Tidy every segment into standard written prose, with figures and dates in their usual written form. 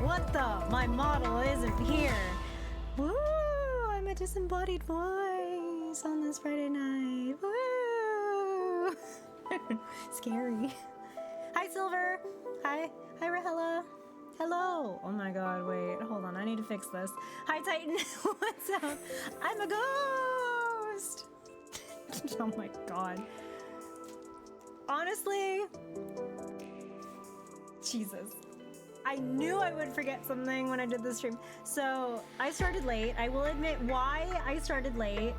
What the? My model isn't here. Woo! I'm a disembodied voice on this Friday night. Woo! Scary. Hi, Silver. Hi, Rahela. Hello. Oh my God, wait, hold on. I need to fix this. Hi, Titan. What's up? I'm a ghost. Oh my God. Honestly, Jesus. I knew I would forget something when I did this stream. So I started late. I will admit why I started late.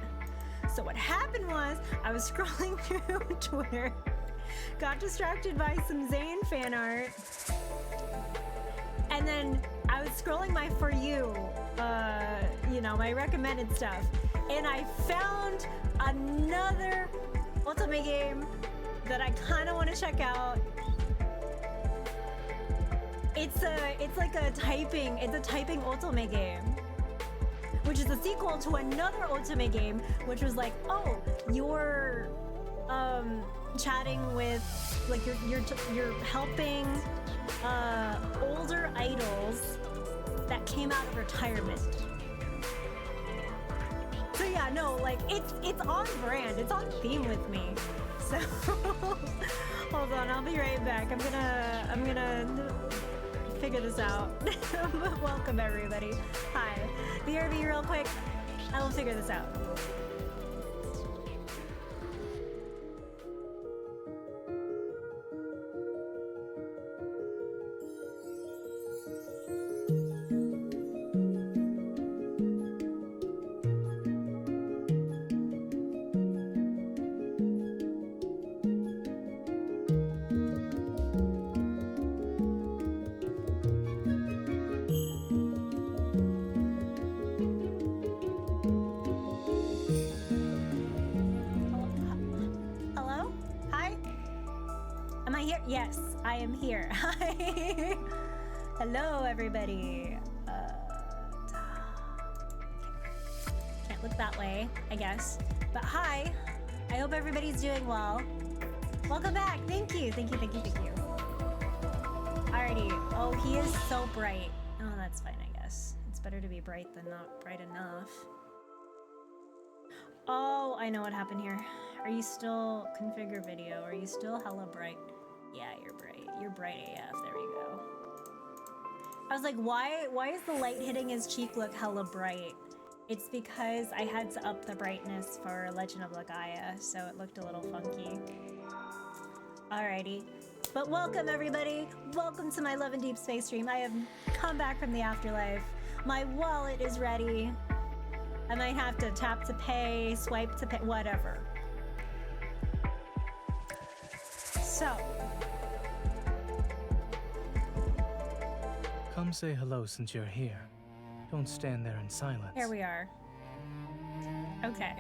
So what happened was I was scrolling through Twitter, got distracted by some Zayne fan art, and then I was scrolling my For You, you know, my recommended stuff, and I found another Ultimate game that I kind of want to check out. It's like a typing Ultimate game, which is a sequel to another Ultimate game, which was like, oh, you're chatting with, like, you're helping older idols that came out of retirement. So yeah, no, like it's on brand, it's on theme with me. So hold on, I'll be right back. I'm gonna figure this out. Welcome everybody. Hi. BRB real quick. I will figure this out. Yes, I am here. Hi. Hello, everybody. Can't look that way, I guess. But hi. I hope everybody's doing well. Welcome back. Thank you. Thank you. Thank you. Thank you. Alrighty. Oh, he is so bright. Oh, that's fine, I guess. It's better to be bright than not bright enough. Oh, I know what happened here. Are you still configure video? Are you still hella bright? Yeah, you're bright. You're bright AF. There we go. I was like, why is the light hitting his cheek look hella bright? It's because I had to up the brightness for Legend of Legaia, so it looked a little funky. Alrighty. But welcome, everybody. Welcome to my Love and Deep Space stream. I have come back from the afterlife. My wallet is ready. I might have to tap to pay, swipe to pay, whatever. So. Come say hello since you're here. Don't stand there in silence. Here we are. Okay.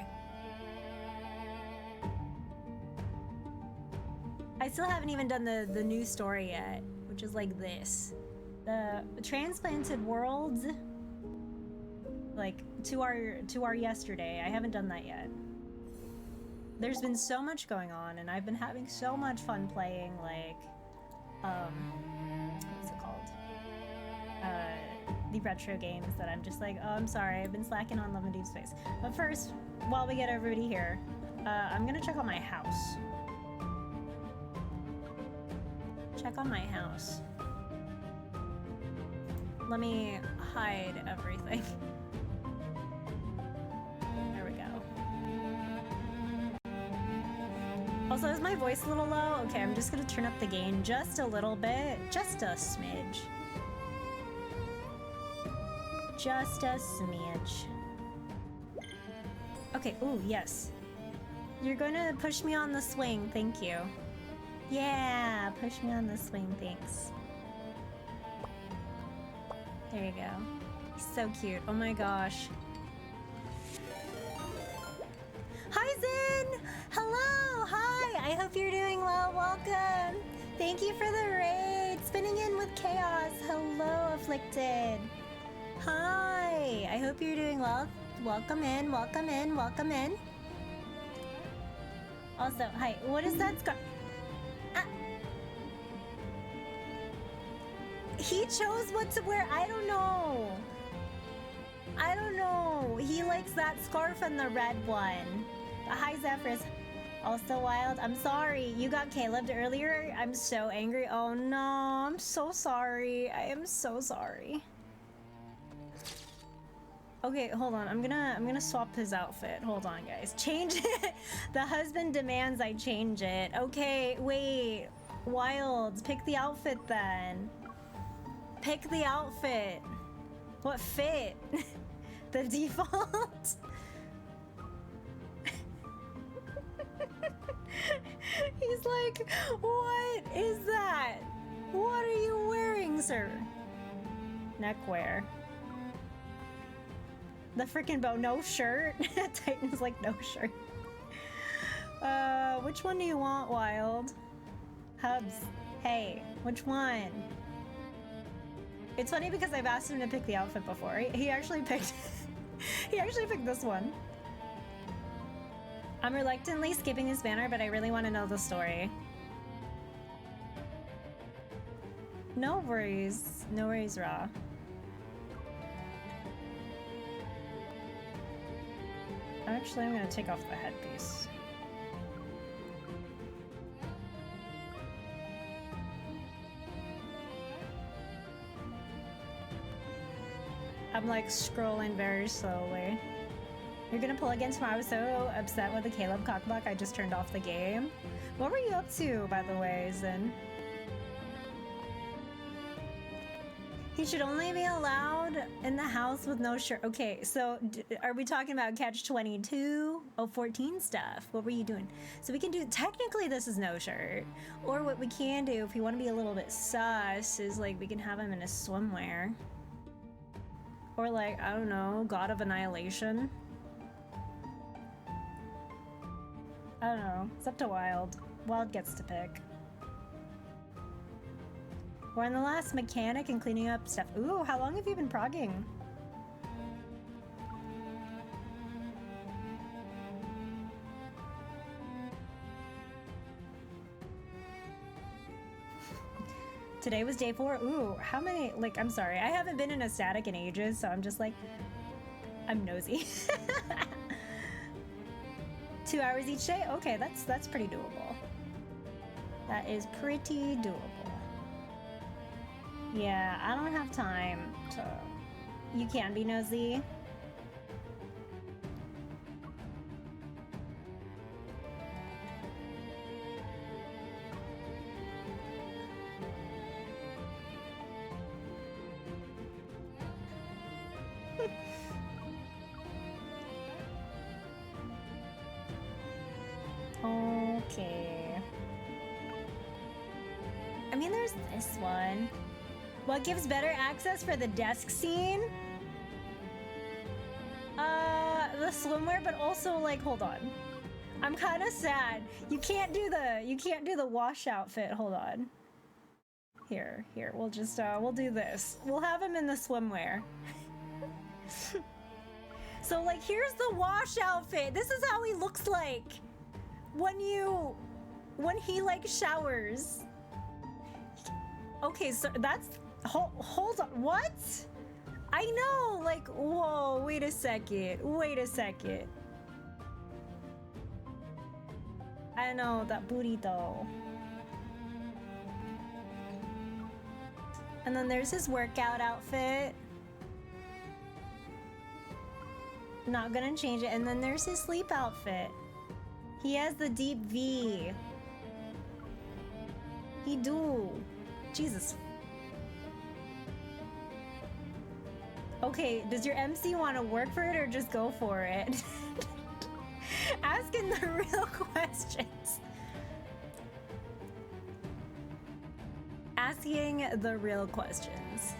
I still haven't even done the new story yet, which is like this. The transplanted worlds, like to our yesterday. I haven't done that yet. There's been so much going on, and I've been having so much fun playing, like, what's it called? The retro games that I'm just like, oh, I'm sorry, I've been slacking on Love and Deep Space. But first, while we get everybody here, I'm gonna check on my house. Check on my house. Let me hide everything. There we go. Also, is my voice a little low? Okay, I'm just gonna turn up the gain just a little bit. Just a smidge. Just a smidge. Okay, ooh, yes. You're gonna push me on the swing, thank you. Yeah, push me on the swing, thanks. There you go. So cute, oh my gosh. Hi, Zayne! Hello, hi! I hope you're doing well, welcome! Thank you for the raid! Spinning in with chaos, hello, Afflicted! Hi! I hope you're doing well. Welcome in, welcome in, welcome in. Also, hi, what is that scar? Ah. He chose what to wear. I don't know. I don't know. He likes that scarf and the red one. Hi, Zephyrus. Also wild. I'm sorry. You got Caleb'd earlier. I'm so angry. Oh no. I'm so sorry. I am so sorry. Okay, hold on. I'm gonna swap his outfit. Hold on, guys. Change it. The husband demands I change it. Okay, wait. Wilds, pick the outfit then. Pick the outfit. What fit? The default? He's like, what is that? What are you wearing, sir? Neckwear. The freaking bow, no shirt. Titan's like, no shirt. Which one do you want, Wild? Hubs, hey, which one? It's funny because I've asked him to pick the outfit before. He actually picked, he actually picked this one. I'm reluctantly skipping this banner, but I really want to know the story. No worries, Ra. Actually, I'm gonna take off the headpiece. I'm like scrolling very slowly. You're gonna pull again tomorrow. I was so upset with the Caleb cockblock, I just turned off the game. What were you up to, by the way, Zayne? He should only be allowed in the house with no shirt. Okay, so are we talking about catch-22? Oh, 14 stuff. What were you doing? So we can do, technically this is no shirt. Or what we can do, if we want to be a little bit sus, is like we can have him in a swimwear. Or like, I don't know, God of Annihilation. I don't know. It's up to Wild. Wild gets to pick. We're on the last mechanic and cleaning up stuff. Ooh, how long have you been progging? Today was day 4. Ooh, how many? Like, I'm sorry. I haven't been in a static in ages, so I'm just like, I'm nosy. 2 hours each day? Okay, that's pretty doable. That is pretty doable. Yeah, I don't have time to... You can be nosy. Okay. I mean, there's this one. What gives better access for the desk scene? The swimwear, but also like, hold on. I'm kind of sad. You can't do the wash outfit. Hold on. Here, we'll just, we'll do this. We'll have him in the swimwear. So like, here's the wash outfit. This is how he looks like when he like showers. Okay, so that's, hold on, what? I know, like, whoa, wait a second. I know, that burrito. And then there's his workout outfit. Not gonna change it. And then there's his sleep outfit. He has the deep V. He do. Jesus. Okay, does your MC want to work for it or just go for it? Asking the real questions. Asking the real questions.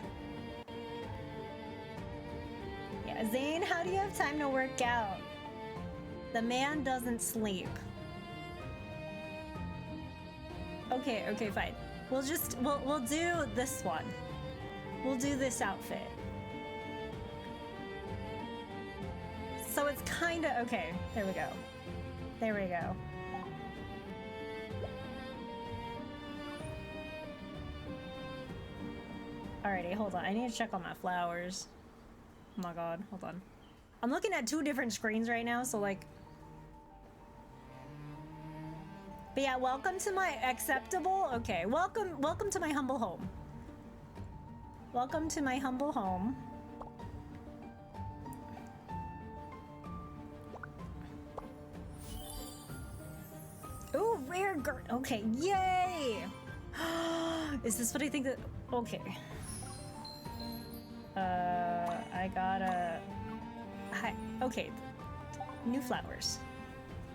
Yeah, Zayne, how do you have time to work out? The man doesn't sleep. Okay, fine. We'll do this one. We'll do this outfit. So it's kinda, okay, there we go. Alrighty, hold on. I need to check on my flowers. Oh my god, hold on. I'm looking at 2 different screens right now, so like... But yeah, welcome to my acceptable... Okay, welcome to my humble home. Welcome to my humble home. Ooh, rare girl. Okay, yay! Is this what I think that... Okay. I gotta... Hi. Okay. New flowers.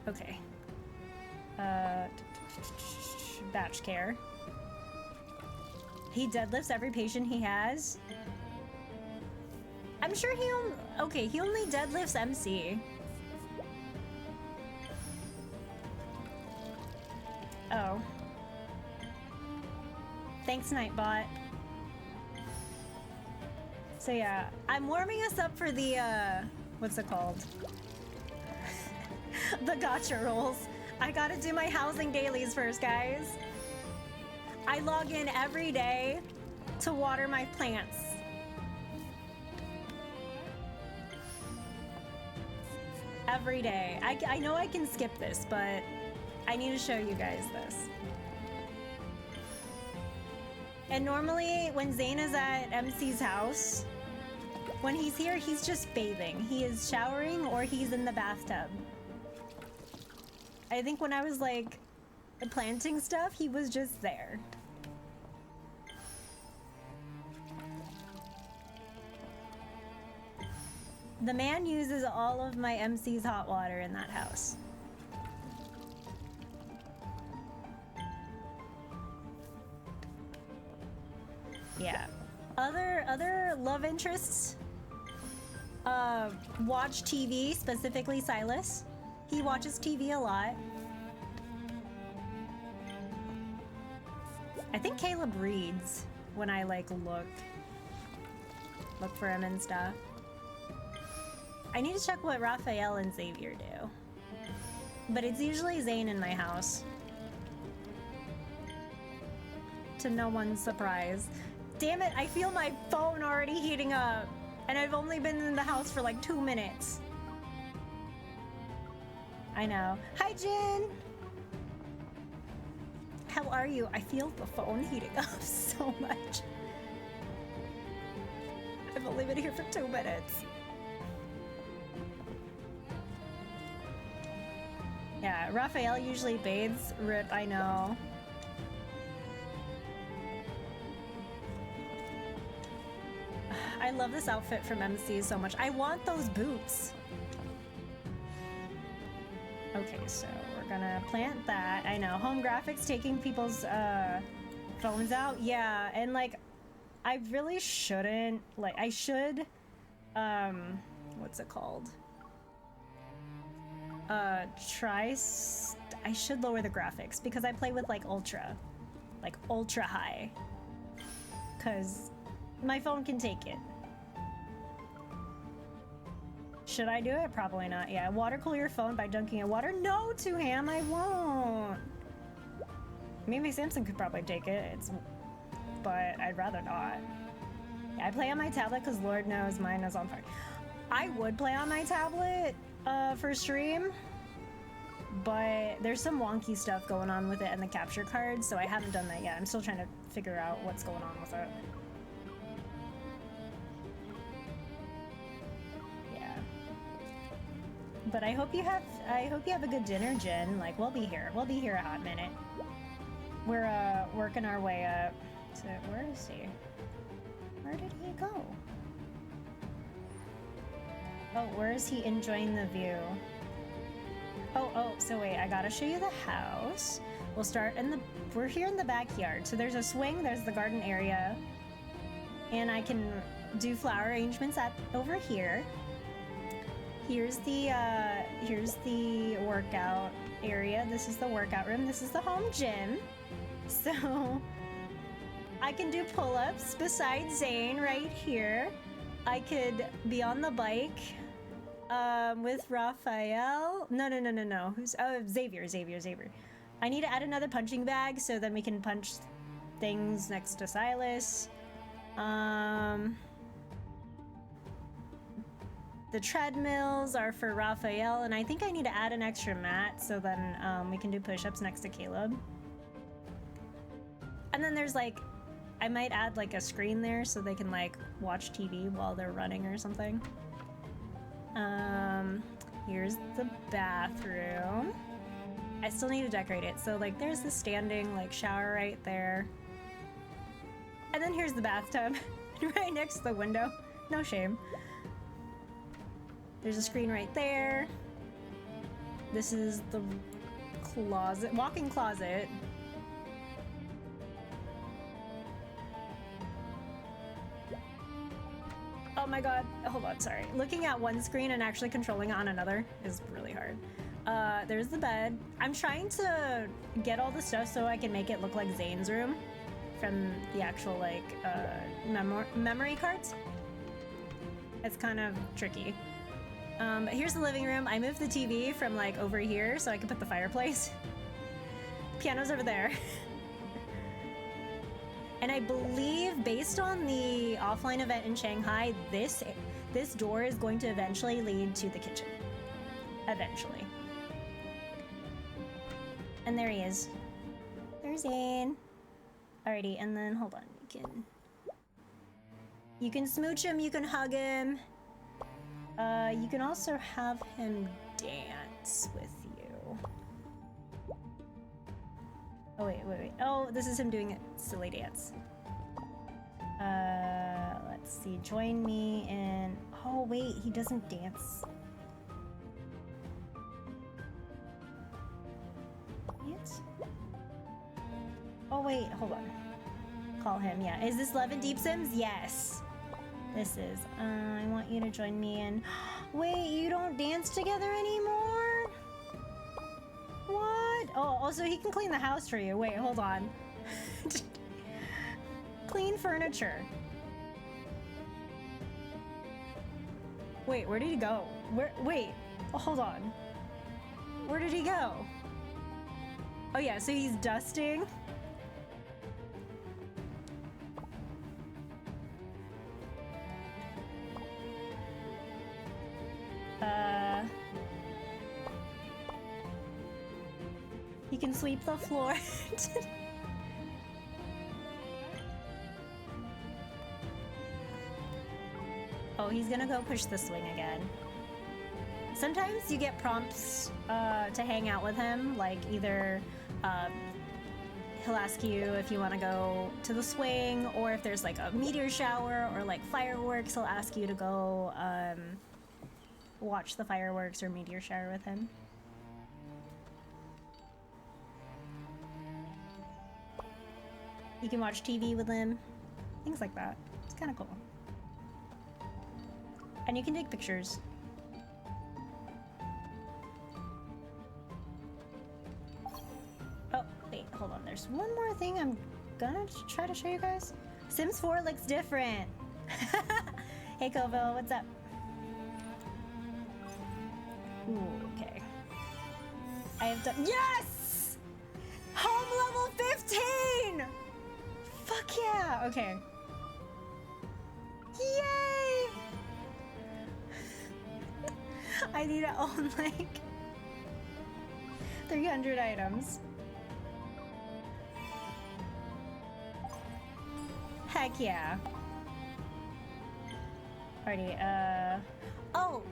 Okay. Batch care. He deadlifts every patient he has. I'm sure he only deadlifts MC. Oh. Thanks, Nightbot. So yeah, I'm warming us up for the, what's it called? The gotcha rolls. I gotta do my housing dailies first, guys. I log in every day to water my plants. Every day. I know I can skip this, but I need to show you guys this. And normally when Zayne is at MC's house, when he's here, he's just bathing. He is showering or he's in the bathtub. I think when I was like planting stuff, he was just there. The man uses all of my MC's hot water in that house. Yeah. Other love interests? Watch TV, specifically Silas. He watches TV a lot. I think Caleb reads when I like look for him and stuff. I need to check what Raphael and Xavier do. But it's usually Zayne in my house. To no one's surprise. Damn it, I feel my phone already heating up. And I've only been in the house for like 2 minutes. I know. Hi, Jin! How are you? I feel the phone heating up so much. I've only been here for 2 minutes. Yeah, Raphael usually bathes. Rip, I know. I love this outfit from MC so much. I want those boots. Okay, so we're gonna plant that. I know, home graphics taking people's phones out. Yeah, and like, I really shouldn't. Like, I should, what's it called? I should lower the graphics because I play with like ultra high. Cause my phone can take it. Should I do it? Probably not. Yeah, water cool your phone by dunking in water. No, Tuham, I won't. Maybe Samsung could probably take it. But I'd rather not. Yeah, I play on my tablet because Lord knows mine is on fire. I would play on my tablet for stream, but there's some wonky stuff going on with it and the capture card, so I haven't done that yet. I'm still trying to figure out what's going on with it. Yeah. But I hope you have a good dinner, Jen. Like, we'll be here. We'll be here a hot minute. We're working our way up. So where is he? Where did he go? Oh, where is he enjoying the view? Oh, so wait, I gotta show you the house. We'll start we're here in the backyard. So there's a swing, there's the garden area. And I can do flower arrangements over here. Here's the workout area. This is the workout room. This is the home gym. So I can do pull-ups beside Zayne right here. I could be on the bike with Raphael. No. Xavier. I need to add another punching bag so then we can punch things next to Silas. The treadmills are for Raphael, and I think I need to add an extra mat so then we can do push-ups next to Caleb. And then there's like, I might add like a screen there so they can like watch TV while they're running or something. Here's the bathroom. I still need to decorate it. So like there's the standing like shower right there. And then here's the bathtub right next to the window. No shame. There's a screen right there. This is the closet, walk-in closet. Oh my god, hold on, sorry. Looking at one screen and actually controlling it on another is really hard. There's the bed. I'm trying to get all the stuff so I can make it look like Zayne's room from the actual like memory cards. It's kind of tricky. But here's the living room. I moved the TV from like over here so I could put the fireplace. Piano's over there. And I believe based on the offline event in Shanghai, this door is going to eventually lead to the kitchen. Eventually. And there he is. There's Zayne. Alrighty, and then hold on. You can smooch him, you can hug him. You can also have him dance with you. Oh, wait. Oh, this is him doing a silly dance. Let's see. Join me in... Oh, wait. He doesn't dance. What? Oh, wait. Hold on. Call him. Yeah. Is this Love and Deep Sims? Yes. This is. I want you to join me in... Wait, you don't dance together anymore? What? Oh, also he can clean the house for you. Wait, hold on. Clean furniture. Wait, where did he go? Wait, hold on. Where did he go? Oh yeah, so he's dusting. He can sweep the floor. Oh, he's gonna go push the swing again. Sometimes you get prompts to hang out with him, like either he'll ask you if you want to go to the swing, or if there's like a meteor shower or like fireworks, he'll ask you to go watch the fireworks or meteor shower with him. You can watch TV with him, things like that. It's kind of cool. And you can take pictures. Oh, wait, hold on. There's one more thing I'm gonna try to show you guys. Sims 4 looks different. Hey, Kovo, what's up? Ooh, okay. I have done. Yes! Home level 15! Fuck yeah! Okay. Yay! I need to own like 300 items. Heck yeah. Alrighty, oh!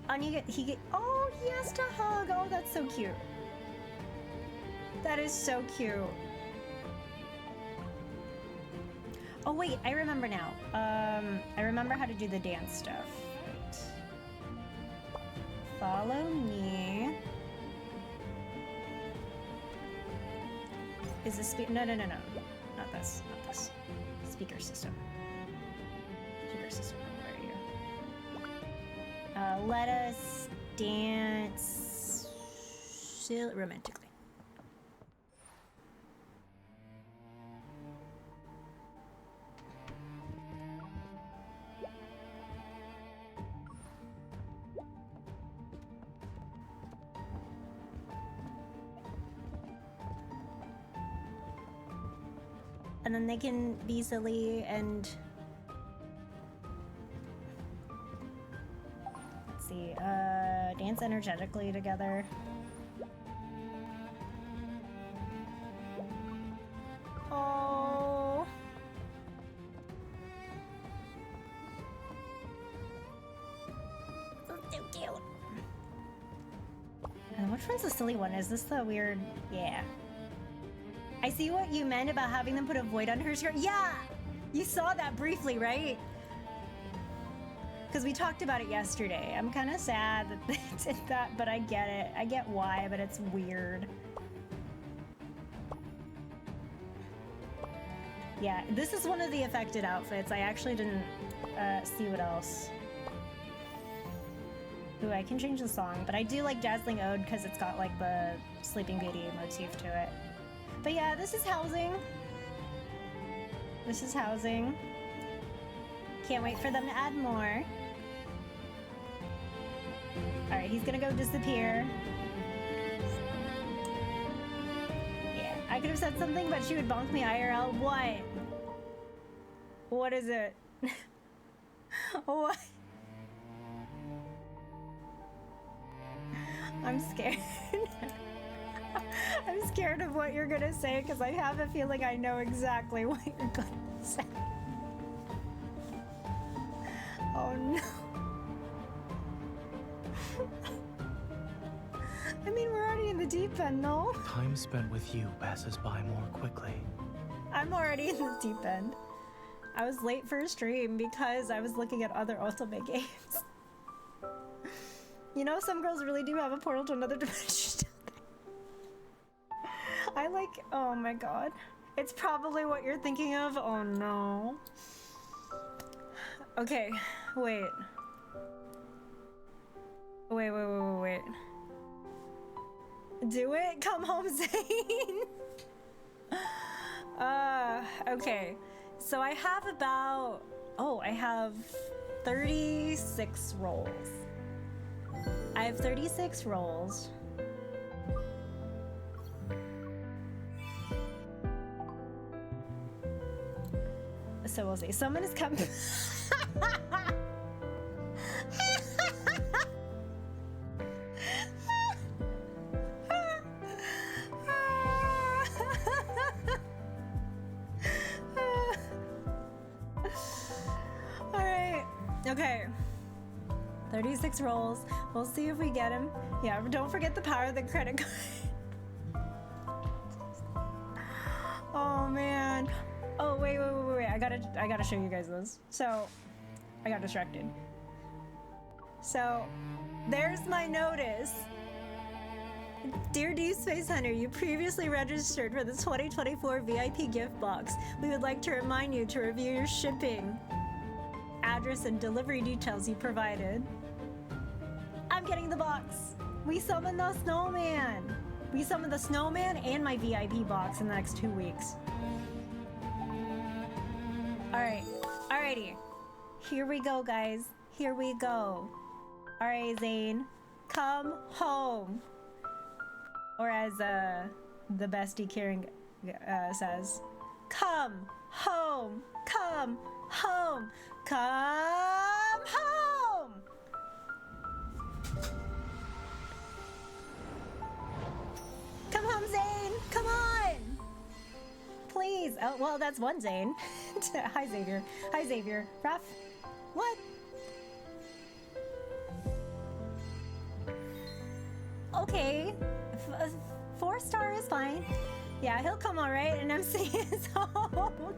And oh, he has to hug! Oh, that's so cute. That is so cute. Oh wait, I remember now. I remember how to do the dance stuff. Right. Follow me. Is this no. Not this. Not this. Speaker system. Speaker system. Where are you? Let us dance romantically. And then they can be silly and... Let's see, dance energetically together. Oh. So cute. And which one's the silly one? Is this the weird? Yeah. I see what you meant about having them put a void on her skirt. Yeah! You saw that briefly, right? Because we talked about it yesterday. I'm kind of sad that they did that, but I get it. I get why, but it's weird. Yeah, this is one of the affected outfits. I actually didn't see what else. Ooh, I can change the song, but I do like Dazzling Ode because it's got like the Sleeping Beauty motif to it. But yeah, this is housing. This is housing. Can't wait for them to add more. Alright, he's gonna go disappear. Yeah, I could have said something, but she would bonk me IRL. What? What is it? What? I'm scared. I'm scared of what you're gonna say because I have a feeling I know exactly what you're gonna say. Oh no. I mean, we're already in the deep end, no? Time spent with you passes by more quickly. I'm already in the deep end. I was late for a stream because I was looking at other Ultimate games. You know, some girls really do have a portal to another dimension. I like, oh my god. It's probably what you're thinking of. Oh no. Okay, wait. Wait. Do it? Come home, Zayne. Okay. So I have about, I have 36 rolls. I have 36 rolls. So we'll see. Someone is coming. All right. Okay. 36 rolls. We'll see if we get him. Yeah, don't forget the power of the credit card. Oh man. Oh wait. I gotta show you guys this. So I got distracted. So there's my notice. Dear Deep Space Hunter, you previously registered for the 2024 VIP gift box. We would like to remind you to review your shipping address and delivery details you provided. I'm getting the box. We summoned the snowman. We summoned the snowman and my VIP box in the next 2 weeks. Alrighty. Here we go, guys. Here we go. Alright, Zayne. Come home. Or as the bestie Kieran says, come home. Come home. Come home. Come home, Zayne. Come on. Please. Oh, well, that's one Zayne. Hi, Xavier. Hi, Xavier. Raph. What? Okay. 4-star is fine. Yeah, he'll come all right, and MC is home.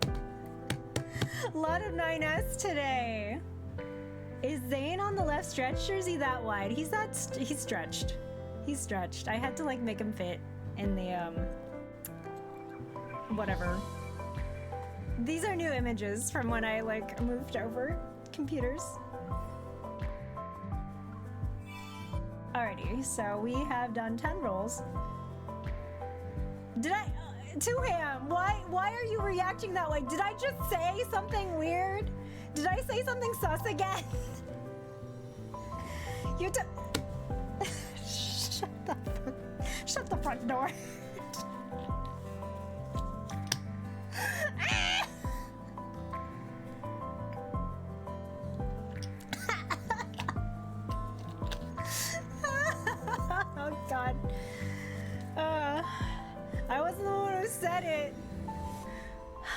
A lot of 9S today. Is Zayne on the left stretched, or is he that wide? He's stretched. He's stretched. I had to like make him fit in the whatever. These are new images from when I like moved over computers. Alrighty, so we have done 10 rolls. Did I, Tuham, why are you reacting that way? Did I just say something weird? Did I say something sus again? You shut the front door. Ah!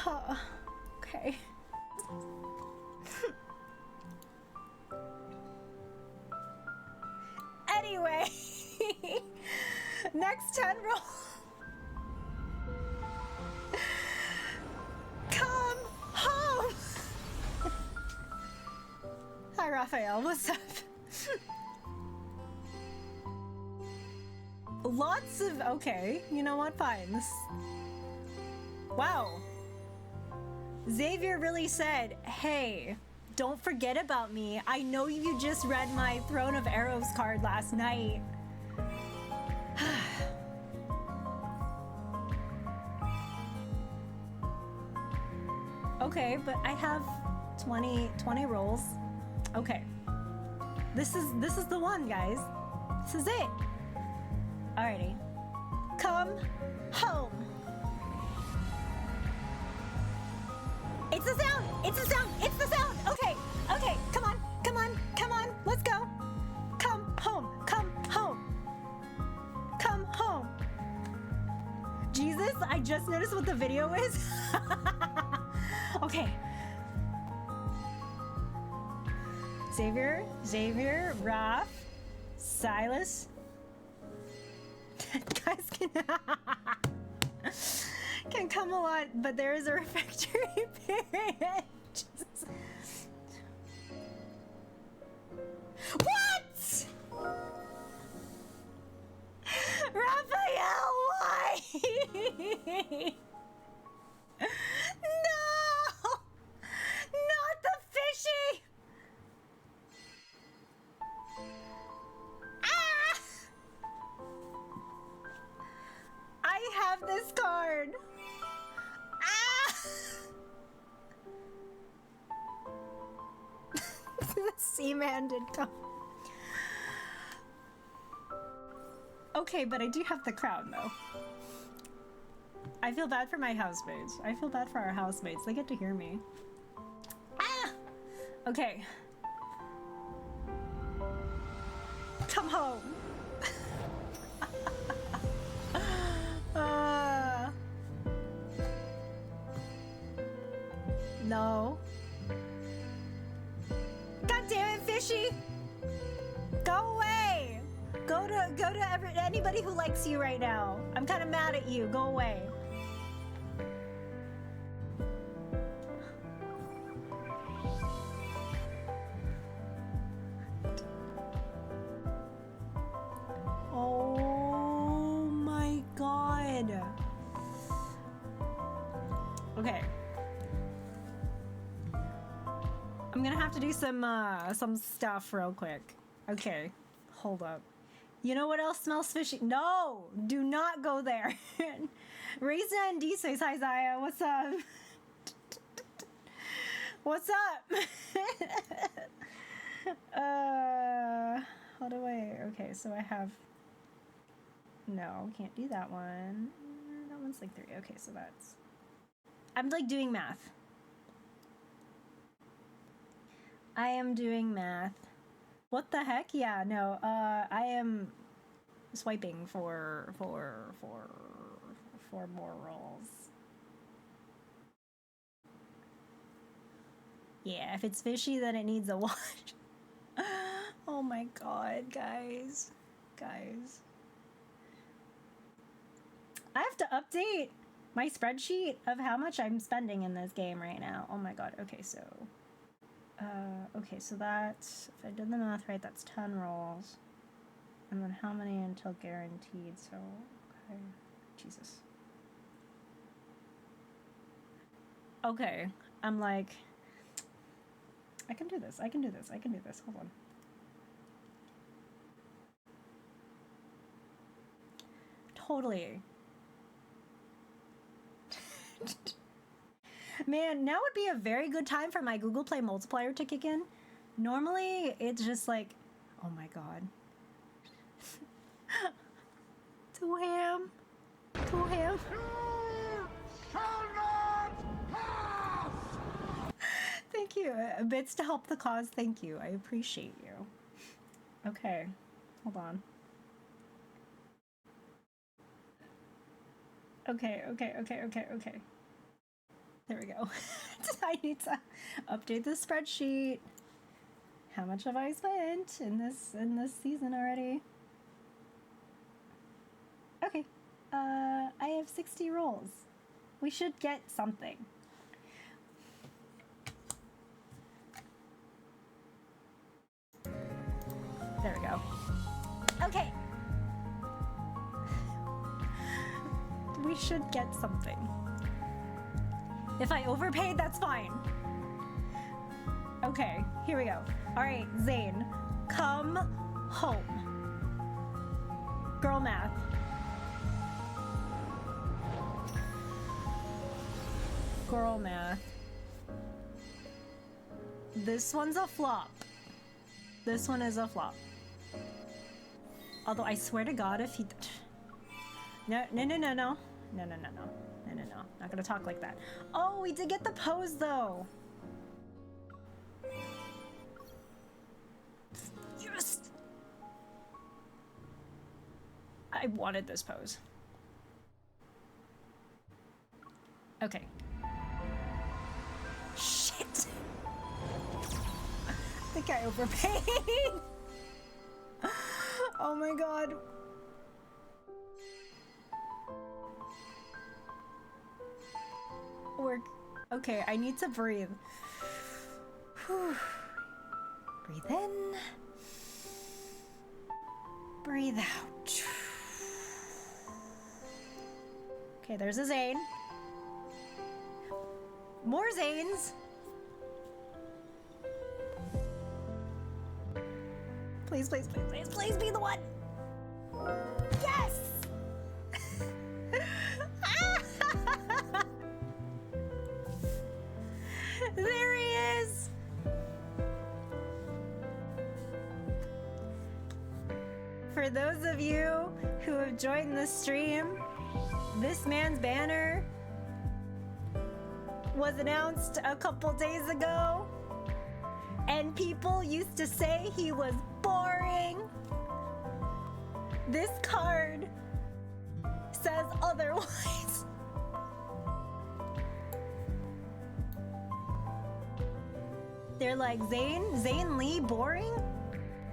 Okay. Anyway, next 10 roll. Come home. Hi, Raphael. What's up? Lots of okay. You know what? Fine. Wow. Xavier really said, "Hey, don't forget about me. I know you just read my Throne of Arrows card last night." Okay, but I have 20 rolls. Okay. This is the one, guys. This is it. Alrighty. Come home. It's the sound! It's the sound! It's the sound! Okay, okay, come on, come on, come on, let's go. Come home, come home. Come home. Jesus, I just noticed what the video is. Okay. Xavier, Raph, Silas. Guys can come a lot, but there is a refractory period. Jesus. What? Raphael, why? No! Not the fishy! Ah! I have this card. Ah! The Seaman did come. Okay, but I do have the crown though. I feel bad for my housemates. I feel bad for our housemates. They get to hear me. Ah! Okay. Come home. No. God damn it, fishy! Go away! Go to anybody who likes you right now. I'm kind of mad at you. Go away. Oh my god. Okay. I'm gonna have to do some stuff real quick. Okay, hold up. You know what else smells fishy? No, do not go there. Raisin and D says, "Hi Zaya, what's up?" What's up? How do I? Okay, so I have. No, can't do that one. That one's like 3. Okay, so that's. I'm like doing math. I am doing math. What the heck? Yeah, no. I am swiping for more rolls. Yeah, if it's fishy, then it needs a wash. Oh my god, guys. I have to update my spreadsheet of how much I'm spending in this game right now. Oh my god. Okay, so that's, if I did the math right, that's 10 rolls. And then how many until guaranteed? So, okay. Jesus. Okay. I'm like, I can do this. Hold on. Totally. Man, now would be a very good time for my Google Play multiplier to kick in. Normally, it's just like, oh my god. To him. You shall not pass! Thank you. Bits to help the cause. Thank you. I appreciate you. Okay. Hold on. Okay. There we go. I need to update the spreadsheet. How much have I spent in this season already? Okay. I have 60 rolls. We should get something. There we go. Okay. We should get something. If I overpaid, that's fine. Okay, here we go. All right, Zayne, come home. Girl math. Girl math. This one's a flop. This one is a flop. Although I swear to God, if he... No. Not gonna talk like that. Oh, we did get the pose though. Yes! I wanted this pose. Okay. Shit! I think I overpaid. Oh my God. Okay, I need to breathe. Whew. Breathe in. Breathe out. Okay, there's a Zayne. More Zaynes. Please, please, please, please, please be the one. Yes! There he is! For those of you who have joined the stream, this man's banner was announced a couple days ago, and people used to say he was boring. This card says otherwise. They're like, Zayne Lee boring?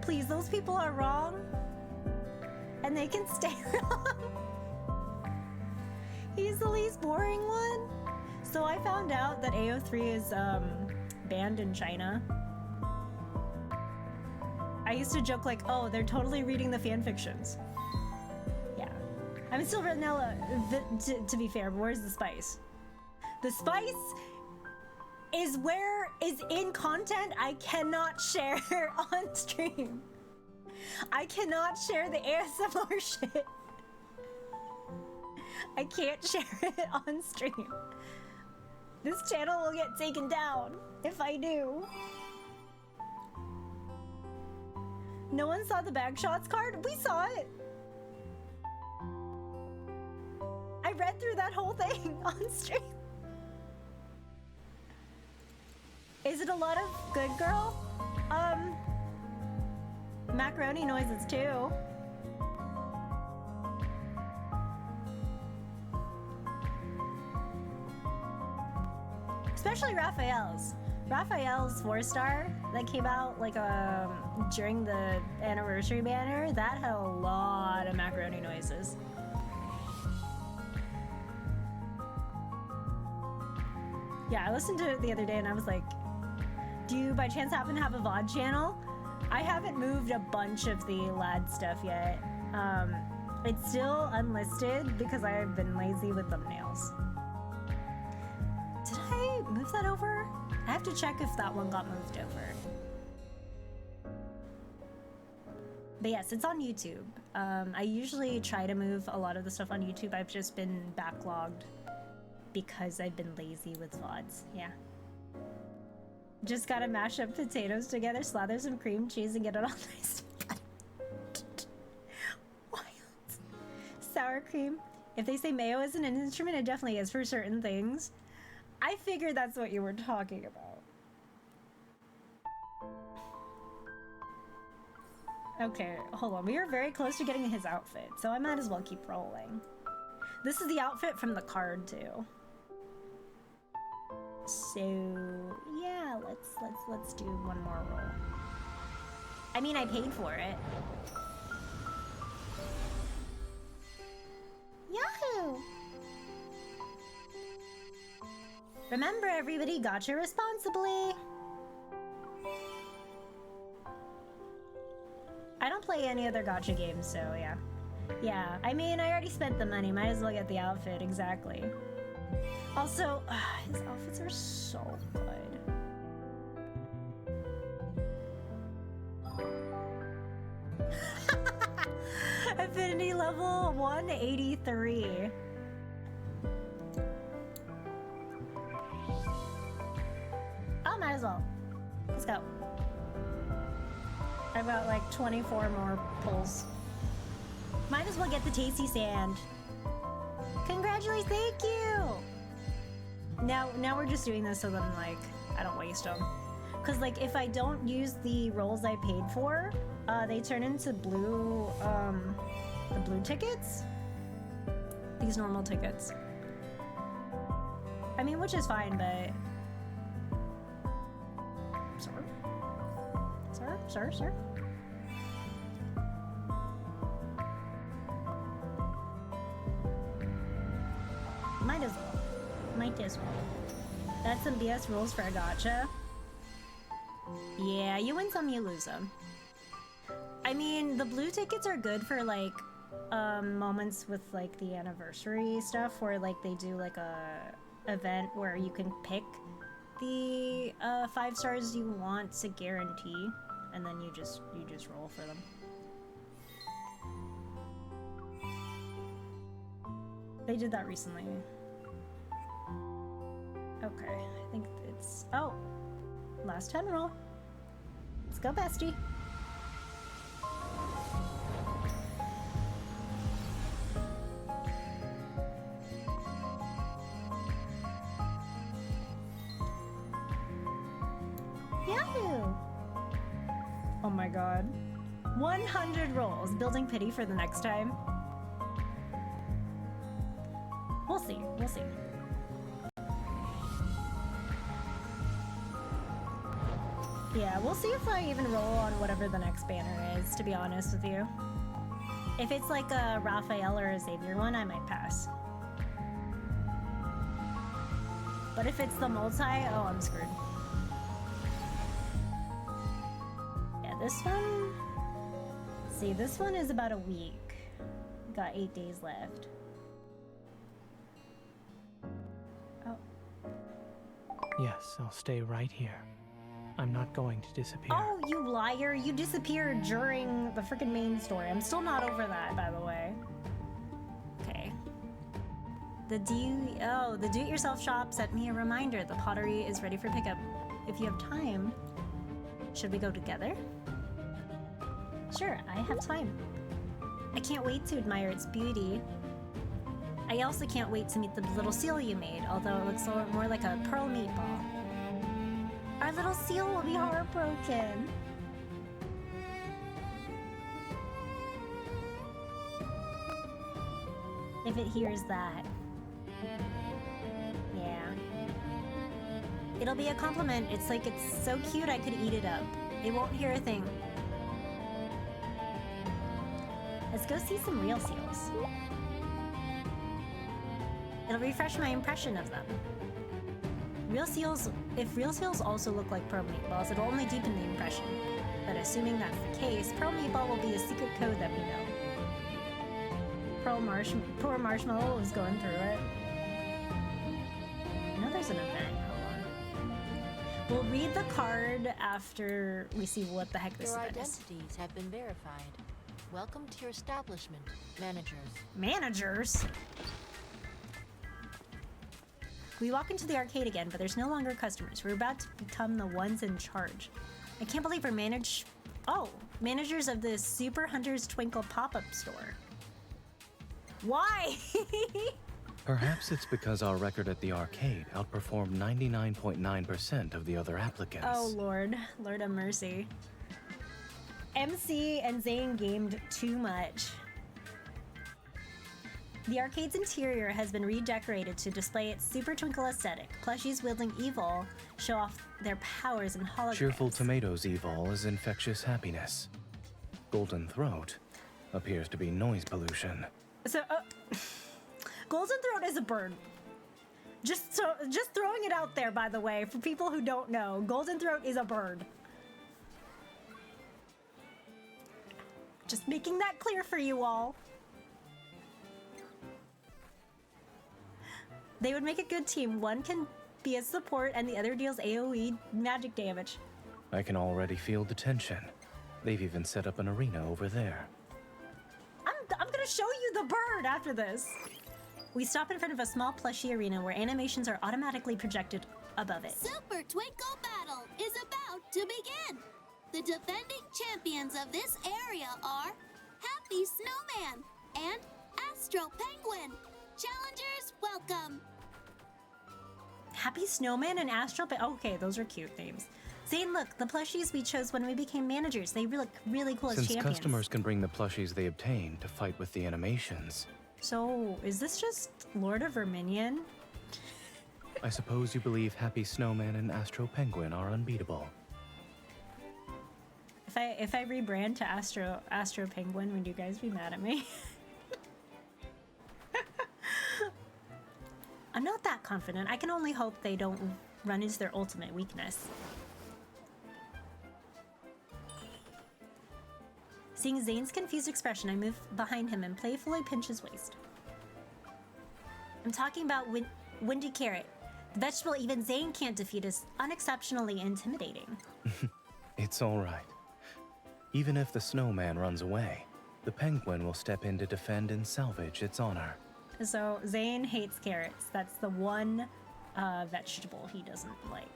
Please, those people are wrong. And they can stay wrong. He's the least boring one. So I found out that AO3 is banned in China. I used to joke like, oh, they're totally reading the fan fictions. Yeah. I'm still vanilla, to be fair, but where's the spice? The spice is in content I cannot share on stream. I cannot share the ASMR shit. I can't share it on stream. This channel will get taken down if I do. No one saw the bag shots card? We saw it. I read through that whole thing on stream. Is it a lot of good girl? Macaroni noises too. Especially Raphael's. Raphael's 4-star that came out like during the anniversary banner, that had a lot of macaroni noises. Yeah, I listened to it the other day and I was like, do you by chance happen to have a VOD channel? I haven't moved a bunch of the lad stuff yet. It's still unlisted because I've been lazy with thumbnails. Did I move that over? I have to check if that one got moved over. But yes, it's on YouTube. I usually try to move a lot of the stuff on YouTube. I've just been backlogged because I've been lazy with VODs. Yeah. Just gotta mash up potatoes together, slather some cream cheese, and get it all nice. Wild. Sour cream. If they say mayo isn't an instrument, it definitely is for certain things. I figured that's what you were talking about. Okay, hold on. We are very close to getting his outfit, so I might as well keep rolling. This is the outfit from the card, too. So yeah, let's do one more roll. I mean, I paid for it. Yahoo! Remember, everybody, gacha responsibly. I don't play any other gacha games, so yeah. Yeah, I mean, I already spent the money. Might as well get the outfit, exactly. Also, his outfits are so good. Affinity level 183. Oh, might as well. Let's go. I've got like 24 more pulls. Might as well get the tasty sand. Congratulations, thank you! Now we're just doing this so that I'm like, I don't waste them. Cause like if I don't use the rolls I paid for, they turn into blue, the blue tickets. These normal tickets. I mean, which is fine, but... Sir? Might as well. That's some BS rules for a gacha. Yeah, you win some, you lose some. I mean, the blue tickets are good for like moments with like the anniversary stuff where like they do like a event where you can pick the 5 stars you want to guarantee, and then you just roll for them. They did that recently. Okay, I think it's... Oh! Last 10 roll. Let's go, bestie. Yahoo! Oh my god. 100 rolls. Building pity for the next time. We'll see. Yeah, we'll see if I even roll on whatever the next banner is, to be honest with you. If it's like a Raphael or a Xavier one, I might pass. But if it's the multi, oh, I'm screwed. Yeah, this one... See, this one is about a week. Got 8 days left. Oh. Yes, I'll stay right here. I'm not going to disappear. Oh, you liar! You disappeared during the freaking main story. I'm still not over that, by the way. Okay. The do-it-yourself shop sent me a reminder. The pottery is ready for pickup. If you have time, should we go together? Sure, I have time. I can't wait to admire its beauty. I also can't wait to meet the little seal you made, although it looks a little more like a pearl meatball. Our little seal will be heartbroken. If it hears that. Yeah. It'll be a compliment. It's like it's so cute I could eat it up. It won't hear a thing. Let's go see some real seals. It'll refresh my impression of them. If real seals also look like pearl meatballs, it'll only deepen the impression. But assuming that's the case, pearl meatball will be a secret code that we know. Poor Marshmallow was going through it. I know there's an event. Hold on. We'll read the card after we see what the heck this event is. Your identities have been verified. Welcome to your establishment, managers. Managers? We walk into the arcade again, but there's no longer customers. We're about to become the ones in charge. I can't believe we're managers of the Super Hunters Twinkle pop-up store. Why? Perhaps it's because our record at the arcade outperformed 99.9% of the other applicants. Oh, Lord of mercy. MC and Zayne gamed too much. The arcade's interior has been redecorated to display its super twinkle aesthetic. Plushies wielding evil show off their powers in holograms. Cheerful Tomato's evil is infectious happiness. Golden Throat appears to be noise pollution. So, Golden Throat is a bird. Just throwing it out there, by the way, for people who don't know. Golden Throat is a bird. Just making that clear for you all. They would make a good team. One can be a support and the other deals AoE magic damage. I can already feel the tension. They've even set up an arena over there. I'm gonna show you the bird after this. We stop in front of a small plushy arena where animations are automatically projected above it. Super Twinkle Battle is about to begin. The defending champions of this area are Happy Snowman and Astro Penguin. Challengers, welcome. Happy Snowman and Astro okay, those are cute names. Zayne, look, the plushies we chose when we became managers. They look really cool as Since champions. customers can bring the plushies they obtain to fight with the animations. So, is this just Lord of Verminion? I suppose you believe Happy Snowman and Astro Penguin are unbeatable. If I rebrand to Astro Penguin, would you guys be mad at me? I'm not that confident. I can only hope they don't run into their ultimate weakness. Seeing Zayne's confused expression, I move behind him and playfully pinch his waist. I'm talking about Windy Carrot. The vegetable even Zayne can't defeat is unexceptionally intimidating. It's all right. Even if the snowman runs away, the penguin will step in to defend and salvage its honor. So Zayne hates carrots. That's the one vegetable he doesn't like.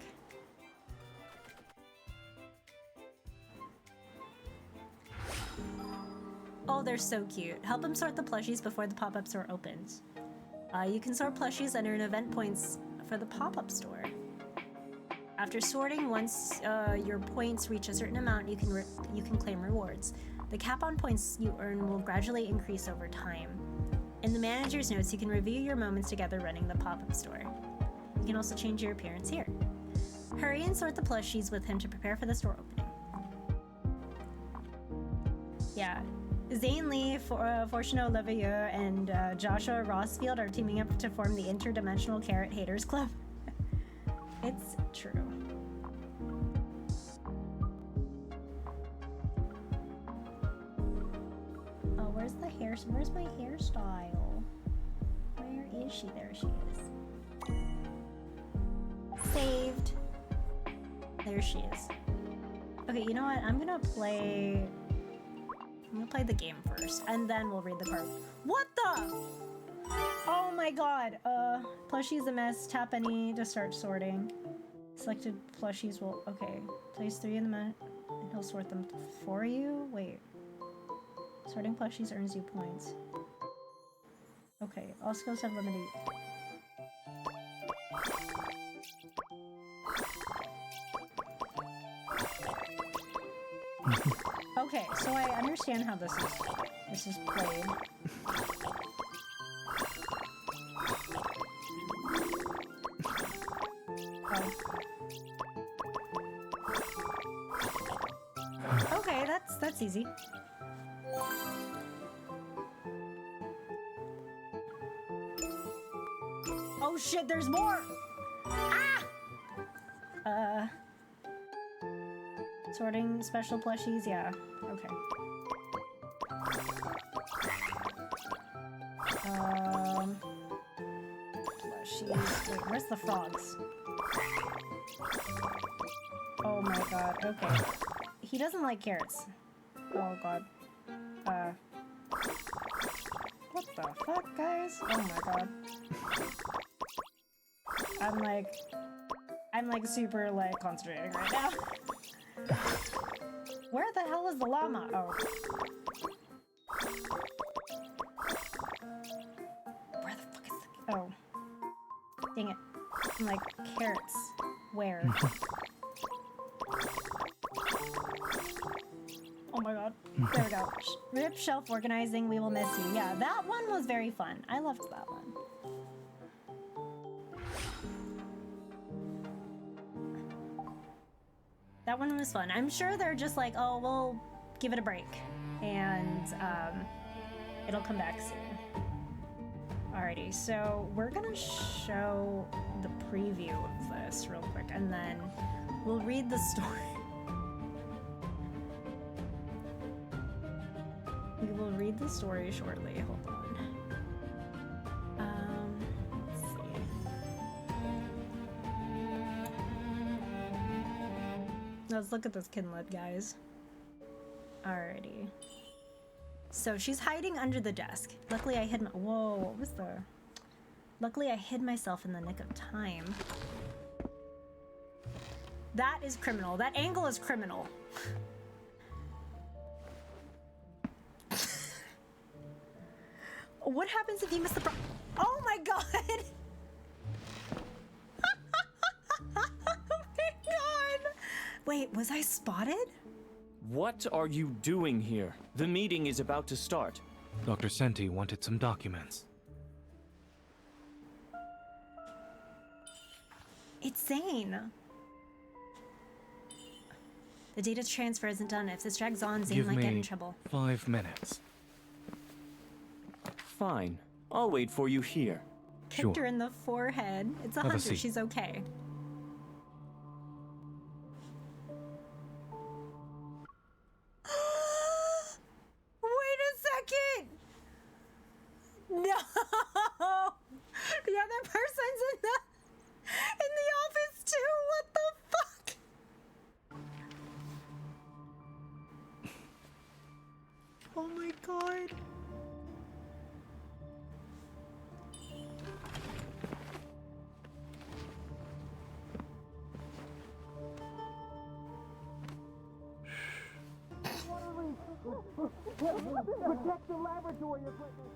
Oh, they're so cute. Help him sort the plushies before the pop-up store opens. You can sort plushies and earn event points for the pop-up store. After sorting, once your points reach a certain amount, you can claim rewards. The cap on points you earn will gradually increase over time. In the manager's notes, you can review your moments together running the pop-up store. You can also change your appearance here. Hurry and sort the plushies with him to prepare for the store opening. Yeah. Zayne Lee, Fortuno Leveilleur, and Joshua Rossfield are teaming up to form the Interdimensional Carrot Haters Club. It's true. Oh, where's the hair? Where's my hairstyle? Where is she? There she is. Saved. There she is. Okay, you know what? I'm gonna play the game first, and then we'll read the card. What the? Oh my god. Plushie's a mess. Tap any to start sorting. Selected plushies will... Okay. Place 3 in the mat. He'll sort them for you? Wait. Sorting plushies earns you points. Okay. All skills have limited... Okay, so I understand how this is played. Okay, that's easy. Oh shit, there's more! Ah! Sorting special plushies, yeah. Okay. Plushies. Wait, where's the frogs? Oh my god, okay. He doesn't like carrots. Oh god. What the fuck, guys? Oh my god. I'm like super like concentrating right now. Where the hell is the llama? Oh. Where the fuck is the... Oh. Dang it. I'm like, carrots. Where? Oh my god. There we go. Rip shelf organizing, we will miss you. Yeah, that one was very fun. I loved that one. That one was fun. I'm sure they're just like, oh, we'll give it a break. And it'll come back soon. Alrighty, so we're gonna show the preview of this real quick, and then we'll read the story. We will read the story shortly. Hold on. Let's see. Let's look at this Kinlet, guys. Alrighty. So she's hiding under the desk. Luckily I hid my— whoa, what was the— luckily I hid myself in the nick of time. That is criminal. That angle is criminal. What happens if you miss the oh my god! Oh my god! Wait, was I spotted? What are you doing here? The meeting is about to start. Dr. Senti wanted some documents. It's Zayne. The data transfer isn't done. If this drags on, Zayne Give might me get in trouble. 5 minutes. Fine. I'll wait for you here. Kicked her Sure. in the forehead. It's a Have a hunter. seat. She's okay. Wait a second! No! The other person's in the office too. What the fuck? Oh my god. Protect the laboratory equipment.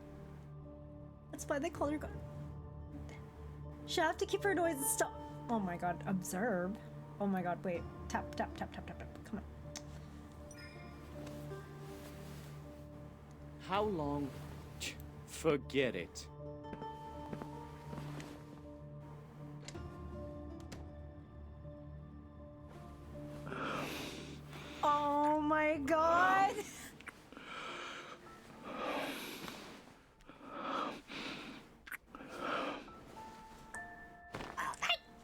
That's why they call her. She'll have to keep her noise stop. Oh my god, observe. Oh my god, wait. Tap, tap, tap, tap, tap, tap. Come on. How long? Forget it. Oh my god.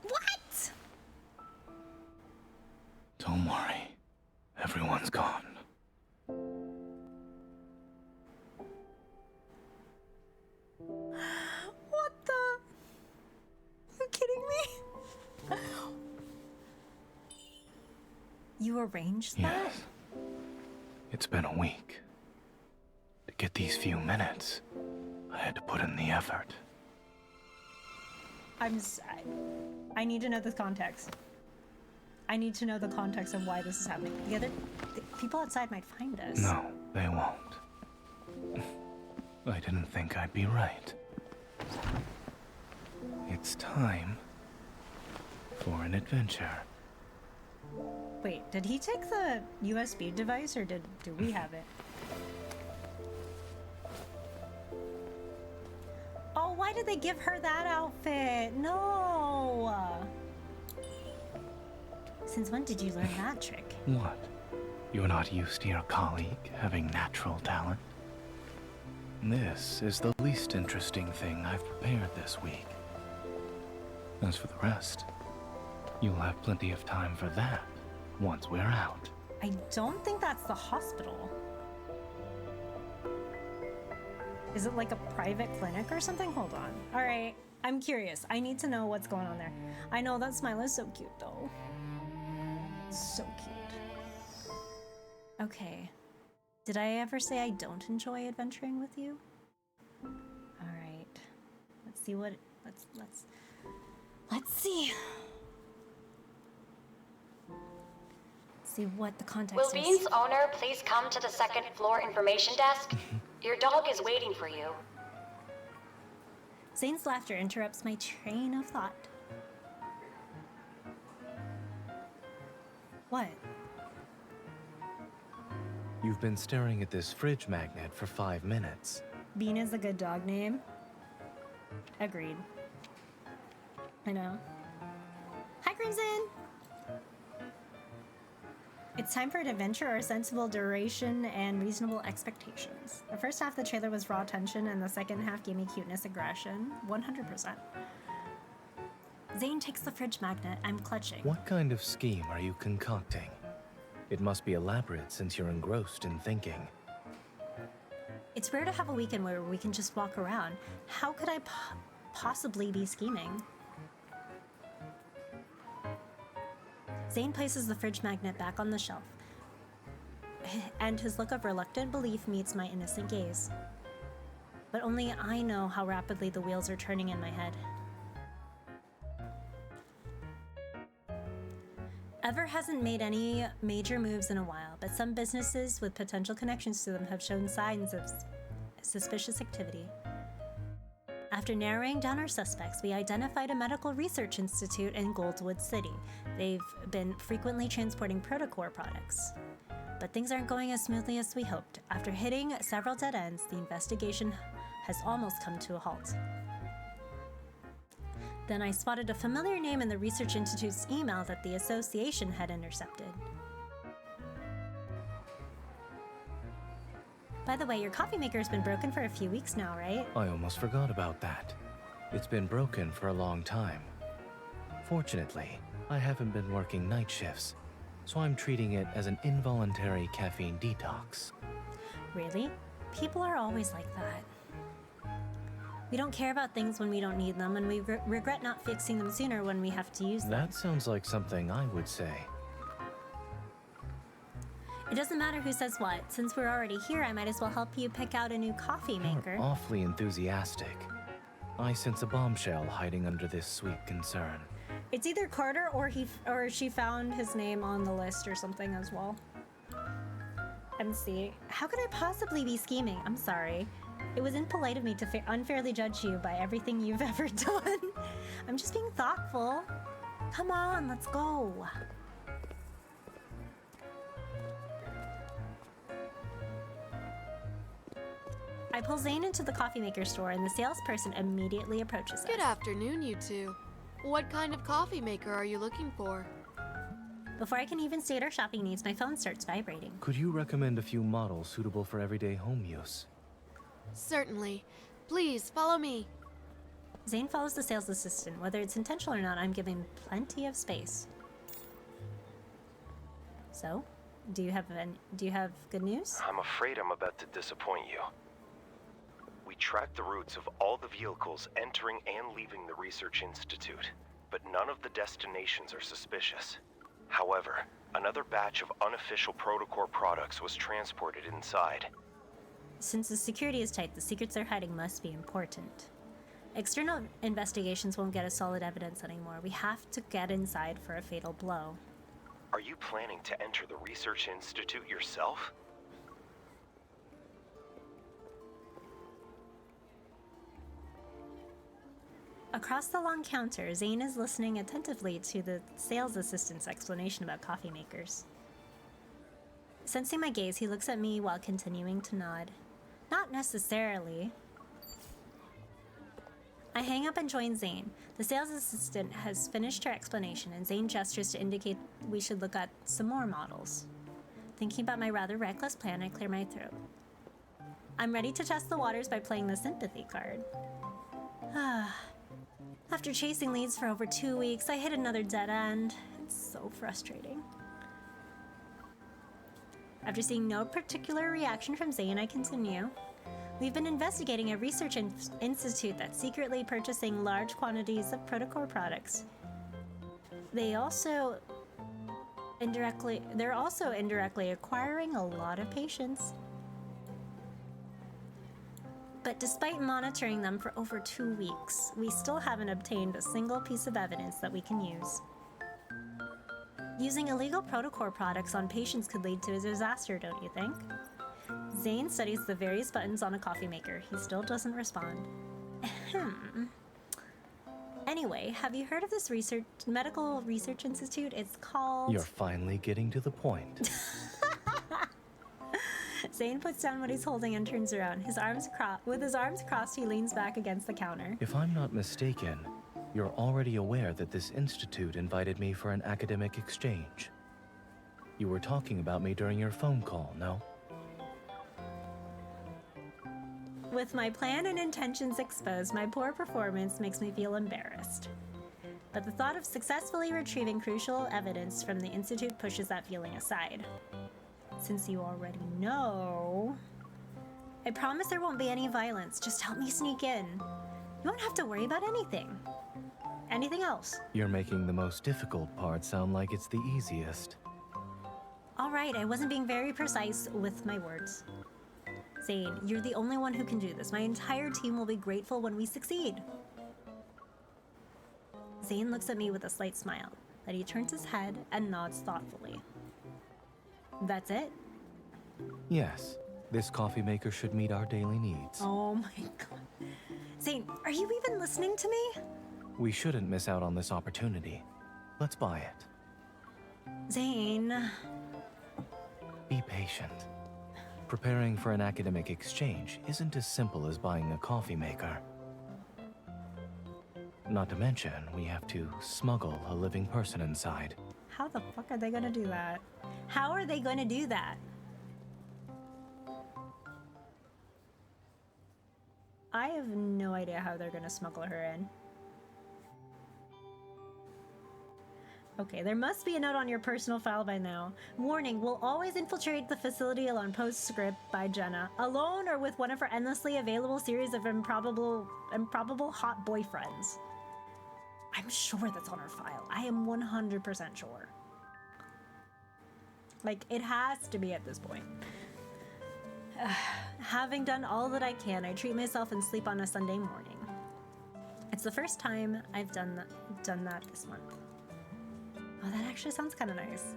What? Don't worry. Everyone's gone. What the? Are you kidding me? You arranged that? Yes. It's been a week. To get these few minutes, I had to put in the effort. I need to know the context. I need to know the context of why this is happening. The people outside might find us. No, they won't. I didn't think I'd be right. It's time for an adventure. Wait, did he take the USB device or do we have it? Oh, why did they give her that outfit? No! Since when did you learn that trick? What? You're not used to your colleague having natural talent? This is the least interesting thing I've prepared this week. As for the rest, you'll have plenty of time for that once we're out. I don't think that's the hospital. Is it like a private clinic or something? Hold on. All right, I'm curious. I need to know what's going on there. I know that smile is so cute though. So cute. Okay. Did I ever say I don't enjoy adventuring with you? All right. Let's see what let's see. See what the context Will is. Bean's owner please come to the second floor information desk? Your dog is waiting for you. Zayne's laughter interrupts my train of thought. What? You've been staring at this fridge magnet for 5 minutes. Bean is a good dog name. Agreed. I know. Hi, Crimson! It's time for an adventure or sensible duration and reasonable expectations. The first half of the trailer was raw tension, and the second half gave me cuteness aggression. 100%. Zayne takes the fridge magnet. I'm clutching. What kind of scheme are you concocting? It must be elaborate since you're engrossed in thinking. It's rare to have a weekend where we can just walk around. How could I possibly be scheming? Zayne places the fridge magnet back on the shelf, and his look of reluctant belief meets my innocent gaze. But only I know how rapidly the wheels are turning in my head. Ever hasn't made any major moves in a while, but some businesses with potential connections to them have shown signs of suspicious activity. After narrowing down our suspects, we identified a medical research institute in Goldwood City. They've been frequently transporting protocore products. But things aren't going as smoothly as we hoped. After hitting several dead ends, the investigation has almost come to a halt. Then I spotted a familiar name in the research institute's email that the association had intercepted. By the way, your coffee maker has been broken for a few weeks now, right? I almost forgot about that. It's been broken for a long time. Fortunately, I haven't been working night shifts, so I'm treating it as an involuntary caffeine detox. Really? People are always like that. We don't care about things when we don't need them, and we regret not fixing them sooner when we have to use them. That sounds like something I would say. It doesn't matter who says what. Since we're already here, I might as well help you pick out a new coffee maker. You're awfully enthusiastic. I sense a bombshell hiding under this sweet concern. It's either Carter or she found his name on the list or something as well. MC, how could I possibly be scheming? I'm sorry. It was impolite of me to unfairly judge you by everything you've ever done. I'm just being thoughtful. Come on, let's go. I pull Zayne into the coffee maker store, and the salesperson immediately approaches us. Good afternoon, you two. What kind of coffee maker are you looking for? Before I can even state our shopping needs, my phone starts vibrating. Could you recommend a few models suitable for everyday home use? Certainly. Please, follow me. Zayne follows the sales assistant. Whether it's intentional or not, I'm giving plenty of space. So, do you have good news? I'm afraid I'm about to disappoint you. We tracked the routes of all the vehicles entering and leaving the Research Institute, but none of the destinations are suspicious. However, another batch of unofficial protocore products was transported inside. Since the security is tight, the secrets they're hiding must be important. External investigations won't get us solid evidence anymore. We have to get inside for a fatal blow. Are you planning to enter the Research Institute yourself? Across the long counter, Zayne is listening attentively to the sales assistant's explanation about coffee makers. Sensing my gaze, he looks at me while continuing to nod. Not necessarily. I hang up and join Zayne. The sales assistant has finished her explanation, and Zayne gestures to indicate we should look at some more models. Thinking about my rather reckless plan, I clear my throat. I'm ready to test the waters by playing the sympathy card. After chasing leads for over 2 weeks, I hit another dead end. It's so frustrating. After seeing no particular reaction from Zayne, I continue. We've been investigating a research institute that's secretly purchasing large quantities of protocore products. They're also indirectly acquiring a lot of patients. But despite monitoring them for over 2 weeks, we still haven't obtained a single piece of evidence that we can use. Using illegal protocore products on patients could lead to a disaster, don't you think? Zayne studies the various buttons on a coffee maker. He still doesn't respond. Anyway, have you heard of this medical research institute? It's called... You're finally getting to the point. Zayne puts down what he's holding and turns around. With his arms crossed, he leans back against the counter. If I'm not mistaken, you're already aware that this institute invited me for an academic exchange. You were talking about me during your phone call, no? With my plan and intentions exposed, my poor performance makes me feel embarrassed. But the thought of successfully retrieving crucial evidence from the Institute pushes that feeling aside. Since you already know, I promise there won't be any violence. Just help me sneak in. You won't have to worry about anything. Anything else? You're making the most difficult part sound like it's the easiest. All right, I wasn't being very precise with my words. Zayne, you're the only one who can do this. My entire team will be grateful when we succeed. Zayne looks at me with a slight smile. Then he turns his head and nods thoughtfully. That's it? Yes, this coffee maker should meet our daily needs. Oh my god. Zayne, are you even listening to me? We shouldn't miss out on this opportunity. Let's buy it. Zayne. Be patient. Preparing for an academic exchange isn't as simple as buying a coffee maker. Not to mention, we have to smuggle a living person inside. How the fuck are they gonna do that? How are they gonna do that? I have no idea how they're gonna smuggle her in. Okay, there must be a note on your personal file by now. Warning, will always infiltrate the facility alone. Postscript by Jenna. Alone or with one of her endlessly available series of improbable hot boyfriends. I'm sure that's on her file. I am 100% sure. Like, it has to be at this point. Having done all that I can, I treat myself and sleep on a Sunday morning. It's the first time I've done that this month. Oh, that actually sounds kind of nice.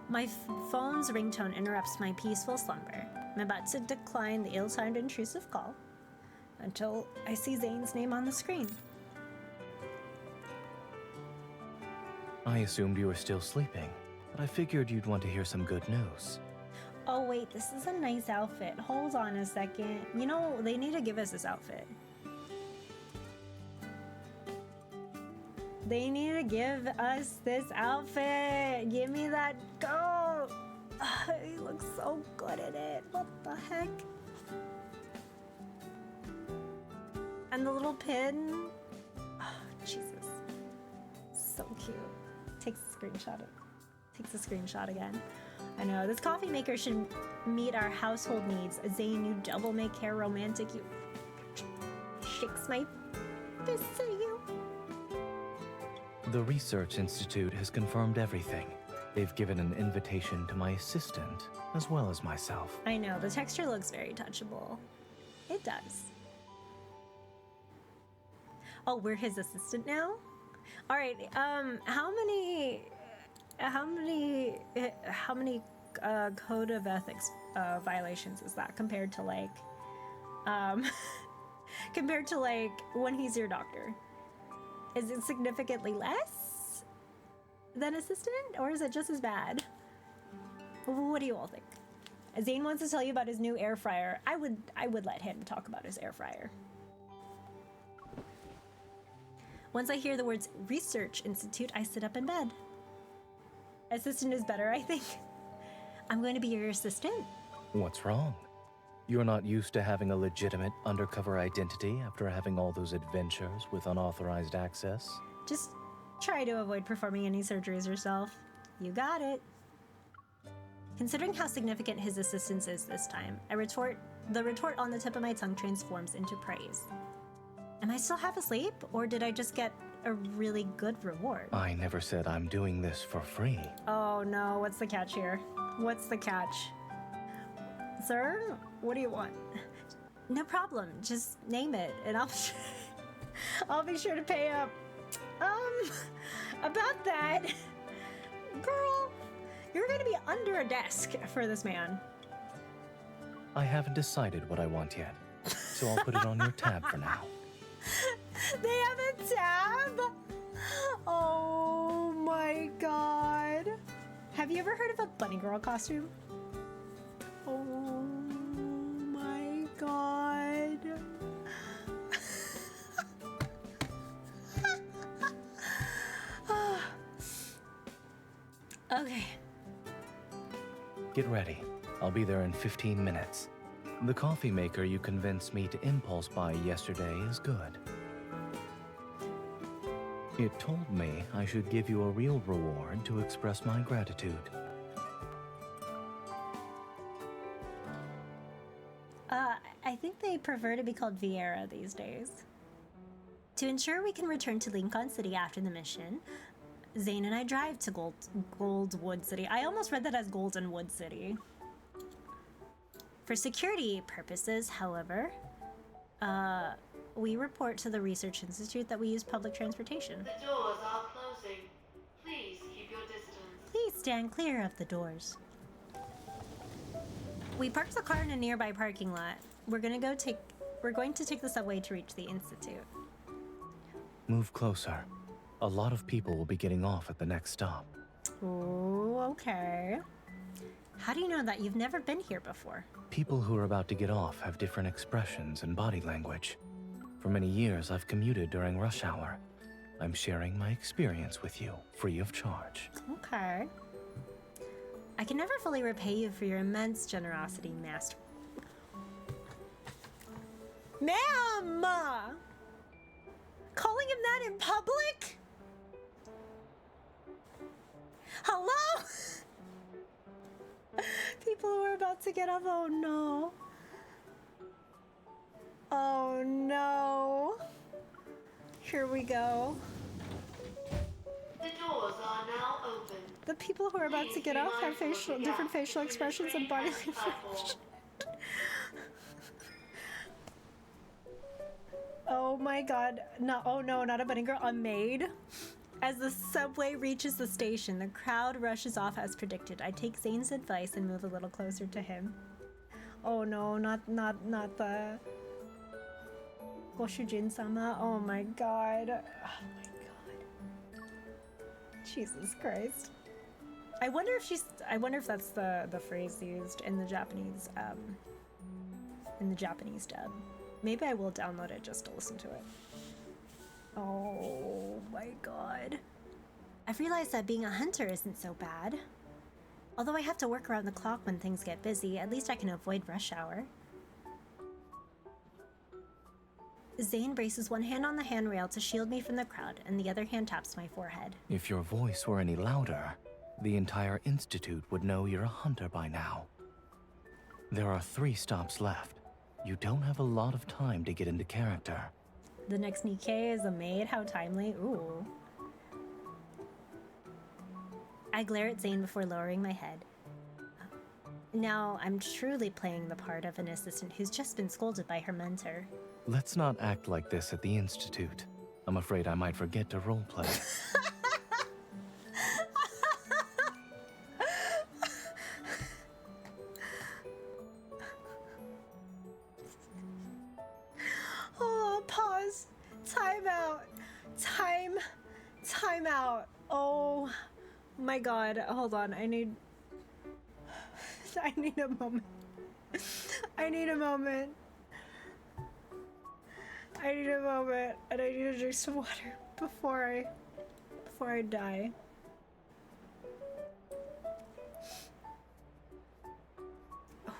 My phone's ringtone interrupts my peaceful slumber. I'm about to decline the ill-timed intrusive call until I see Zayne's name on the screen. I assumed you were still sleeping, but I figured you'd want to hear some good news. Oh wait, this is a nice outfit. Hold on a second. You know, they need to give us this outfit. They need to give us this outfit. Give me that coat. He looks so good in it. What the heck? And the little pin. Oh, Jesus. So cute. Takes a screenshot again. I know, this coffee maker should meet our household needs. Zayne, you double make hair romantic. You shakes my fist at you. The Research Institute has confirmed everything. They've given an invitation to my assistant, as well as myself. I know, the texture looks very touchable. It does. Oh, we're his assistant now? All right, how many code of ethics violations is that compared to like when he's your doctor? Is it significantly less than assistant, or is it just as bad? What do you all think? Zayne wants to tell you about his new air fryer. I would let him talk about his air fryer. Once I hear the words Research Institute, I sit up in bed. Assistant is better, I think. I'm going to be your assistant. What's wrong? You're not used to having a legitimate undercover identity after having all those adventures with unauthorized access? Just try to avoid performing any surgeries yourself. You got it. Considering how significant his assistance is this time, the retort on the tip of my tongue transforms into praise. Am I still half asleep, or did I just get a really good reward? I never said I'm doing this for free. Oh no, what's the catch here? What's the catch? Sir, what do you want? No problem, just name it, and I'll be sure to pay up. About that, girl, you're gonna be under a desk for this man. I haven't decided what I want yet, so I'll put it on your tab for now. They have a tab? Oh my god. Have you ever heard of a bunny girl costume? Oh my god. Okay. Get ready. I'll be there in 15 minutes. The coffee maker you convinced me to impulse buy yesterday is good. It told me I should give you a real reward to express my gratitude. I think they prefer to be called Vieira these days. To ensure we can return to Lincoln City after the mission, Zayne and I drive to Goldwood City. I almost read that as Goldenwood City. For security purposes, however, we report to the Research Institute that we use public transportation. The doors are closing. Please keep your distance. Please stand clear of the doors. We parked the car in a nearby parking lot. We're going to take the subway to reach the Institute. Move closer. A lot of people will be getting off at the next stop. Oh, okay. How do you know that? You've never been here before. People who are about to get off have different expressions and body language. For many years, I've commuted during rush hour. I'm sharing my experience with you, free of charge. Okay. I can never fully repay you for your immense generosity, Master. Ma'am! Calling him that in public? Hello? People who are about to get off. Oh no. Oh no. Here we go. The doors are now open. The people who are about to get off have different facial expressions and body language. Oh my god. No, oh no, not a bunny girl, a maid. As the subway reaches the station, the crowd rushes off as predicted. I take Zayne's advice and move a little closer to him. Oh no, not the Goshujin-sama. Oh my god. Oh my god. Jesus Christ. I wonder if that's the phrase used in the Japanese dub. Maybe I will download it just to listen to it. Oh my god. I've realized that being a hunter isn't so bad. Although I have to work around the clock when things get busy, at least I can avoid rush hour. Zayne braces one hand on the handrail to shield me from the crowd, and the other hand taps my forehead. If your voice were any louder, the entire institute would know you're a hunter by now. There are 3 stops left. You don't have a lot of time to get into character. The next Nikkei is a maid? How timely. Ooh. I glare at Zayne before lowering my head. Now, I'm truly playing the part of an assistant who's just been scolded by her mentor. Let's not act like this at the institute. I'm afraid I might forget to roleplay. Oh, pause. Time out. Time out. Oh my god. Hold on. I need a moment. I need a moment. And I need to drink some water before I die.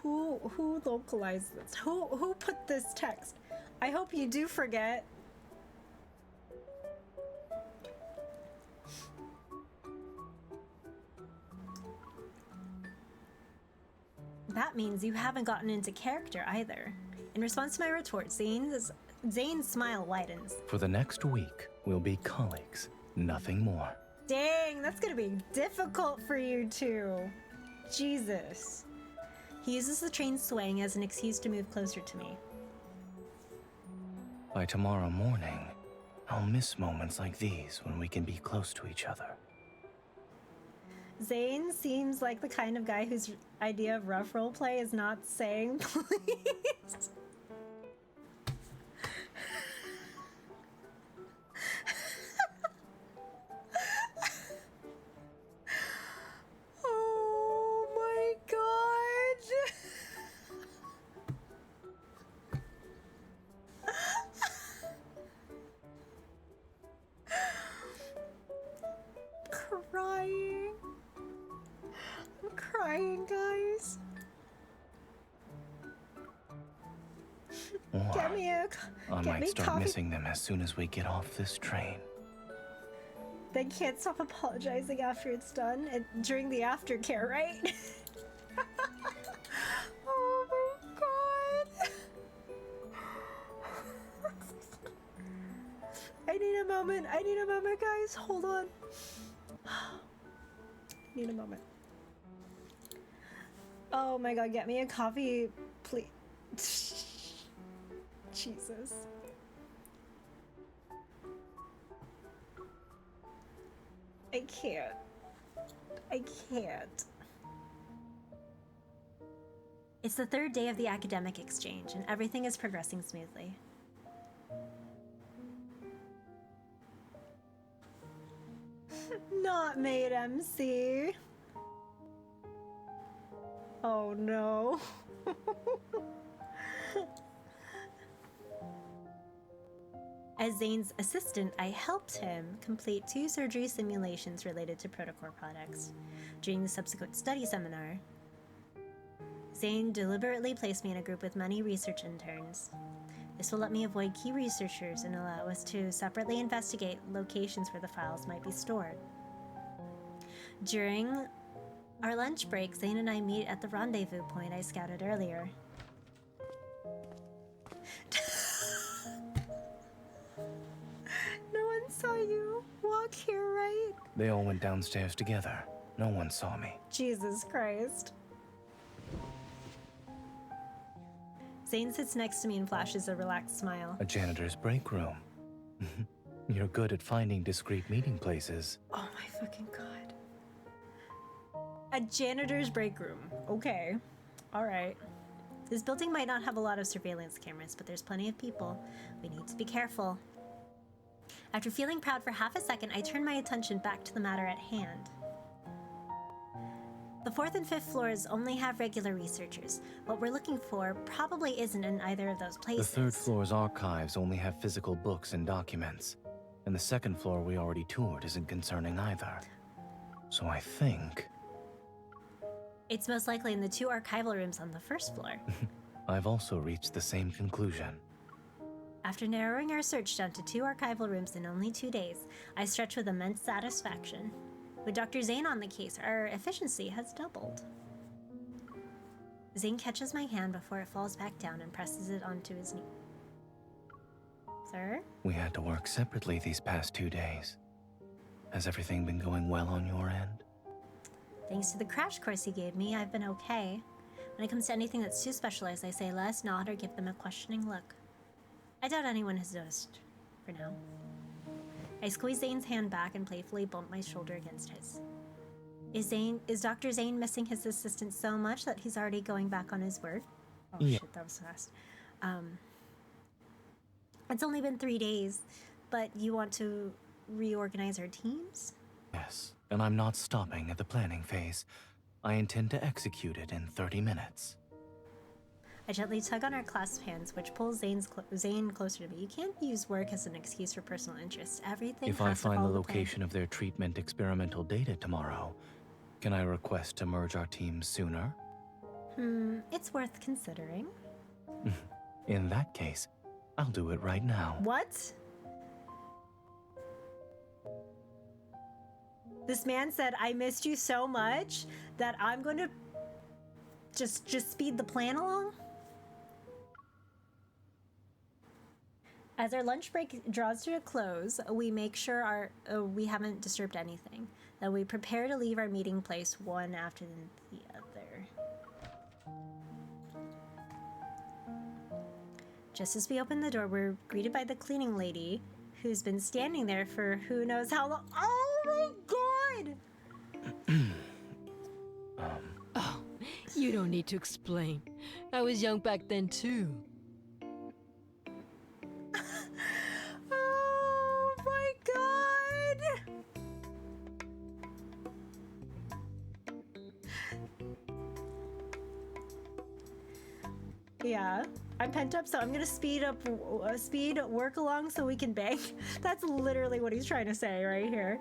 Who localized this? Who put this text? I hope you do forget. That means you haven't gotten into character either. In response to my retort, Zayne's smile widens. For the next week, we'll be colleagues, nothing more. Dang, that's gonna be difficult for you two. Jesus. He uses the train swaying as an excuse to move closer to me. By tomorrow morning, I'll miss moments like these when we can be close to each other. Zayne seems like the kind of guy whose idea of rough roleplay is not saying please. Oh my god. Get me a I get might me start coffee. missing them as soon as we get off this train. They can't stop apologizing after it's done and during the aftercare, right? Oh my god. I need a moment, guys. Hold on. Need a moment. Oh my god, get me a coffee, please. Jesus. I can't. I can't. It's the third day of the academic exchange, and everything is progressing smoothly. Not made MC. Oh no. As Zayne's assistant, I helped him complete 2 surgery simulations related to Protocore products. During the subsequent study seminar, Zayne deliberately placed me in a group with many research interns. This will let me avoid key researchers and allow us to separately investigate locations where the files might be stored. During our lunch break, Zayne and I meet at the rendezvous point I scouted earlier. No one saw you walk here, right? They all went downstairs together. No one saw me. Jesus Christ. Zayne sits next to me and flashes a relaxed smile. A janitor's break room. You're good at finding discreet meeting places. Oh my fucking god. A janitor's break room. Okay. Alright. This building might not have a lot of surveillance cameras, but there's plenty of people. We need to be careful. After feeling proud for half a second, I turned my attention back to the matter at hand. The 4th and 5th floors only have regular researchers. What we're looking for probably isn't in either of those places. The 3rd floor's archives only have physical books and documents. And the 2nd floor we already toured isn't concerning either. So I think... It's most likely in the 2 archival rooms on the 1st floor. I've also reached the same conclusion. After narrowing our search down to 2 archival rooms in only 2 days, I stretch with immense satisfaction. With Dr. Zayne on the case, our efficiency has doubled. Zayne catches my hand before it falls back down and presses it onto his knee. Sir? We had to work separately these past 2 days. Has everything been going well on your end? Thanks to the crash course he gave me, I've been okay. When it comes to anything that's too specialized, I say less, nod, or give them a questioning look. I doubt anyone has noticed, for now. I squeeze Zayne's hand back and playfully bump my shoulder against his. Is Dr. Zayne missing his assistant so much that he's already going back on his word? Oh Yeah. shit, that was fast. It's only been 3 days, but you want to reorganize our teams? Yes, and I'm not stopping at the planning phase. I intend to execute it in 30 minutes. I gently tug on our clasped hands, which pulls Zayne closer to me. You can't use work as an excuse for personal interests. Everything If has I to find the follow plan. location of their treatment experimental data tomorrow, can I request to merge our teams sooner? It's worth considering. In that case, I'll do it right now. What? This man said, I missed you so much that I'm going to just speed the plan along? As our lunch break draws to a close, we make sure we haven't disturbed anything. That we prepare to leave our meeting place one after the other. Just as we open the door, we're greeted by the cleaning lady, who's been standing there for who knows how long. Oh my god! Oh, you don't need to explain. I was young back then too. Oh my god! Yeah, I'm pent up, so I'm gonna speed work along so we can bang. That's literally what he's trying to say right here.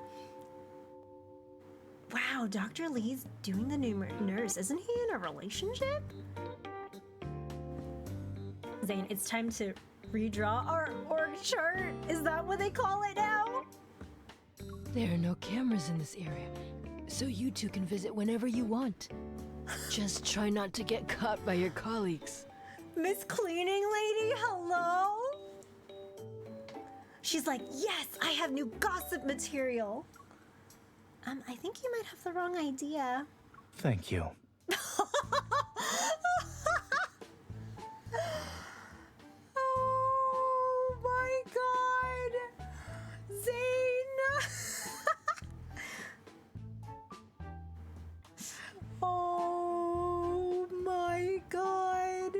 Wow, Dr. Lee's doing the new nurse. Isn't he in a relationship? Zayne, it's time to redraw our org chart. Is that what they call it now? There are no cameras in this area, so you two can visit whenever you want. Just try not to get caught by your colleagues. Miss Cleaning Lady, hello? She's like, yes, I have new gossip material. I think you might have the wrong idea. Thank you. Oh my god! Zayne! Oh my god!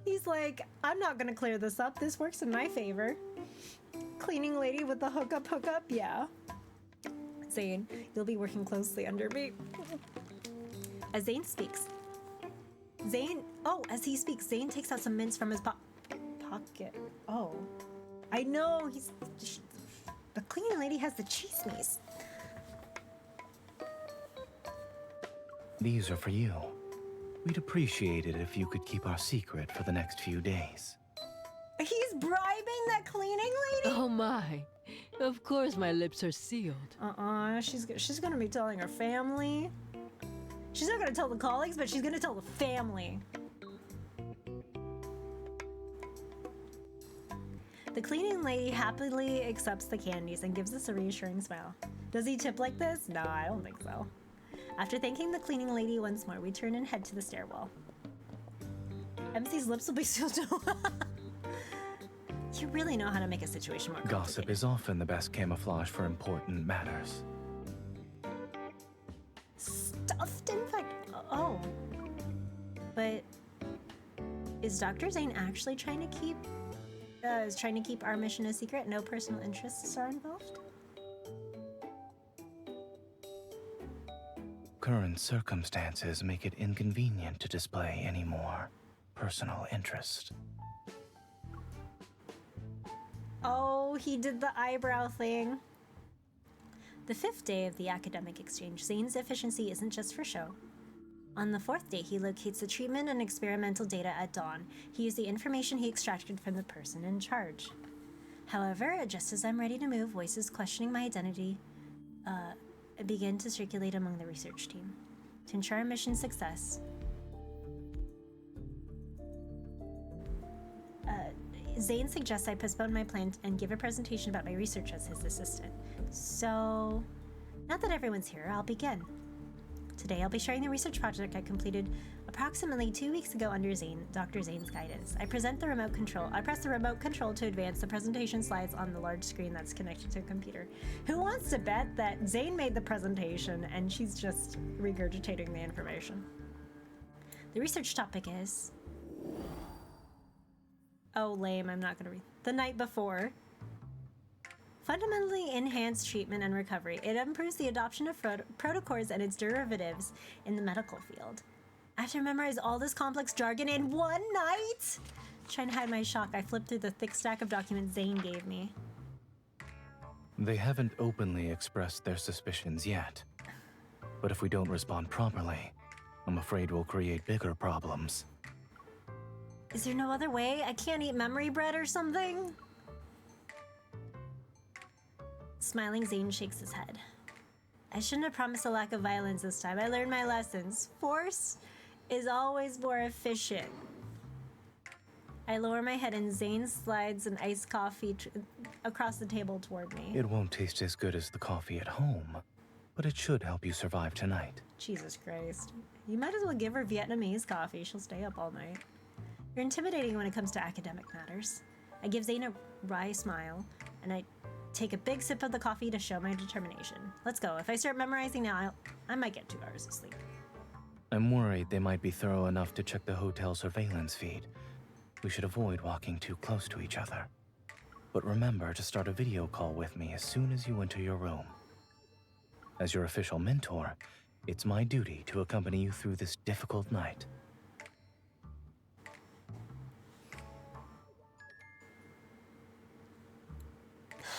He's like, I'm not gonna clear this up. This works in my favor. Cleaning lady with the hookup, yeah. Zayne, you'll be working closely under me. As Zayne speaks, as he speaks, Zayne takes out some mints from his pocket. Oh, I know, the cleaning lady has the chismes. These are for you. We'd appreciate it if you could keep our secret for the next few days. He's bribing that cleaning lady? Oh my. Of course my lips are sealed. She's gonna be telling her family. She's not gonna tell the colleagues, but she's gonna tell the family. The cleaning lady happily accepts the candies and gives us a reassuring smile. Does he tip like this? No, I don't think so. After thanking the cleaning lady once more, we turn and head to the stairwell. MC's lips will be sealed too. You really know how to make a situation more complicated. Gossip is often the best camouflage for important matters. Stuffed infect. Oh. But is Dr. Zayne actually trying to keep our mission a secret? No personal interests are involved? Current circumstances make it inconvenient to display any more personal interest. Oh, he did the eyebrow thing. The 5th day of the academic exchange, Zayne's efficiency isn't just for show. On the 4th day, he locates the treatment and experimental data at dawn. He used the information he extracted from the person in charge. However, just as I'm ready to move, voices questioning my identity begin to circulate among the research team. To ensure our mission's success, Zayne suggests I postpone my plan and give a presentation about my research as his assistant. So, now that everyone's here, I'll begin. Today, I'll be sharing the research project I completed approximately 2 weeks ago under Dr. Zayne's guidance. I press the remote control to advance the presentation slides on the large screen that's connected to a computer. Who wants to bet that Zayne made the presentation and she's just regurgitating the information? The research topic is... Oh, lame, I'm not gonna read. The night before. Fundamentally enhanced treatment and recovery. It improves the adoption of protocols and its derivatives in the medical field. I have to memorize all this complex jargon in one night? Trying to hide my shock, I flipped through the thick stack of documents Zayne gave me. They haven't openly expressed their suspicions yet. But if we don't respond properly, I'm afraid we'll create bigger problems. Is there no other way? I can't eat memory bread or something? Smiling, Zayne shakes his head. I shouldn't have promised a lack of violence this time. I learned my lessons. Force is always more efficient. I lower my head and Zayne slides an iced coffee across the table toward me. It won't taste as good as the coffee at home, but it should help you survive tonight. Jesus Christ. You might as well give her Vietnamese coffee. She'll stay up all night. You're intimidating when it comes to academic matters. I give Zayne a wry smile, and I take a big sip of the coffee to show my determination. Let's go. If I start memorizing now, I might get 2 hours of sleep. I'm worried they might be thorough enough to check the hotel surveillance feed. We should avoid walking too close to each other. But remember to start a video call with me as soon as you enter your room. As your official mentor, it's my duty to accompany you through this difficult night.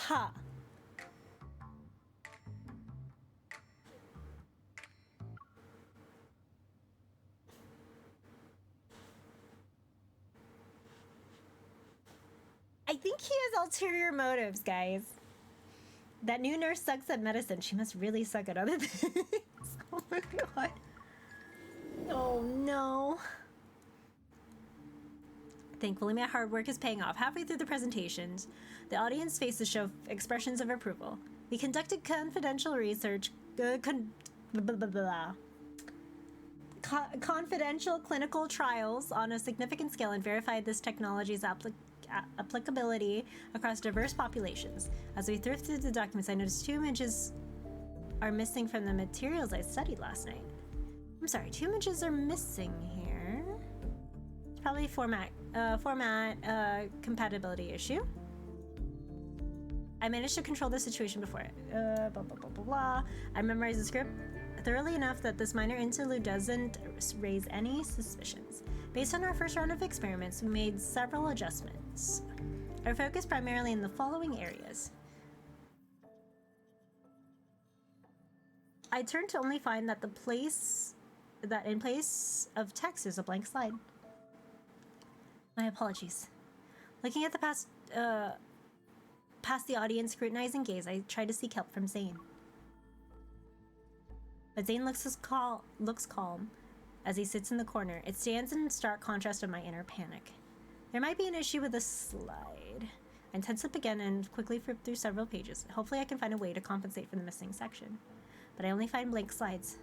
Ha! I think he has ulterior motives, guys. That new nurse sucks at medicine. She must really suck at other things. Oh my god. Oh no. Thankfully, my hard work is paying off. Halfway through the presentations, the audience faces show expressions of approval. We conducted confidential research, confidential clinical trials on a significant scale and verified this technology's applicability across diverse populations. As we thrift through the documents, I noticed 2 images are missing from the materials I studied last night. I'm sorry, 2 images are missing here. It's probably format compatibility issue. I managed to control the situation before it. Blah, blah, blah, blah, blah. I memorized the script thoroughly enough that this minor interlude doesn't raise any suspicions. Based on our first round of experiments, we made several adjustments. Our focus primarily in the following areas. I turned to only find that in place of text is a blank slide. My apologies. Looking at the past the audience scrutinizing gaze, I tried to seek help from Zayne. But Zayne looks calm as he sits in the corner. It stands in stark contrast to my inner panic. There might be an issue with the slide. I tense up again and quickly flip through several pages. Hopefully I can find a way to compensate for the missing section. But I only find blank slides.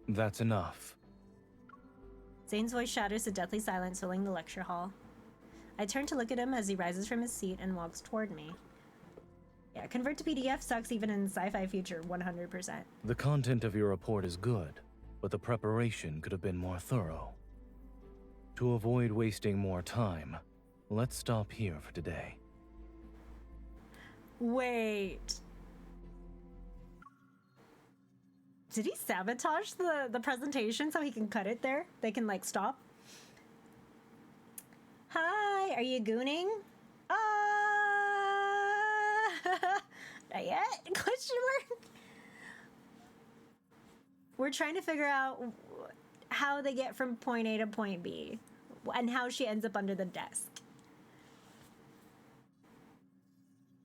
That's enough. Zayne's voice shatters the deathly silence filling the lecture hall. I turn to look at him as he rises from his seat and walks toward me. Yeah, convert to PDF sucks even in sci-fi future, 100%. The content of your report is good, but the preparation could have been more thorough. To avoid wasting more time, let's stop here for today. Wait. Did he sabotage the presentation so he can cut it there? They can, like, stop? Hi, are you gooning? Not yet? Question mark? We're trying to figure out how they get from point A to point B and how she ends up under the desk.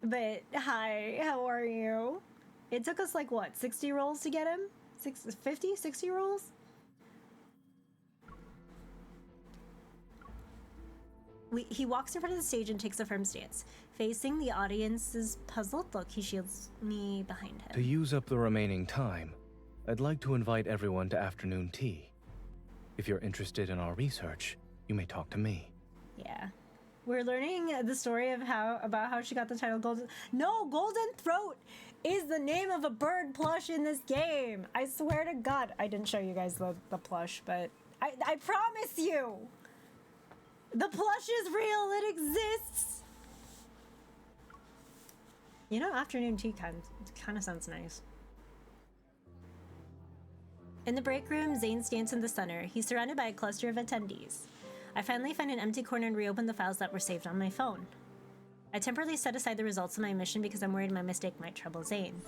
But, hi, how are you? It took us, like, what, 60 rolls to get him? 50? 60 rolls? He walks in front of the stage and takes a firm stance. Facing the audience's puzzled look, he shields me behind him. To use up the remaining time, I'd like to invite everyone to afternoon tea. If you're interested in our research, you may talk to me. Yeah. We're learning the story of about how she got the title Golden... No, Golden Throat is the name of a bird plush in this game. I swear to God. I didn't show you guys the plush, but I promise you. The plush is real. It exists. You know, afternoon tea kind of sounds nice. In the break room, Zayne stands in the center. He's surrounded by a cluster of attendees. I finally find an empty corner and reopen the files that were saved on my phone. I temporarily set aside the results of my mission because I'm worried my mistake might trouble Zayne.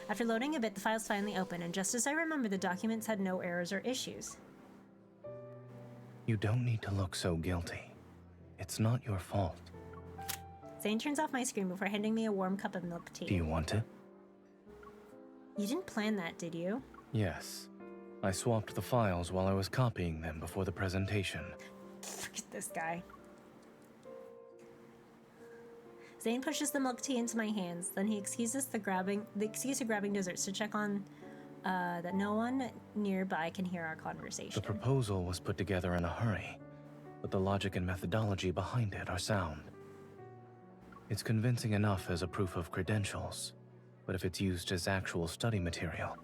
After loading a bit, the files finally open, and just as I remember, the documents had no errors or issues. You don't need to look so guilty. It's not your fault. Zayne turns off my screen before handing me a warm cup of milk tea. Do you want it? You didn't plan that, did you? Yes. I swapped the files while I was copying them before the presentation. Look at this guy. Zayne pushes the milk tea into my hands, then he excuses the excuse of grabbing desserts to check on that no one nearby can hear our conversation. The proposal was put together in a hurry, but the logic and methodology behind it are sound. It's convincing enough as a proof of credentials, but if it's used as actual study material...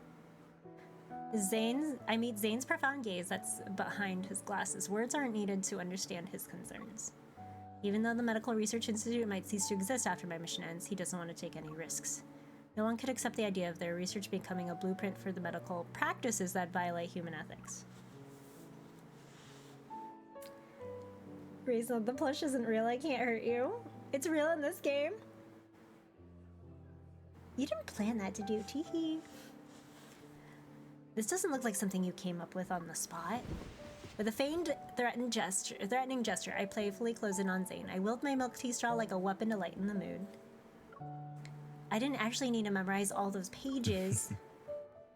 I meet Zayne's profound gaze that's behind his glasses. Words aren't needed to understand his concerns. Even though the Medical Research Institute might cease to exist after my mission ends, he doesn't want to take any risks. No one could accept the idea of their research becoming a blueprint for the medical practices that violate human ethics. Reason the plush isn't real, I can't hurt you. It's real in this game. You didn't plan that, did you? Teehee. This doesn't look like something you came up with on the spot. With a feigned threatening gesture, I playfully close in on Zayne. I wield my milk tea straw like a weapon to lighten the mood. I didn't actually need to memorize all those pages.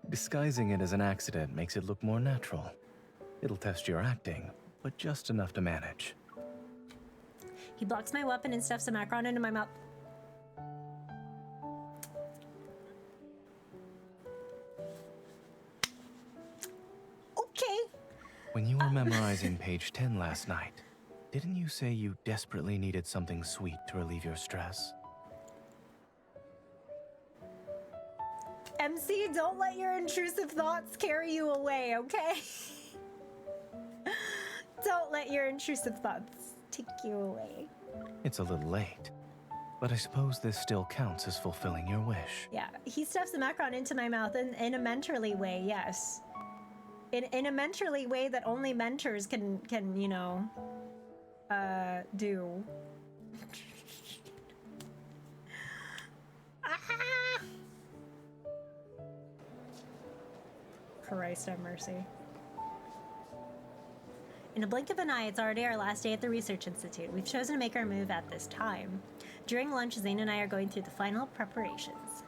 Disguising it as an accident makes it look more natural. It'll test your acting, but just enough to manage. He blocks my weapon and stuffs a macaron into my mouth. Okay. When you were memorizing page 10 last night, didn't you say you desperately needed something sweet to relieve your stress? MC, don't let your intrusive thoughts carry you away, okay? Don't let your intrusive thoughts take you away. It's a little late, but I suppose this still counts as fulfilling your wish. Yeah, he stuffs the macaron into my mouth in a mentorly way, yes. In a mentorly way that only mentors can you know, do. Ah! Christ have mercy. In a blink of an eye, it's already our last day at the Research Institute. We've chosen to make our move at this time. During lunch, Zayne and I are going through the final preparations.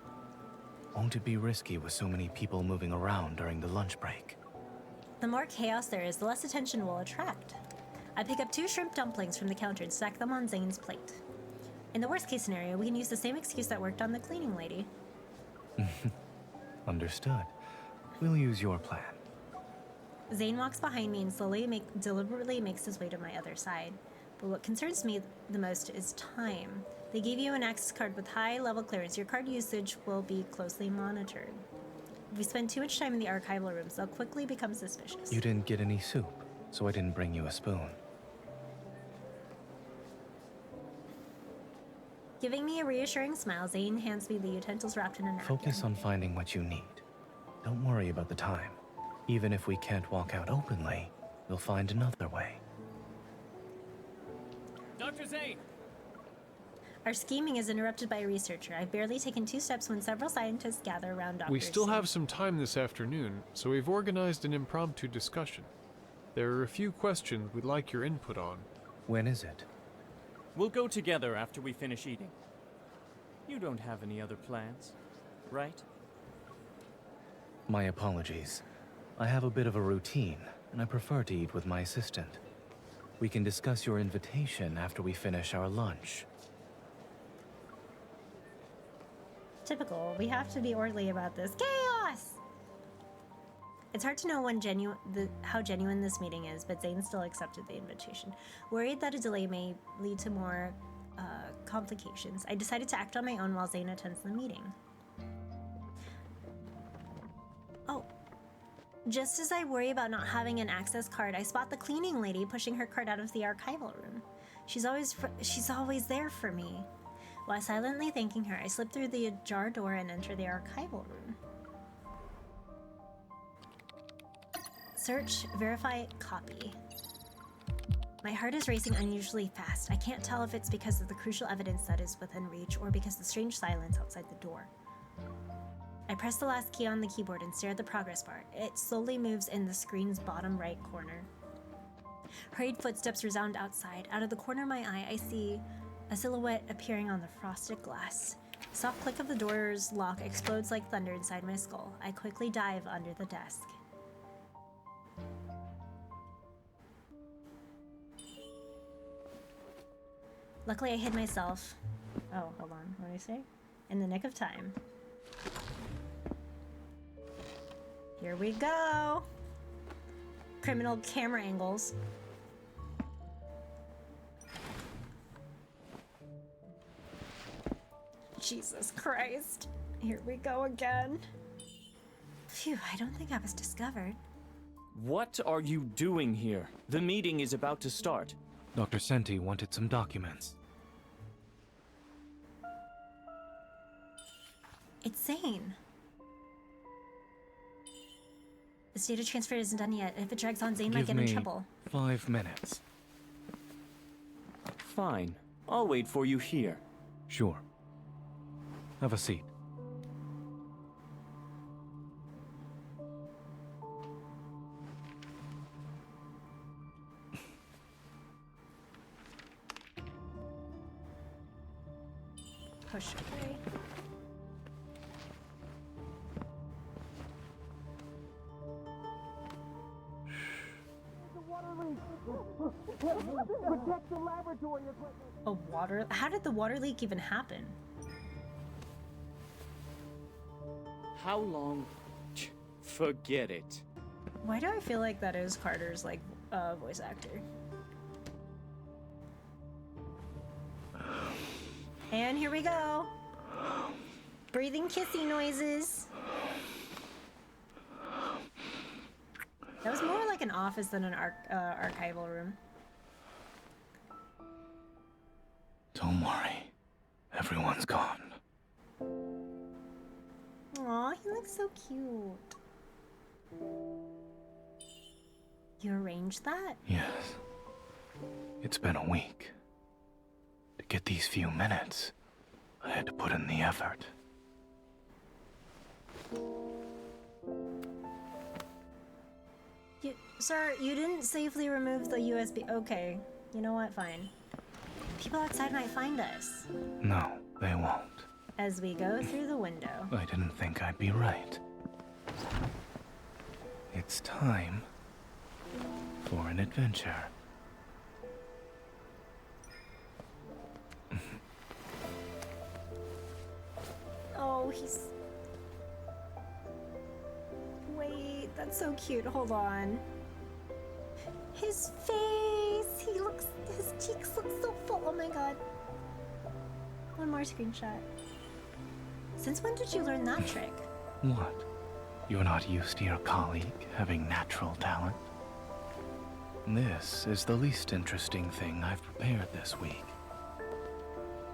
Won't it be risky with so many people moving around during the lunch break? The more chaos there is, the less attention we'll attract. I pick up 2 shrimp dumplings from the counter and stack them on Zayne's plate. In the worst case scenario, we can use the same excuse that worked on the cleaning lady. Understood. We'll use your plan. Zayne walks behind me and deliberately makes his way to my other side. But what concerns me the most is time. They gave you an access card with high-level clearance. Your card usage will be closely monitored. If we spend too much time in the archival rooms, they'll quickly become suspicious. You didn't get any soup, so I didn't bring you a spoon. Giving me a reassuring smile, Zayne hands me the utensils wrapped in a napkin. Focus on finding what you need. Don't worry about the time. Even if we can't walk out openly, we'll find another way. Dr. Zayne! Our scheming is interrupted by a researcher. I've barely taken 2 steps when several scientists gather around Dr. We still Zayne. have some time this afternoon, so we've organized an impromptu discussion. There are a few questions we'd like your input on. When is it? We'll go together after we finish eating. You don't have any other plans, right? My apologies. I have a bit of a routine, and I prefer to eat with my assistant. We can discuss your invitation after we finish our lunch. Typical. We have to be orderly about this. Chaos! It's hard to know how genuine this meeting is, but Zayne still accepted the invitation. Worried that a delay may lead to more complications, I decided to act on my own while Zayne attends the meeting. Oh. Just as I worry about not having an access card, I spot the cleaning lady pushing her cart out of the archival room. She's always there for me. While silently thanking her, I slip through the ajar door and enter the archival room. Search, verify, copy. My heart is racing unusually fast. I can't tell if it's because of the crucial evidence that is within reach or because of the strange silence outside the door. I press the last key on the keyboard and stare at the progress bar. It slowly moves in the screen's bottom right corner. Hurried footsteps resound outside. Out of the corner of my eye, I see a silhouette appearing on the frosted glass. The soft click of the door's lock explodes like thunder inside my skull. I quickly dive under the desk. Luckily, I hid myself. Oh, hold on. What did I say? In the nick of time. Here we go. Criminal camera angles. Jesus Christ. Here we go again. Phew, I don't think I was discovered. What are you doing here? The meeting is about to start. Dr. Senti wanted some documents. It's Zayne. This data transfer isn't done yet. If it drags on, Zayne might get in trouble. 5 minutes. Fine. I'll wait for you here. Sure. Have a seat. push away. Protect the laboratory equipment. A water? How did the water leak even happen? How long? Forget it. Why do I feel like that is Carter's like voice actor? And here we go. Breathing kissy noises. That was more like an office than an archival room. Don't worry. Everyone's gone. Aw, he looks so cute. You arranged that? Yes. It's been a week. To get these few minutes, I had to put in the effort. Sir, you didn't safely remove the USB. Okay. You know what? Fine. People outside might find us. No, they won't. As we go through the window. I didn't think I'd be right. It's time for an adventure. Oh, he's... Wait, that's so cute. Hold on. His face! His cheeks look so full. Oh my god. One more screenshot. Since when did you learn that trick? What? You're not used to your colleague having natural talent? This is the least interesting thing I've prepared this week.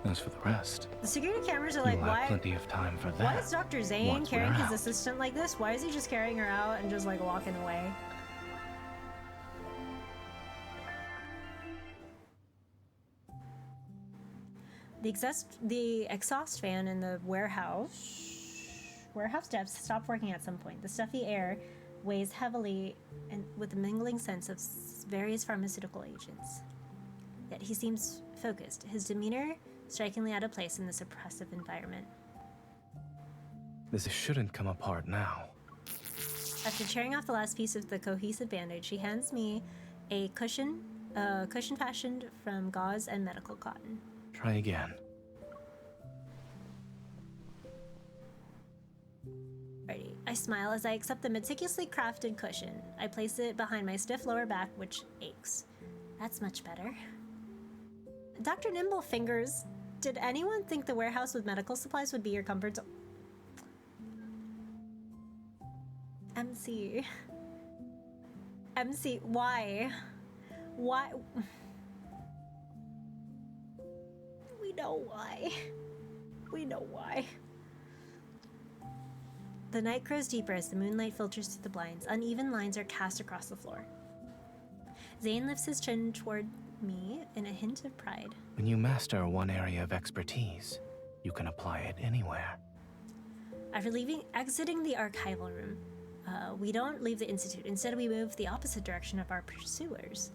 As for the rest, The security cameras are like, you'll have why? plenty of time for that. Why is Dr. Zayne once we're carrying his out. assistant like this? Why is he just carrying her out and just like walking away? The exhaust fan in the warehouse depths stopped working at some point. The stuffy air weighs heavily and with a mingling sense of various pharmaceutical agents. Yet he seems focused, his demeanor strikingly out of place in this oppressive environment. This shouldn't come apart now. After tearing off the last piece of the cohesive bandage, she hands me a cushion fashioned from gauze and medical cotton. Try again. Alrighty. I smile as I accept the meticulously crafted cushion. I place it behind my stiff lower back, which aches. That's much better. Dr. Nimblefingers, did anyone think the warehouse with medical supplies would be your comfort zone? MC, why? Why? We know why. We know why. The night grows deeper as the moonlight filters through the blinds. Uneven lines are cast across the floor. Zayne lifts his chin toward me in a hint of pride. When you master one area of expertise, you can apply it anywhere. After exiting the archival room, we don't leave the Institute. Instead, we move the opposite direction of our pursuers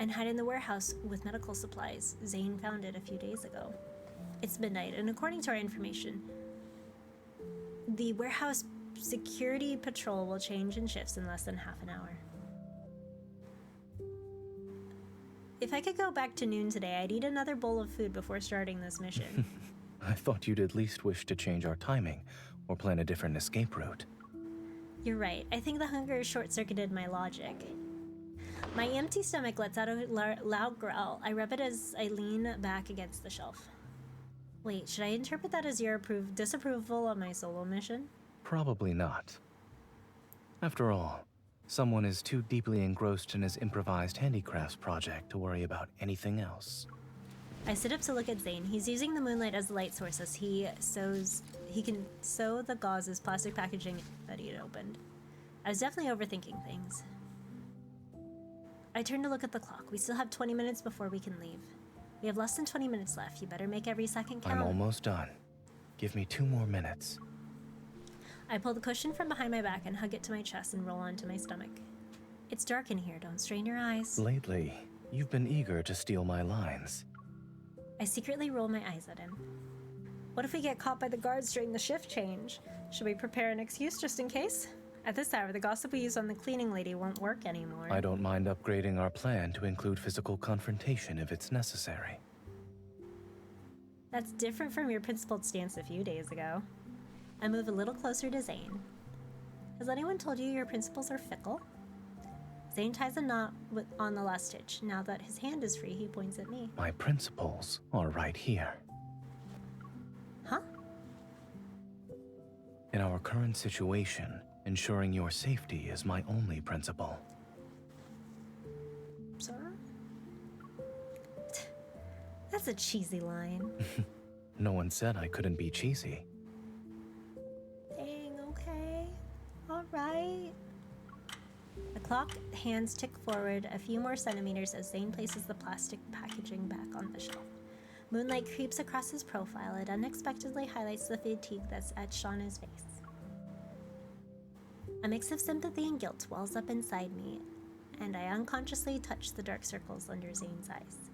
and hide in the warehouse with medical supplies Zayne found it a few days ago. It's midnight, and according to our information, the warehouse security patrol will change in shifts in less than half an hour. If I could go back to noon today, I'd eat another bowl of food before starting this mission. I thought you'd at least wish to change our timing or plan a different escape route. You're right. I think the hunger short-circuited my logic. My empty stomach lets out a loud growl. I rub it as I lean back against the shelf. Wait, should I interpret that as your disapproval of my solo mission? Probably not. After all, someone is too deeply engrossed in his improvised handicrafts project to worry about anything else. I sit up to look at Zayne. He's using the moonlight as a light source as he can sew the gauze's plastic packaging that he had opened. I was definitely overthinking things. I turn to look at the clock. We still have 20 minutes before we can leave. We have less than 20 minutes left. You better make every second count. I'm almost done. Give me 2 more minutes. I pull the cushion from behind my back and hug it to my chest and roll onto my stomach. It's dark in here. Don't strain your eyes. Lately, you've been eager to steal my lines. I secretly roll my eyes at him. What if we get caught by the guards during the shift change? Should we prepare an excuse just in case? At this hour, the gossip we use on the cleaning lady won't work anymore. I don't mind upgrading our plan to include physical confrontation if it's necessary. That's different from your principled stance a few days ago. I move a little closer to Zayne. Has anyone told you your principles are fickle? Zayne ties a knot on the last stitch. Now that his hand is free, he points at me. My principles are right here. Huh? In our current situation, ensuring your safety is my only principle. Sir? That's a cheesy line. No one said I couldn't be cheesy. Dang, okay. Alright. The clock hands tick forward a few more centimeters as Zayne places the plastic packaging back on the shelf. Moonlight creeps across his profile. It unexpectedly highlights the fatigue that's etched on his face. A mix of sympathy and guilt wells up inside me, and I unconsciously touch the dark circles under Zayne's eyes.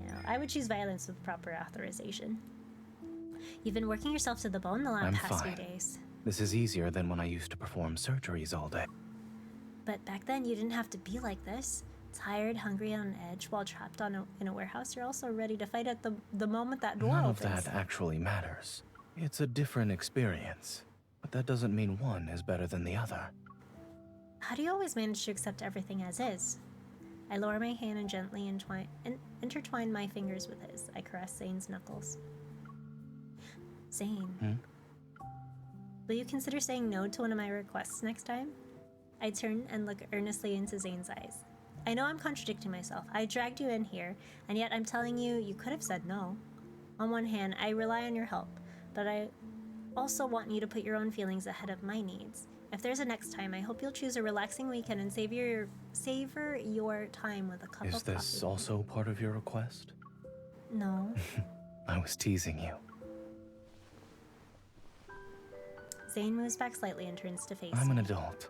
You know, I would choose violence with proper authorization. You've been working yourself to the bone the past few days. This is easier than when I used to perform surgeries all day. But back then, you didn't have to be like this. Tired, hungry, on edge, while trapped in a warehouse, you're also ready to fight at the moment that door None opens. of that actually matters. It's a different experience, but that doesn't mean one is better than the other. How do you always manage to accept everything as is? I lower my hand and gently intertwine my fingers with his. I caress Zayne's knuckles. Zayne, will you consider saying no to one of my requests next time? I turn and look earnestly into Zayne's eyes. I know I'm contradicting myself. I dragged you in here, and yet I'm telling you, you could have said no. On one hand, I rely on your help, but I also want you to put your own feelings ahead of my needs. If there's a next time, I hope you'll choose a relaxing weekend and savor your time with a cup of coffee. Is this also part of your request? No. I was teasing you. Zayne moves back slightly and turns to face me. I'm an adult.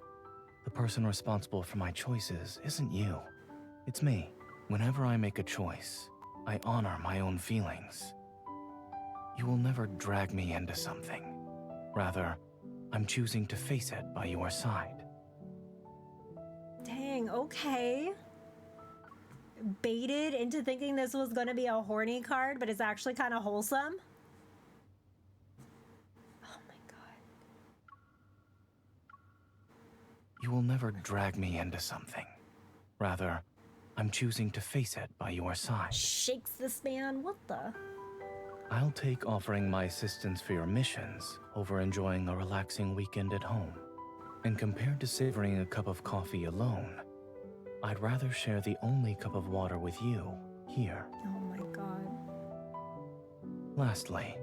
The person responsible for my choices isn't you. It's me. Whenever I make a choice, I honor my own feelings. You will never drag me into something. Rather, I'm choosing to face it by your side. Dang, okay. Baited into thinking this was gonna be a horny card, but it's actually kind of wholesome. Oh my god. You will never drag me into something. Rather, I'm choosing to face it by your side. Shakes this man, what the? I'll take offering my assistance for your missions over enjoying a relaxing weekend at home. And compared to savoring a cup of coffee alone, I'd rather share the only cup of water with you here. Oh my god. Lastly,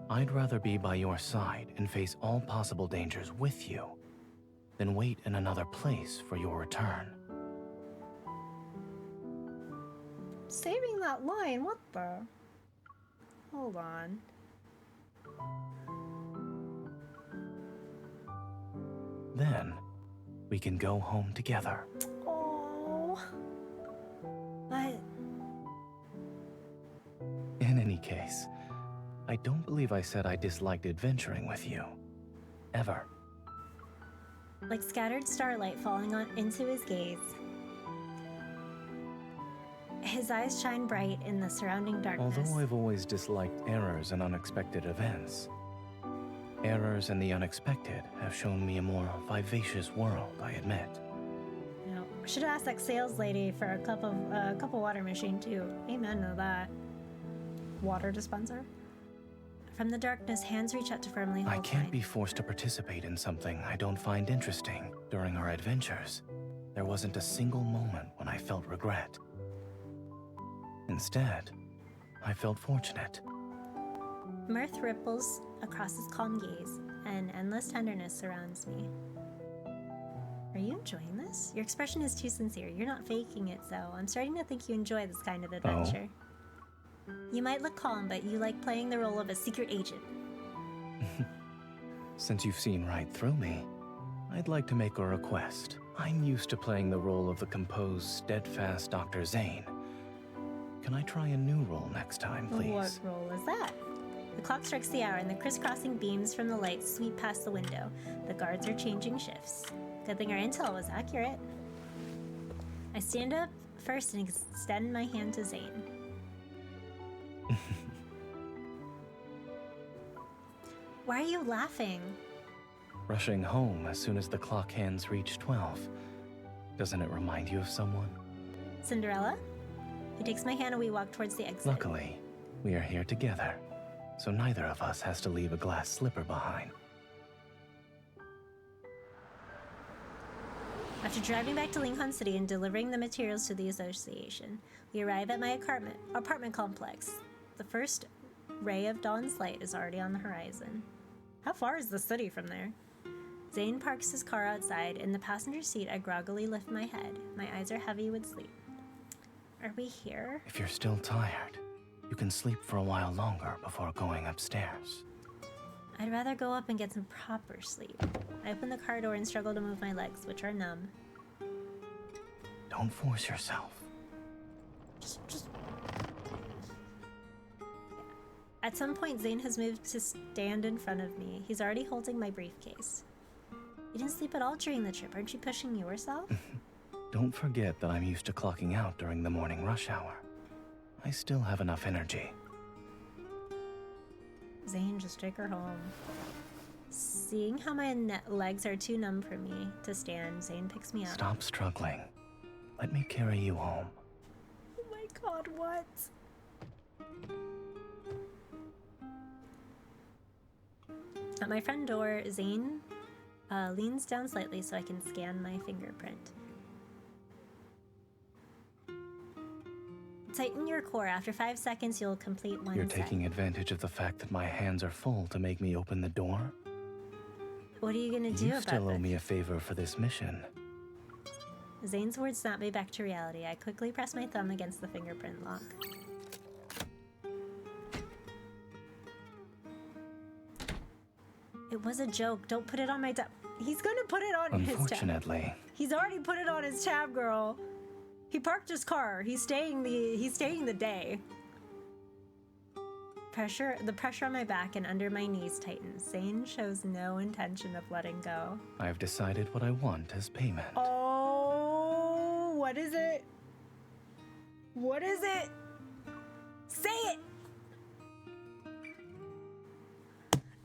I'd rather be by your side and face all possible dangers with you than wait in another place for your return. Saving that line, what the? Hold on. Then, we can go home together. Oh. But... In any case, I don't believe I said I disliked adventuring with you. Ever. Like scattered starlight falling into his gaze, his eyes shine bright in the surrounding darkness. Although I've always disliked errors and unexpected events, errors and the unexpected have shown me a more vivacious world, I admit. You know, should have asked that sales lady for a cup of water machine too. Amen to that. Water dispenser. From the darkness, hands reach out to firmly hold I can't mine. be forced to participate in something I don't find interesting during our adventures. There wasn't a single moment when I felt regret. Instead, I felt fortunate. Mirth ripples across his calm gaze, and endless tenderness surrounds me. Are you enjoying this? Your expression is too sincere. You're not faking it, so I'm starting to think you enjoy this kind of adventure. You might look calm, but you like playing the role of a secret agent. Since you've seen right through me, I'd like to make a request. I'm used to playing the role of the composed, steadfast Dr. Zayne. Can I try a new roll next time, please? What roll is that? The clock strikes the hour and the crisscrossing beams from the lights sweep past the window. The guards are changing shifts. Good thing our intel was accurate. I stand up first and extend my hand to Zayne. Why are you laughing? Rushing home as soon as the clock hands reach 12. Doesn't it remind you of someone? Cinderella? He takes my hand and we walk towards the exit. Luckily, we are here together, so neither of us has to leave a glass slipper behind. After driving back to Lincoln City and delivering the materials to the association, we arrive at my apartment complex. The first ray of dawn's light is already on the horizon. How far is the city from there? Zayne parks his car outside. In the passenger seat, I groggily lift my head. My eyes are heavy with sleep. Are we here? If you're still tired, you can sleep for a while longer before going upstairs. I'd rather go up and get some proper sleep. I open the car door and struggle to move my legs, which are numb. Don't force yourself. Just... At some point, Zayne has moved to stand in front of me. He's already holding my briefcase. You didn't sleep at all during the trip. Aren't you pushing yourself? Don't forget that I'm used to clocking out during the morning rush hour. I still have enough energy. Zayne, just take her home. Seeing how my legs are too numb for me to stand, Zayne picks me up. Stop struggling. Let me carry you home. Oh my god, what? At my front door, Zayne leans down slightly so I can scan my fingerprint. Tighten your core. After 5 seconds, you'll complete one You're set. taking advantage of the fact that my hands are full to make me open the door? What are you gonna do You about still owe it? me a favor for this mission. Zayne's words snap me back to reality. I quickly press my thumb against the fingerprint lock. It was a joke. Don't put it on my tab. He's gonna put it on his tab. Unfortunately, He's already put it on his tab, girl. He parked his car. He's staying the day. The pressure on my back and under my knees tightens. Zayne shows no intention of letting go. I've decided what I want as payment. Oh, what is it? What is it? Say it!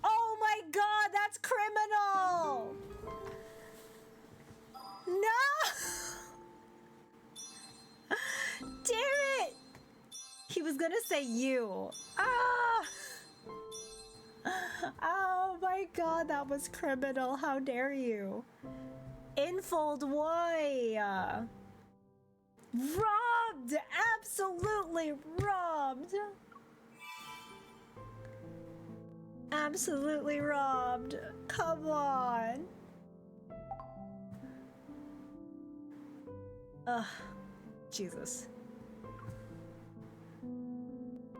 Oh my god, that's criminal! No! Damn it! He was gonna say you. Ah! Oh my god, that was criminal. How dare you? Infold, why? Robbed! Absolutely robbed! Absolutely robbed. Come on. Ugh. Jesus.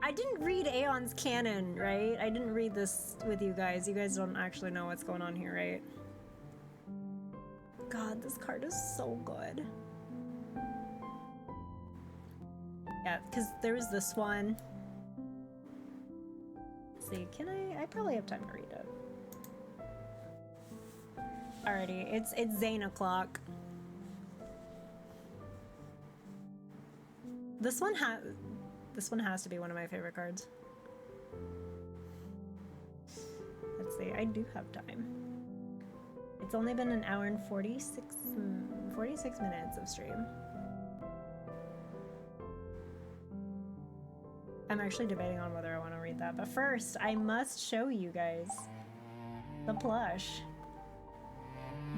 I didn't read Aeon's canon, right? I didn't read this with you guys. You guys don't actually know what's going on here, right? God, this card is so good. Yeah, because there was this one. Let's see, can I probably have time to read it. Alrighty, it's Zayne o'clock. This one has to be one of my favorite cards. Let's see, I do have time. It's only been an hour and 46 minutes of stream. I'm actually debating on whether I want to read that, but first, I must show you guys the plush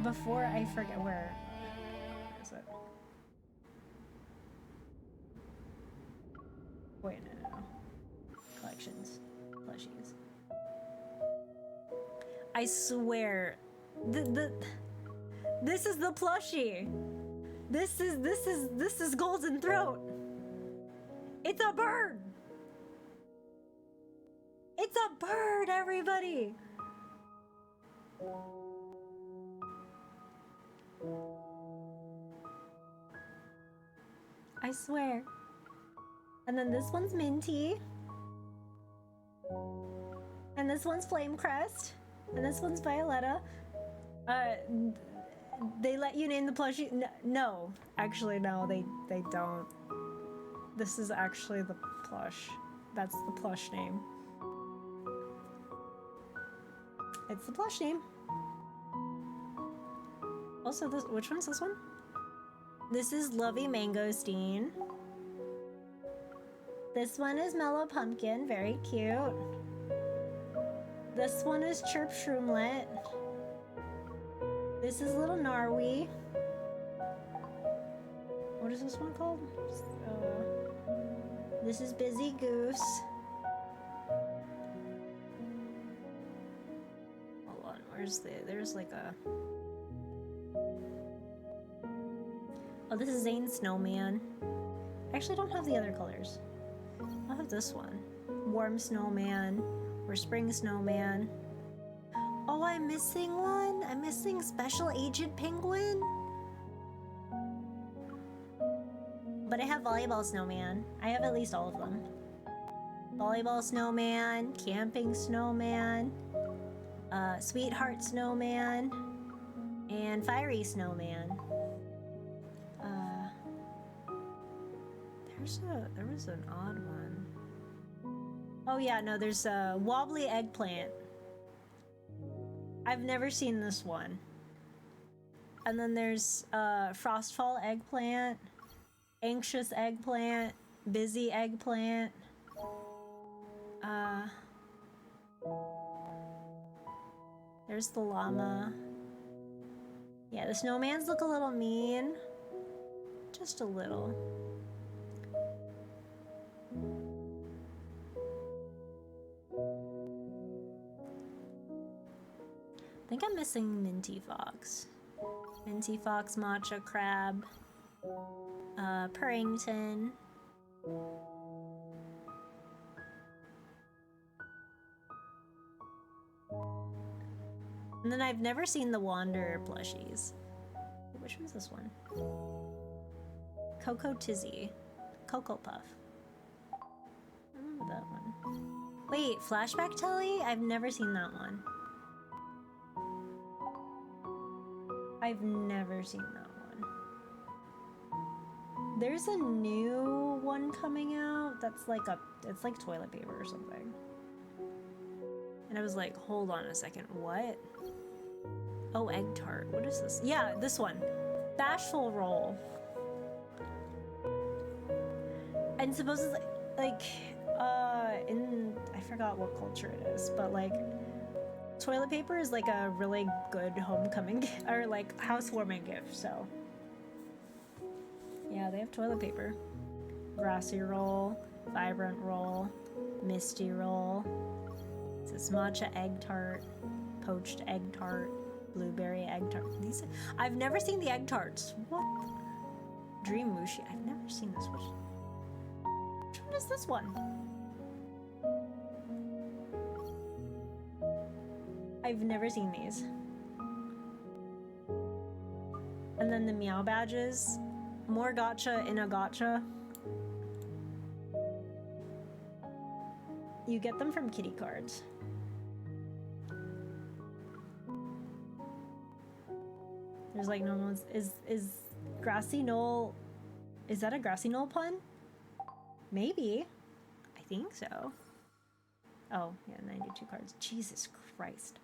before I forget. Where is it? Wait, no. Collections. Plushies. I swear, this is the plushie. This is Golden Throat. It's a bird. It's a bird, everybody. I swear. And then this one's Minty. And this one's Flame Crest. And this one's Violetta. They let you name the plushie? No. Actually, no, they don't. This is actually the plush. That's the plush name. It's the plush name. Also, this, which one's this one? This is Lovey Mangosteen. This one is Mellow Pumpkin, very cute. This one is Chirp Shroomlet. This is Little Narwee. What is this one called? This is Busy Goose. Hold on, there's like a... Oh, this is Zayne Snowman. I actually don't have the other colors. I'll have this one. Warm Snowman or Spring Snowman. Oh, I'm missing one. I'm missing Special Agent Penguin. But I have Volleyball Snowman. I have at least all of them. Volleyball Snowman, Camping Snowman, Sweetheart Snowman, and Fiery Snowman. There was an odd one. Oh yeah, no, there's a Wobbly Eggplant. I've never seen this one. And then there's Frostfall Eggplant, Anxious Eggplant, Busy Eggplant. There's the llama. Yeah, the snowmans look a little mean. Just a little. I think I'm missing Minty Fox. Minty Fox, Matcha Crab, Purrington. And then I've never seen the Wanderer plushies. Which one's this one? Cocoa Tizzy. Cocoa Puff. I remember that one. Wait, Flashback Telly? I've never seen that one. I've never seen that one. There's a new one coming out that's like it's like toilet paper or something. And I was like, hold on a second, what? Oh, Egg Tart. What is this? Yeah, this one. Bashful Roll. And supposedly, like, in, I forgot what culture it is, but like, toilet paper is like a really good homecoming, or like housewarming gift, so. Yeah, they have toilet paper. Grassy Roll, Vibrant Roll, Misty Roll. It says Matcha Egg Tart, Poached Egg Tart, Blueberry Egg Tart. These, I've never seen the egg tarts. What? Dream Mushi. I've never seen this. Which one is this one? I've never seen these. And then the Meow Badges. More gotcha in a gotcha. You get them from kitty cards. There's like no one's. Is Grassy Knoll? Is that a Grassy Knoll pun? Maybe. I think so. Oh, yeah, 92 cards. Jesus Christ.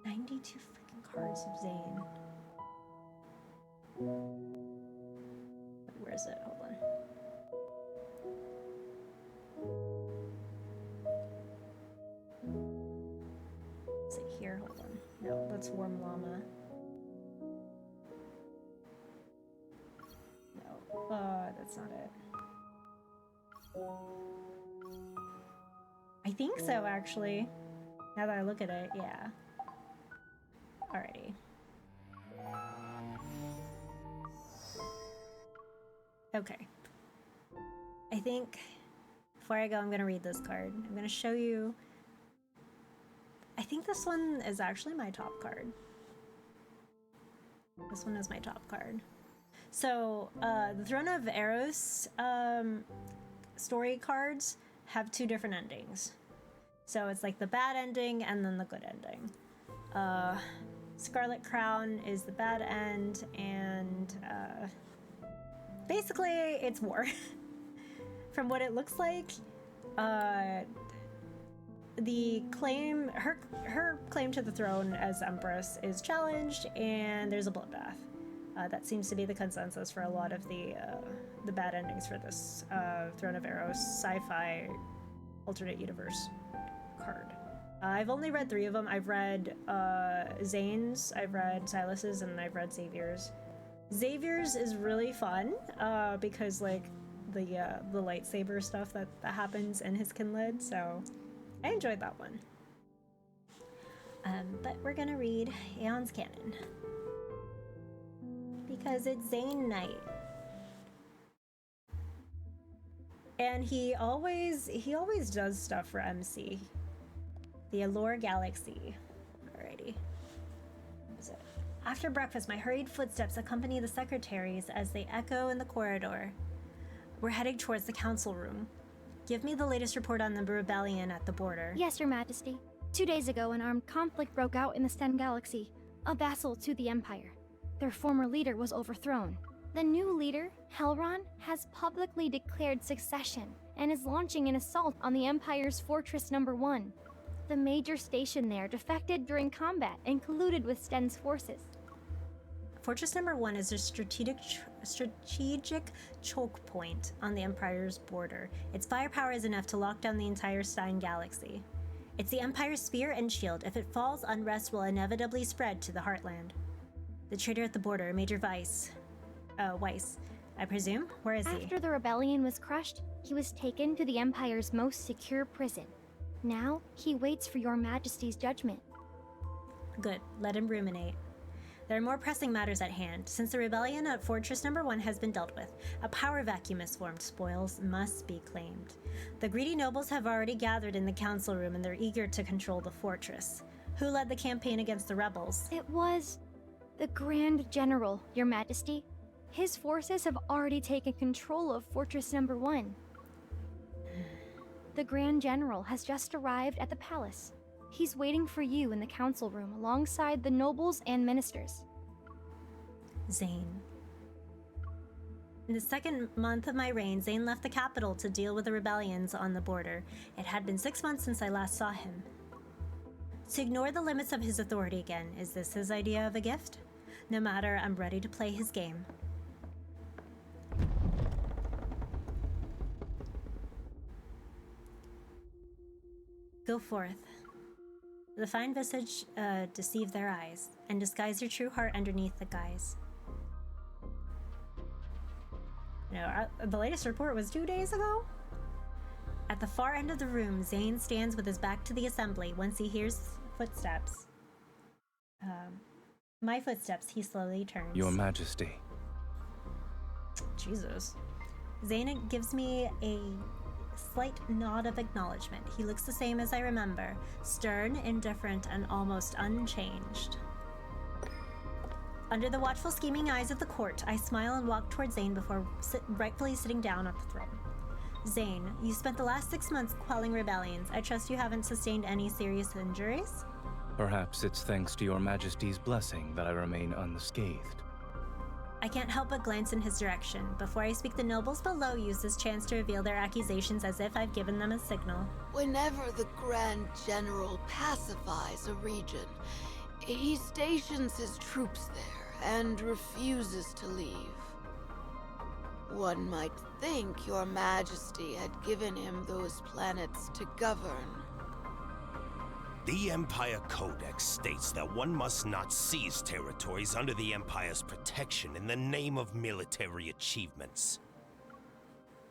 92 freaking cards of Zayne. Where is it? Hold on. Is it here? Hold on. No, that's Warm Llama. No, that's not it. I think so, actually. Now that I look at it, yeah. Alrighty. Okay. I think before I go, I'm gonna read this card. I'm gonna show you. I think this one is actually my top card. This one is my top card. So, the Throne of Eros story cards have two different endings. So it's like the bad ending and then the good ending. Scarlet Crown is the bad end, and basically it's war. From what it looks like, the claim, her claim to the throne as Empress is challenged, and there's a bloodbath. That seems to be the consensus for a lot of the bad endings for this Throne of Eros sci-fi alternate universe card. I've only read 3 of them. I've read Zayne's, I've read Silas's, and I've read Xavier's. Xavier's is really fun because like the lightsaber stuff that happens in his Kindled, so I enjoyed that one. But we're gonna read Aeon's Canon because it's Zayne night. And he always does stuff for MC. The Allure Galaxy. Alrighty. What is it? After breakfast, my hurried footsteps accompany the secretaries as they echo in the corridor. We're heading towards the council room. Give me the latest report on the rebellion at the border. Yes, Your Majesty. 2 days ago, an armed conflict broke out in the Sten Galaxy, a vassal to the Empire. Their former leader was overthrown. The new leader, Helron, has publicly declared succession and is launching an assault on the Empire's Fortress No. 1. The major station there defected during combat and colluded with Sten's forces. Fortress No. 1 is a strategic choke point on the Empire's border. Its firepower is enough to lock down the entire Stein Galaxy. It's the Empire's spear and shield. If it falls, unrest will inevitably spread to the Heartland. The traitor at the border, Major Weiss, I presume? Where is he? After the rebellion was crushed, he was taken to the Empire's most secure prison. Now, he waits for Your Majesty's judgment. Good. Let him ruminate. There are more pressing matters at hand. Since the rebellion at Fortress No. 1 has been dealt with, a power vacuum has formed. Spoils must be claimed. The greedy nobles have already gathered in the council room, and they're eager to control the fortress. Who led the campaign against the rebels? It was the Grand General, Your Majesty. His forces have already taken control of Fortress No. 1. The Grand General has just arrived at the palace. He's waiting for you in the council room alongside the nobles and ministers. Zayne. In the second month of my reign, Zayne left the capital to deal with the rebellions on the border. It had been 6 months since I last saw him. To ignore the limits of his authority again, is this his idea of a gift? No matter, I'm ready to play his game. Go forth. The fine visage deceive their eyes, and disguise your true heart underneath the guise. The latest report was 2 days ago? At the far end of the room, Zayne stands with his back to the assembly. Once he hears footsteps, my footsteps, he slowly turns. Your Majesty. Jesus. Zayne gives me a slight nod of acknowledgement. He looks the same as I remember, stern, indifferent, and almost unchanged. Under the watchful, scheming eyes of the court, I smile and walk towards Zayne before rightfully sitting down at the throne. Zayne, you spent the last 6 months quelling rebellions. I trust you haven't sustained any serious injuries? Perhaps it's thanks to Your Majesty's blessing that I remain unscathed. I can't help but glance in his direction. Before I speak, the nobles below use this chance to reveal their accusations as if I've given them a signal. Whenever the Grand General pacifies a region, he stations his troops there and refuses to leave. One might think Your Majesty had given him those planets to govern. The Empire Codex states that one must not seize territories under the Empire's protection in the name of military achievements.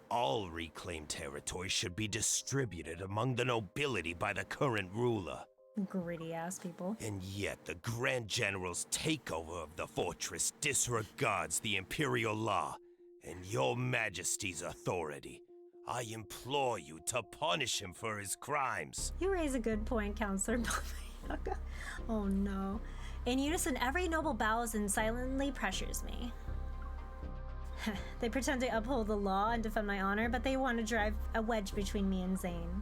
All reclaimed territory should be distributed among the nobility by the current ruler. Greedy ass people. And yet the Grand General's takeover of the fortress disregards the Imperial law and Your Majesty's authority. I implore you to punish him for his crimes. You raise a good point, Counselor Baba Yaga. Oh no. In unison, every noble bows and silently pressures me. They pretend to uphold the law and defend my honor, but they want to drive a wedge between me and Zayne.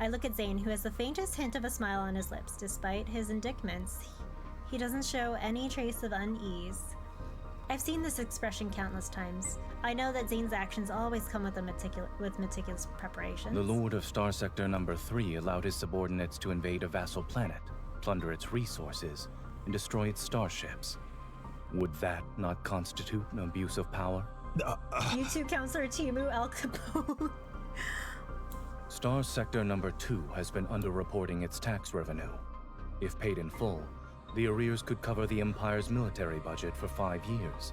I look at Zayne, who has the faintest hint of a smile on his lips. Despite his indictments, he doesn't show any trace of unease. I've seen this expression countless times. I know that Zayne's actions always come with meticulous preparation. The Lord of Star Sector Number 3 allowed his subordinates to invade a vassal planet, plunder its resources, and destroy its starships. Would that not constitute an abuse of power? You too, Counselor Timu Al Capone. Star Sector Number 2 has been underreporting its tax revenue. If paid in full, the arrears could cover the Empire's military budget for 5 years.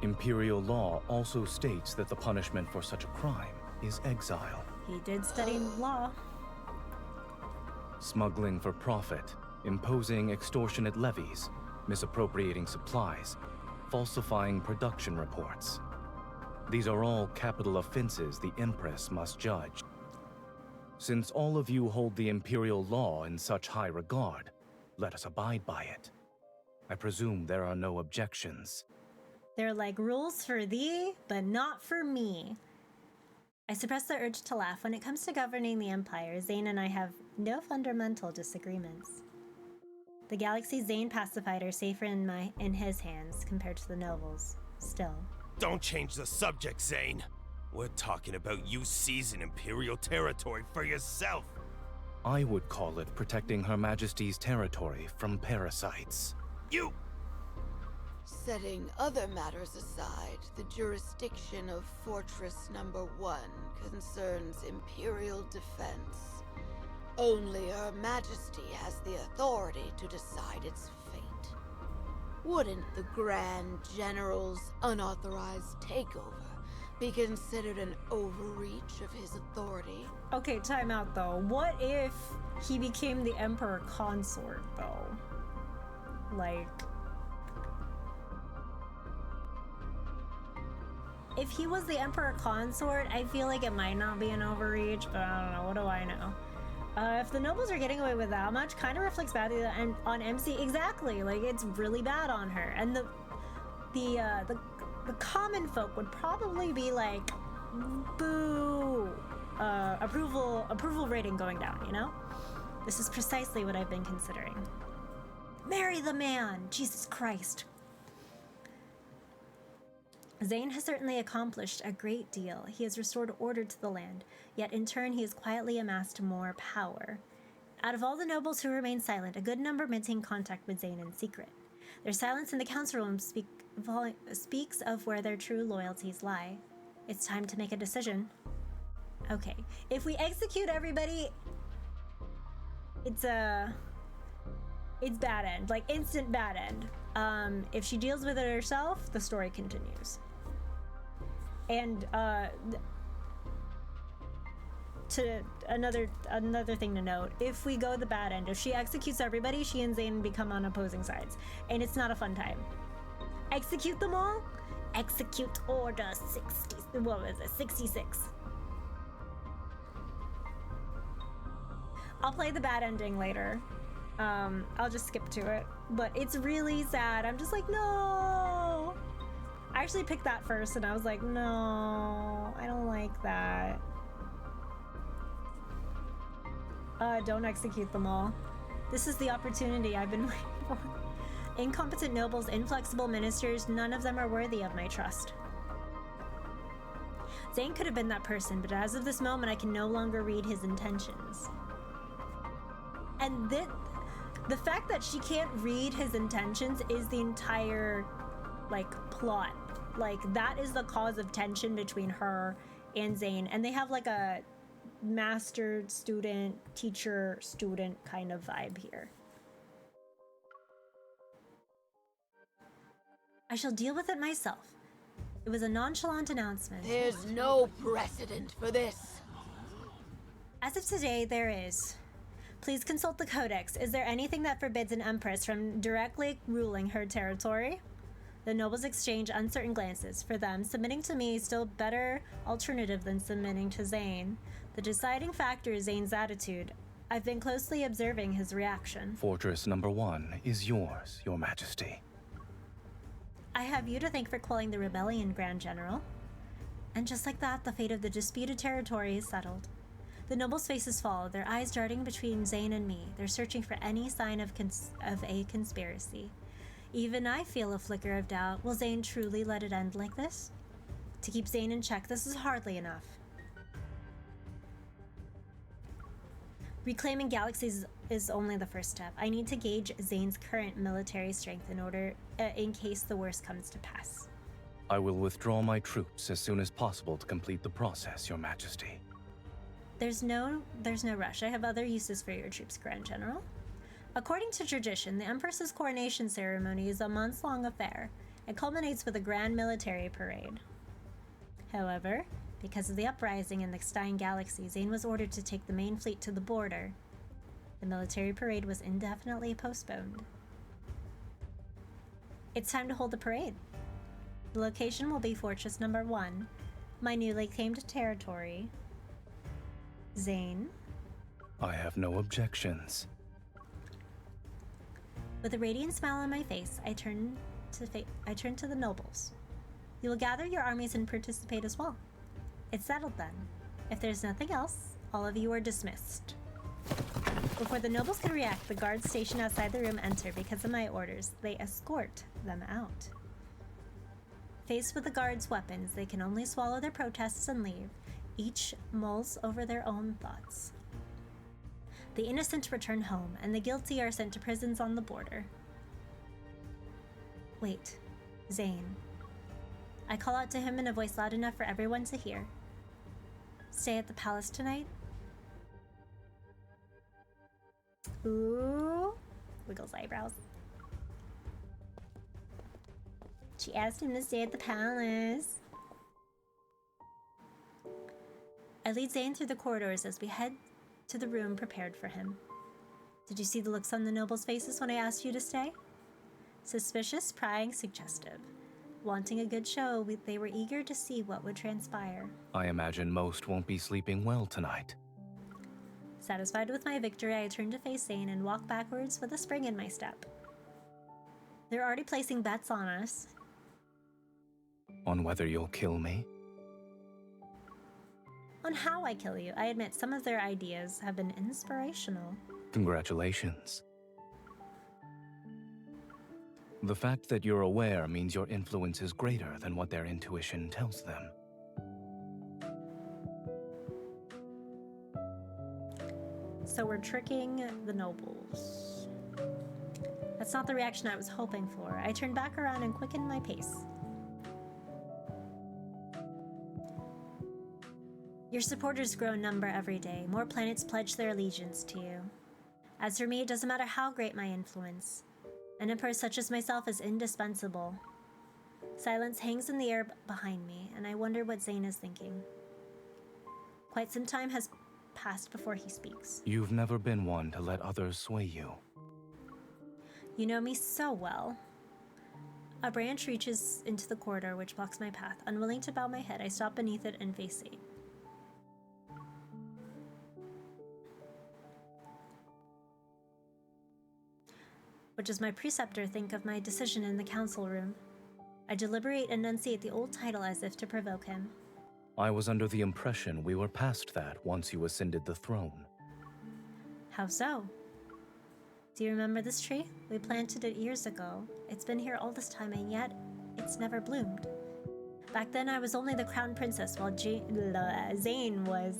Imperial law also states that the punishment for such a crime is exile. He did study law. Smuggling for profit, imposing extortionate levies, misappropriating supplies, falsifying production reports. These are all capital offenses the Empress must judge. Since all of you hold the Imperial law in such high regard, let us abide by it. I presume there are no objections. They're like rules for thee, but not for me. I suppress the urge to laugh. When it comes to governing the Empire, Zayne and I have no fundamental disagreements. The galaxy's Zayne pacified are safer in his hands compared to the nobles. Still. Don't change the subject, Zayne. We're talking about you seizing Imperial territory for yourself. I would call it protecting Her Majesty's territory from parasites. You! Setting other matters aside, the jurisdiction of Fortress Number 1 concerns Imperial defense. Only Her Majesty has the authority to decide its fate. Wouldn't the Grand General's unauthorized takeover be considered an overreach of his authority? Okay, time out though. What if he became the Emperor Consort though? Like, if he was the Emperor Consort, I feel like it might not be an overreach, but I don't know. What do I know? If the nobles are getting away with that much, kind of reflects badly on MC. Exactly, like it's really bad on her. And the common folk would probably be like, boo, approval rating going down. You know, this is precisely what I've been considering. Marry the man, Jesus Christ. Zayne has certainly accomplished a great deal. He has restored order to the land, yet in turn he has quietly amassed more power. Out of all the nobles who remain silent, a good number maintain contact with Zayne in secret. Their silence in the council room speaks of where their true loyalties lie. It's time to make a decision. Okay, if we execute everybody, it's bad end, like instant bad end. If she deals with it herself, the story continues. And to another thing to note, if we go the bad end, if she executes everybody, she and Zayne become on opposing sides, and it's not a fun time. Execute them all. Execute Order 60. What was it? 66. I'll play the bad ending later. I'll just skip to it, but it's really sad. I'm just like, no. I actually picked that first, and I was like, no, I don't like that. Don't execute them all. This is the opportunity I've been waiting for. Incompetent nobles, inflexible ministers, none of them are worthy of my trust. Zayne could have been that person, but as of this moment, I can no longer read his intentions. And the fact that she can't read his intentions is the entire, like, plot. Like, that is the cause of tension between her and Zayne. And they have, like, a master student, teacher student kind of vibe here. I shall deal with it myself. It was a nonchalant announcement. There's no precedent for this. As of today, there is. Please consult the Codex. Is there anything that forbids an empress from directly ruling her territory? The nobles exchange uncertain glances. For them, submitting to me is still a better alternative than submitting to Zayne. The deciding factor is Zayne's attitude. I've been closely observing his reaction. Fortress Number 1 is yours, Your Majesty. I have you to thank for quelling the rebellion, Grand General. And just like that, the fate of the disputed territory is settled. The nobles' faces fall, their eyes darting between Zayne and me. They're searching for any sign of a conspiracy. Even I feel a flicker of doubt. Will Zayne truly let it end like this? To keep Zayne in check, this is hardly enough. Reclaiming galaxies is only the first step. I need to gauge Zayne's current military strength in case the worst comes to pass. I will withdraw my troops as soon as possible to complete the process, Your Majesty. There's no rush. I have other uses for your troops, Grand General. According to tradition, the Empress's coronation ceremony is a months-long affair. It culminates with a grand military parade. However, because of the uprising in the Stein Galaxy, Zayne was ordered to take the main fleet to the border. The military parade was indefinitely postponed. It's time to hold the parade. The location will be Fortress Number 1, my newly claimed territory. Zayne? I have no objections. With a radiant smile on my face, I turn to the nobles. You will gather your armies and participate as well. It's settled then. If there's nothing else, all of you are dismissed. Before the nobles can react, the guards stationed outside the room enter because of my orders. They escort them out. Faced with the guards' weapons, they can only swallow their protests and leave. Each mulls over their own thoughts. The innocent return home, and the guilty are sent to prisons on the border. Wait, Zayne. I call out to him in a voice loud enough for everyone to hear. Stay at the palace tonight? Ooh. Wiggles eyebrows. She asked him to stay at the palace. I lead Zayne through the corridors as we head to the room prepared for him. Did you see the looks on the nobles' faces when I asked you to stay? Suspicious, prying, suggestive. Wanting a good show, they were eager to see what would transpire. I imagine most won't be sleeping well tonight. Satisfied with my victory, I turn to face Zayne and walk backwards with a spring in my step. They're already placing bets on us. On whether you'll kill me? On how I kill you. I admit some of their ideas have been inspirational. Congratulations. The fact that you're aware means your influence is greater than what their intuition tells them. So we're tricking the nobles. That's not the reaction I was hoping for. I turn back around and quicken my pace. Your supporters grow in number every day. More planets pledge their allegiance to you. As for me, it doesn't matter how great my influence. An emperor such as myself is indispensable. Silence hangs in the air behind me, and I wonder what Zayne is thinking. Quite some time has passed before he speaks. You've never been one to let others sway you. You know me so well. A branch reaches into the corridor which blocks my path. Unwilling to bow my head, I stop beneath it and face Zayne. What does my preceptor think of my decision in the council room? I deliberate and enunciate the old title as if to provoke him. I was under the impression we were past that once you ascended the throne. How so? Do you remember this tree? We planted it years ago. It's been here all this time, and yet it's never bloomed. Back then, I was only the crown princess, while Zayne was...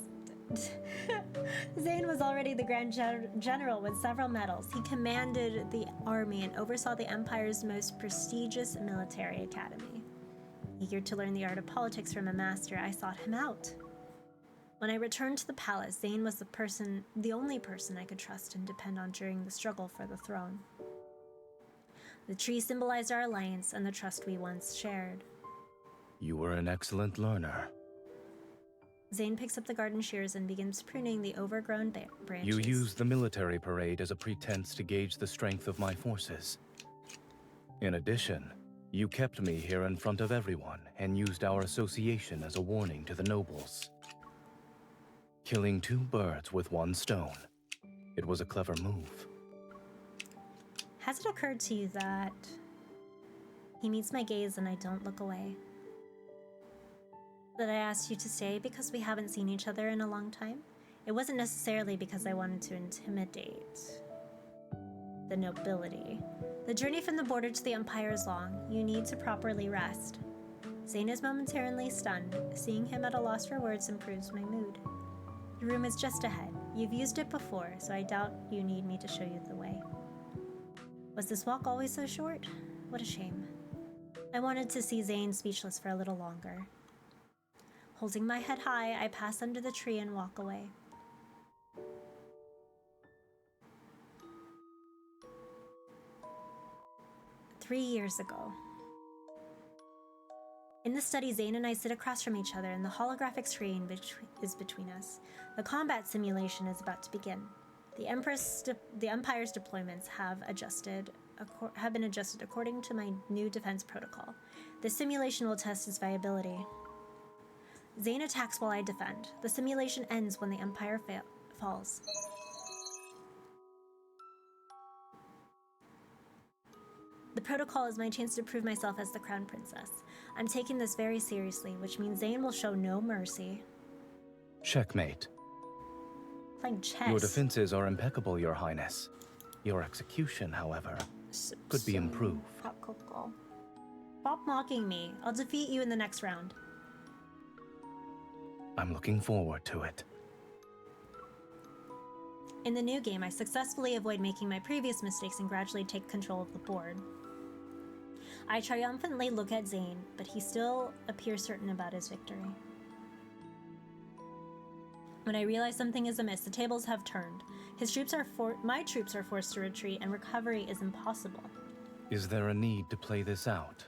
Zayne was already the Grand General with several medals. He commanded the army and oversaw the Empire's most prestigious military academy. Eager to learn the art of politics from a master, I sought him out. When I returned to the palace, Zayne was the only person I could trust and depend on during the struggle for the throne. The tree symbolized our alliance and the trust we once shared. You were an excellent learner. Zayne picks up the garden shears and begins pruning the overgrown branches. You used the military parade as a pretense to gauge the strength of my forces. In addition, you kept me here in front of everyone and used our association as a warning to the nobles. Killing two birds with one stone. It was a clever move. Has it occurred to you that He meets my gaze and I don't look away. That I asked you to stay because we haven't seen each other in a long time? It wasn't necessarily because I wanted to intimidate the nobility. The journey from the border to the Empire is long. You need to properly rest. Zayne is momentarily stunned. Seeing him at a loss for words improves my mood. The room is just ahead. You've used it before, so I doubt you need me to show you the way. Was this walk always so short? What a shame. I wanted to see Zayne speechless for a little longer. Holding my head high, I pass under the tree and walk away. "3 years ago. In the study, Zayne and I sit across from each other, and the holographic screen is between us. The combat simulation is about to begin. The Empire's deployments have been adjusted according to my new defense protocol. The simulation will test its viability. Zayne attacks while I defend. The simulation ends when the Empire falls. The protocol is my chance to prove myself as the Crown Princess. I'm taking this very seriously, which means Zayne will show no mercy." Checkmate. Playing chess. Your defenses are impeccable, Your Highness. Your execution, however, could be improved. Stop mocking me. I'll defeat you in the next round. I'm looking forward to it. In the new game, I successfully avoid making my previous mistakes and gradually take control of the board. I triumphantly look at Zayne, but he still appears certain about his victory. When I realize something is amiss, the tables have turned. My troops are forced to retreat, and recovery is impossible. Is there a need to play this out?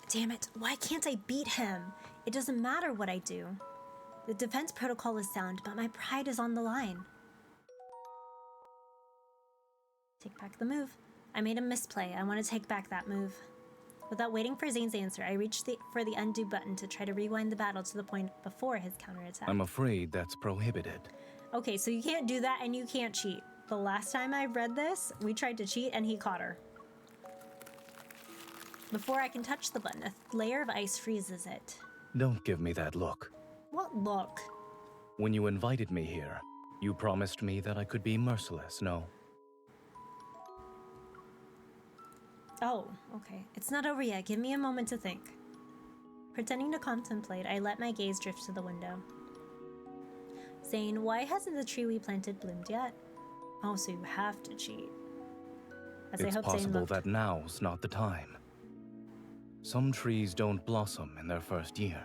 Damn it, why can't I beat him? It doesn't matter what I do. The defense protocol is sound, but my pride is on the line. Take back the move. I made a misplay. I want to take back that move. Without waiting for Zayne's answer, I reached for the undo button to try to rewind the battle to the point before his counterattack. I'm afraid that's prohibited. Okay, so you can't do that and you can't cheat. The last time I read this, we tried to cheat and he caught her. Before I can touch the button, a layer of ice freezes it. Don't give me that look. What look? When you invited me here, you promised me that I could be merciless, no? Oh, okay. It's not over yet. Give me a moment to think. Pretending to contemplate, I let my gaze drift to the window. Zayne, why hasn't the tree we planted bloomed yet? Oh, so you have to cheat. It's possible that now's not the time. Some trees don't blossom in their first year.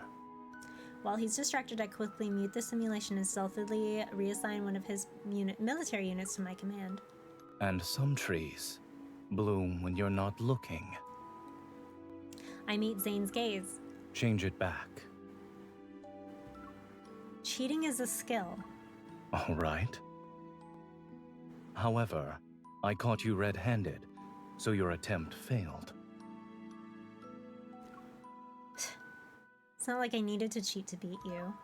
While he's distracted, I quickly mute the simulation and stealthily reassign one of his military units to my command. And some trees bloom when you're not looking. I meet Zayne's gaze. Change it back. Cheating is a skill. All right. However, I caught you red-handed, so your attempt failed. It's not like I needed to cheat to beat you.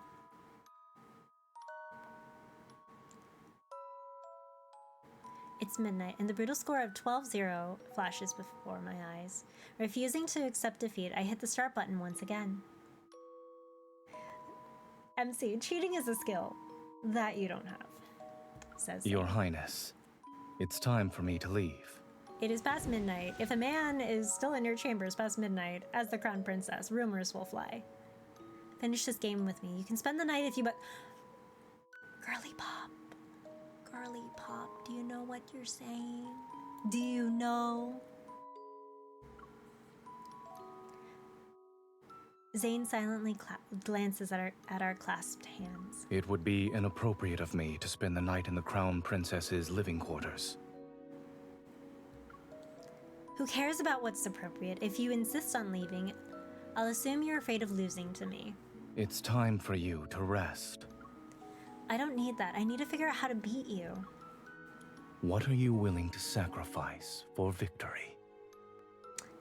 It's midnight, and the brutal score of 12-0 flashes before my eyes. Refusing to accept defeat, I hit the start button once again. MC, cheating is a skill that you don't have, says Your Zayne. Highness, it's time for me to leave. It is past midnight. If a man is still in your chambers past midnight, as the Crown Princess, rumors will fly. Finish this game with me. You can spend the night if you but... Girly Pop. Girly Pop, do you know what you're saying? Do you know? Zayne silently glances at our clasped hands. It would be inappropriate of me to spend the night in the Crown Princess's living quarters. Who cares about what's appropriate? If you insist on leaving, I'll assume you're afraid of losing to me. It's time for you to rest. I don't need that. I need to figure out how to beat you. What are you willing to sacrifice for victory?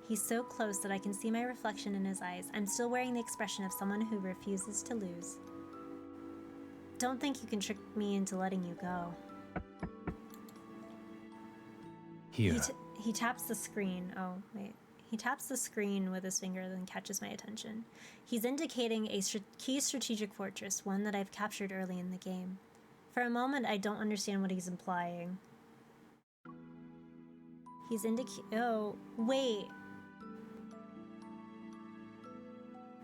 He's so close that I can see my reflection in his eyes. I'm still wearing the expression of someone who refuses to lose. Don't think you can trick me into letting you go. Here. He taps the screen. Oh, wait. He taps the screen with his finger, then catches my attention. He's indicating a key strategic fortress, one that I've captured early in the game. For a moment, I don't understand what he's implying. He's oh, wait.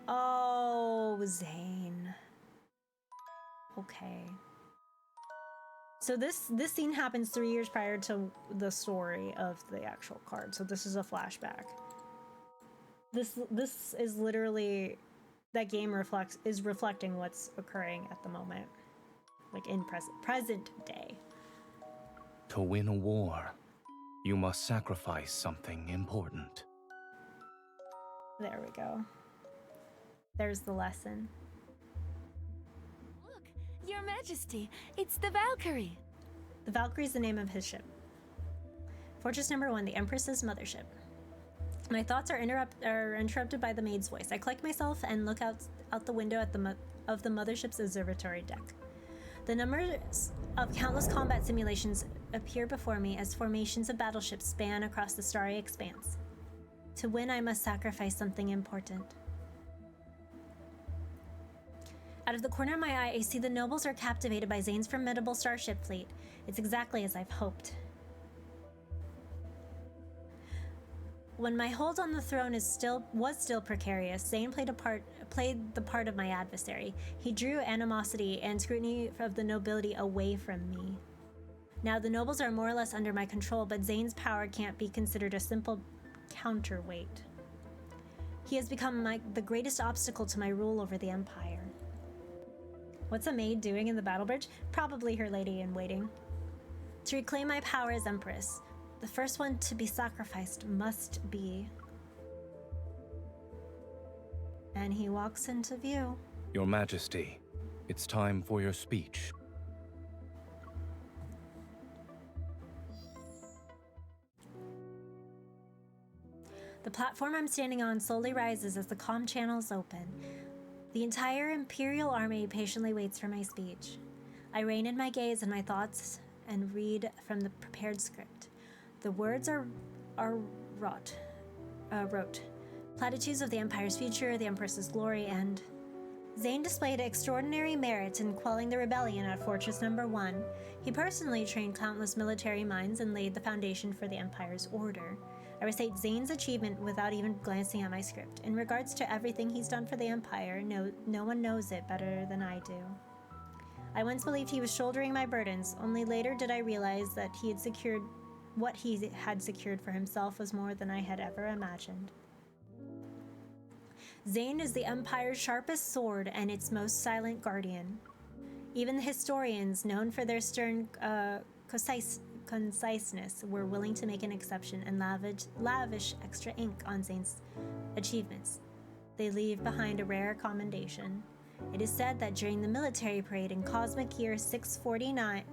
Oh, Zayne. Okay. So this scene happens 3 years prior to the story of the actual card. So this is a flashback. This is literally, that game is reflecting what's occurring at the moment, like in present day. To win a war, you must sacrifice something important. There we go. There's the lesson. Look, Your Majesty, it's the Valkyrie. The Valkyrie's the name of his ship. Fortress number 1, the Empress's mothership. My thoughts are interrupted by the maid's voice. I collect myself and look out the window at of the mothership's observatory deck. The numbers of countless combat simulations appear before me as formations of battleships span across the starry expanse. To win, I must sacrifice something important. Out of the corner of my eye, I see the nobles are captivated by Zayne's formidable starship fleet. It's exactly as I've hoped. When my hold on the throne was still precarious, Zayne played the part of my adversary. He drew animosity and scrutiny of the nobility away from me. Now the nobles are more or less under my control, but Zayne's power can't be considered a simple counterweight. He has become the greatest obstacle to my rule over the Empire. What's a maid doing in the battle bridge? Probably her lady-in-waiting. To reclaim my power as Empress, the first one to be sacrificed must be... And he walks into view. Your Majesty, it's time for your speech. The platform I'm standing on slowly rises as the comm channels open. The entire Imperial army patiently waits for my speech. I rein in my gaze and my thoughts and read from the prepared script. The words are wrote. Platitudes of the Empire's future, the Empress's glory, and... Zayne displayed extraordinary merit in quelling the rebellion at Fortress number 1. He personally trained countless military minds and laid the foundation for the Empire's order. I recite Zayne's achievement without even glancing at my script. In regards to everything he's done for the Empire, no one knows it better than I do. I once believed he was shouldering my burdens, only later did I realize that what he had secured for himself was more than I had ever imagined. Zayne is the Empire's sharpest sword and its most silent guardian. Even the historians, known for their stern conciseness, were willing to make an exception and lavish extra ink on Zayne's achievements. They leave behind a rare commendation. It is said that during the military parade in cosmic year 649,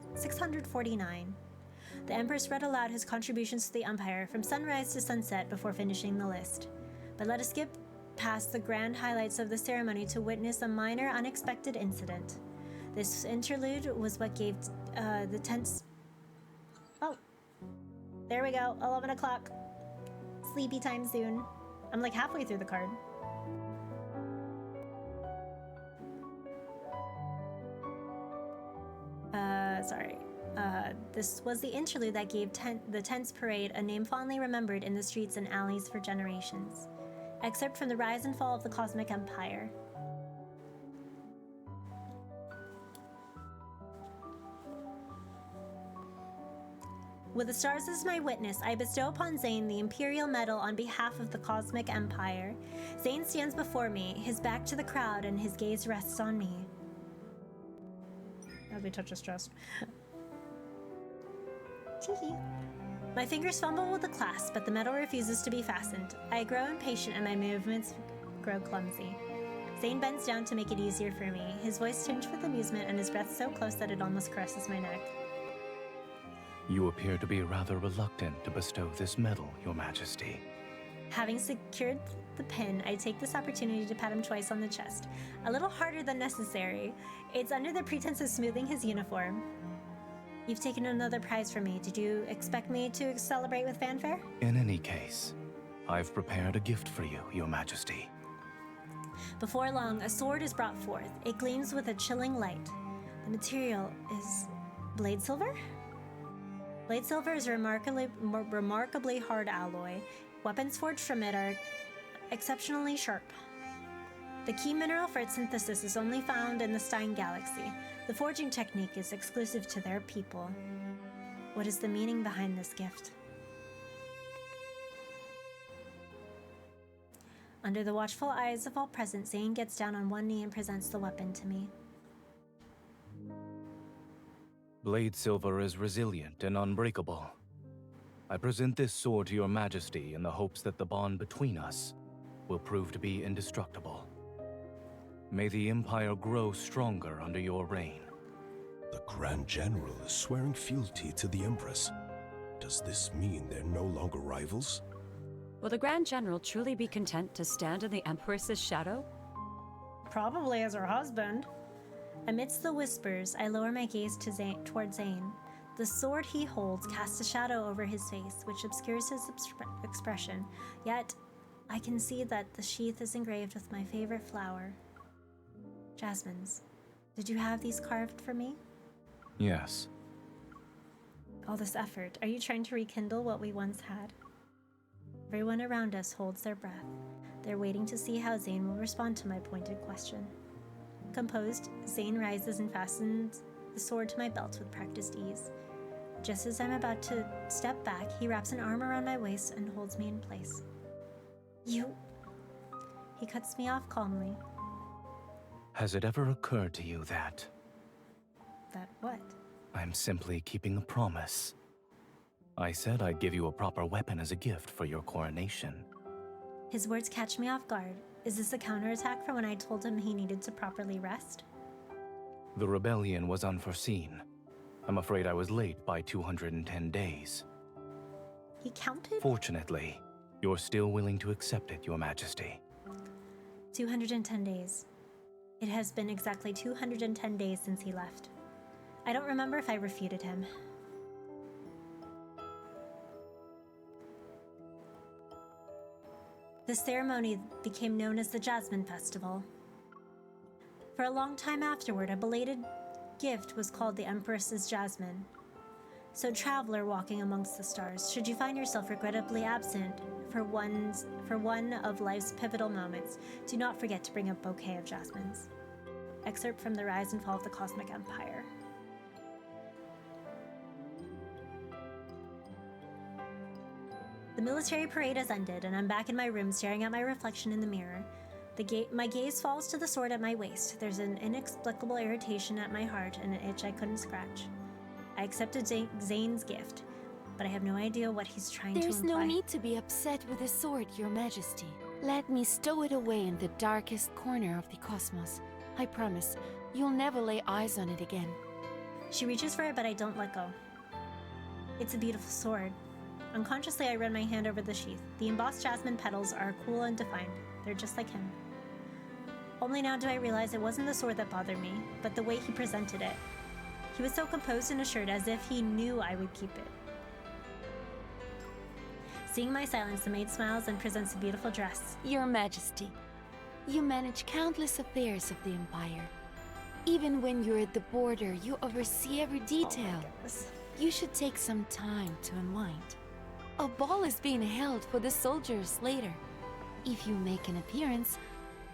the Empress read aloud his contributions to the Empire from sunrise to sunset before finishing the list. But let us skip past the grand highlights of the ceremony to witness a minor, unexpected incident. This interlude was what gave the tense... Oh, there we go, 11 o'clock. Sleepy time soon. I'm like halfway through the card. Sorry. This was the interlude that gave the tense parade a name fondly remembered in the streets and alleys for generations. Excerpt from the rise and fall of the Cosmic Empire. With the stars as my witness, I bestow upon Zayne the Imperial Medal on behalf of the Cosmic Empire. Zayne stands before me, his back to the crowd, and his gaze rests on me. As we touch his chest. Chee-hee. My fingers fumble with the clasp, but the medal refuses to be fastened. I grow impatient and my movements grow clumsy. Zayne bends down to make it easier for me, his voice tinged with amusement and his breath so close that it almost caresses my neck. You appear to be rather reluctant to bestow this medal, Your Majesty. Having secured the pin, I take this opportunity to pat him twice on the chest. A little harder than necessary. It's under the pretense of smoothing his uniform. You've taken another prize from me. Did you expect me to celebrate with fanfare? In any case, I've prepared a gift for you, Your Majesty. Before long, a sword is brought forth. It gleams with a chilling light. The material is blade silver? Blade silver is a remarkably hard alloy. Weapons forged from it are exceptionally sharp. The key mineral for its synthesis is only found in the Stein Galaxy. The forging technique is exclusive to their people. What is the meaning behind this gift? Under the watchful eyes of all present, Zayne gets down on one knee and presents the weapon to me. Blade silver is resilient and unbreakable. I present this sword to Your Majesty in the hopes that the bond between us will prove to be indestructible. May the Empire grow stronger under your reign. The Grand General is swearing fealty to the Empress. Does this mean they're no longer rivals? Will the Grand General truly be content to stand in the Empress's shadow? Probably as her husband. Amidst the whispers, I lower my gaze toward Zayne. The sword he holds casts a shadow over his face, which obscures his expression. Yet, I can see that the sheath is engraved with my favorite flower. Jasmines. Did you have these carved for me? Yes. All this effort, are you trying to rekindle what we once had? Everyone around us holds their breath. They're waiting to see how Zayne will respond to my pointed question. Composed, Zayne rises and fastens the sword to my belt with practiced ease. Just as I'm about to step back, he wraps an arm around my waist and holds me in place. You... He cuts me off calmly. Has it ever occurred to you that... That what? I'm simply keeping a promise. I said I'd give you a proper weapon as a gift for your coronation. His words catch me off guard. Is this a counterattack from when I told him he needed to properly rest? The rebellion was unforeseen. I'm afraid I was late by 210 days. He counted? Fortunately, you're still willing to accept it, Your Majesty. 210 days. It has been exactly 210 days since he left. I don't remember if I refuted him. The ceremony became known as the Jasmine Festival. For a long time afterward, a belated gift was called the Empress's Jasmine. So, traveler walking amongst the stars, should you find yourself regrettably absent for one of life's pivotal moments, do not forget to bring a bouquet of jasmines. Excerpt from The Rise and Fall of the Cosmic Empire. The military parade has ended, and I'm back in my room staring at my reflection in the mirror. My gaze falls to the sword at my waist. There's an inexplicable irritation at my heart and an itch I couldn't scratch. I accepted Zayne's gift, but I have no idea what he's trying to imply. There's no need to be upset with the sword, Your Majesty. Let me stow it away in the darkest corner of the cosmos. I promise, you'll never lay eyes on it again. She reaches for it, but I don't let go. It's a beautiful sword. Unconsciously, I run my hand over the sheath. The embossed jasmine petals are cool and defined. They're just like him. Only now do I realize it wasn't the sword that bothered me, but the way he presented it. He was so composed and assured, as if he knew I would keep it. Seeing my silence, the maid smiles and presents a beautiful dress. Your Majesty, you manage countless affairs of the Empire. Even when you're at the border, you oversee every detail. You should take some time to unwind. A ball is being held for the soldiers later. If you make an appearance,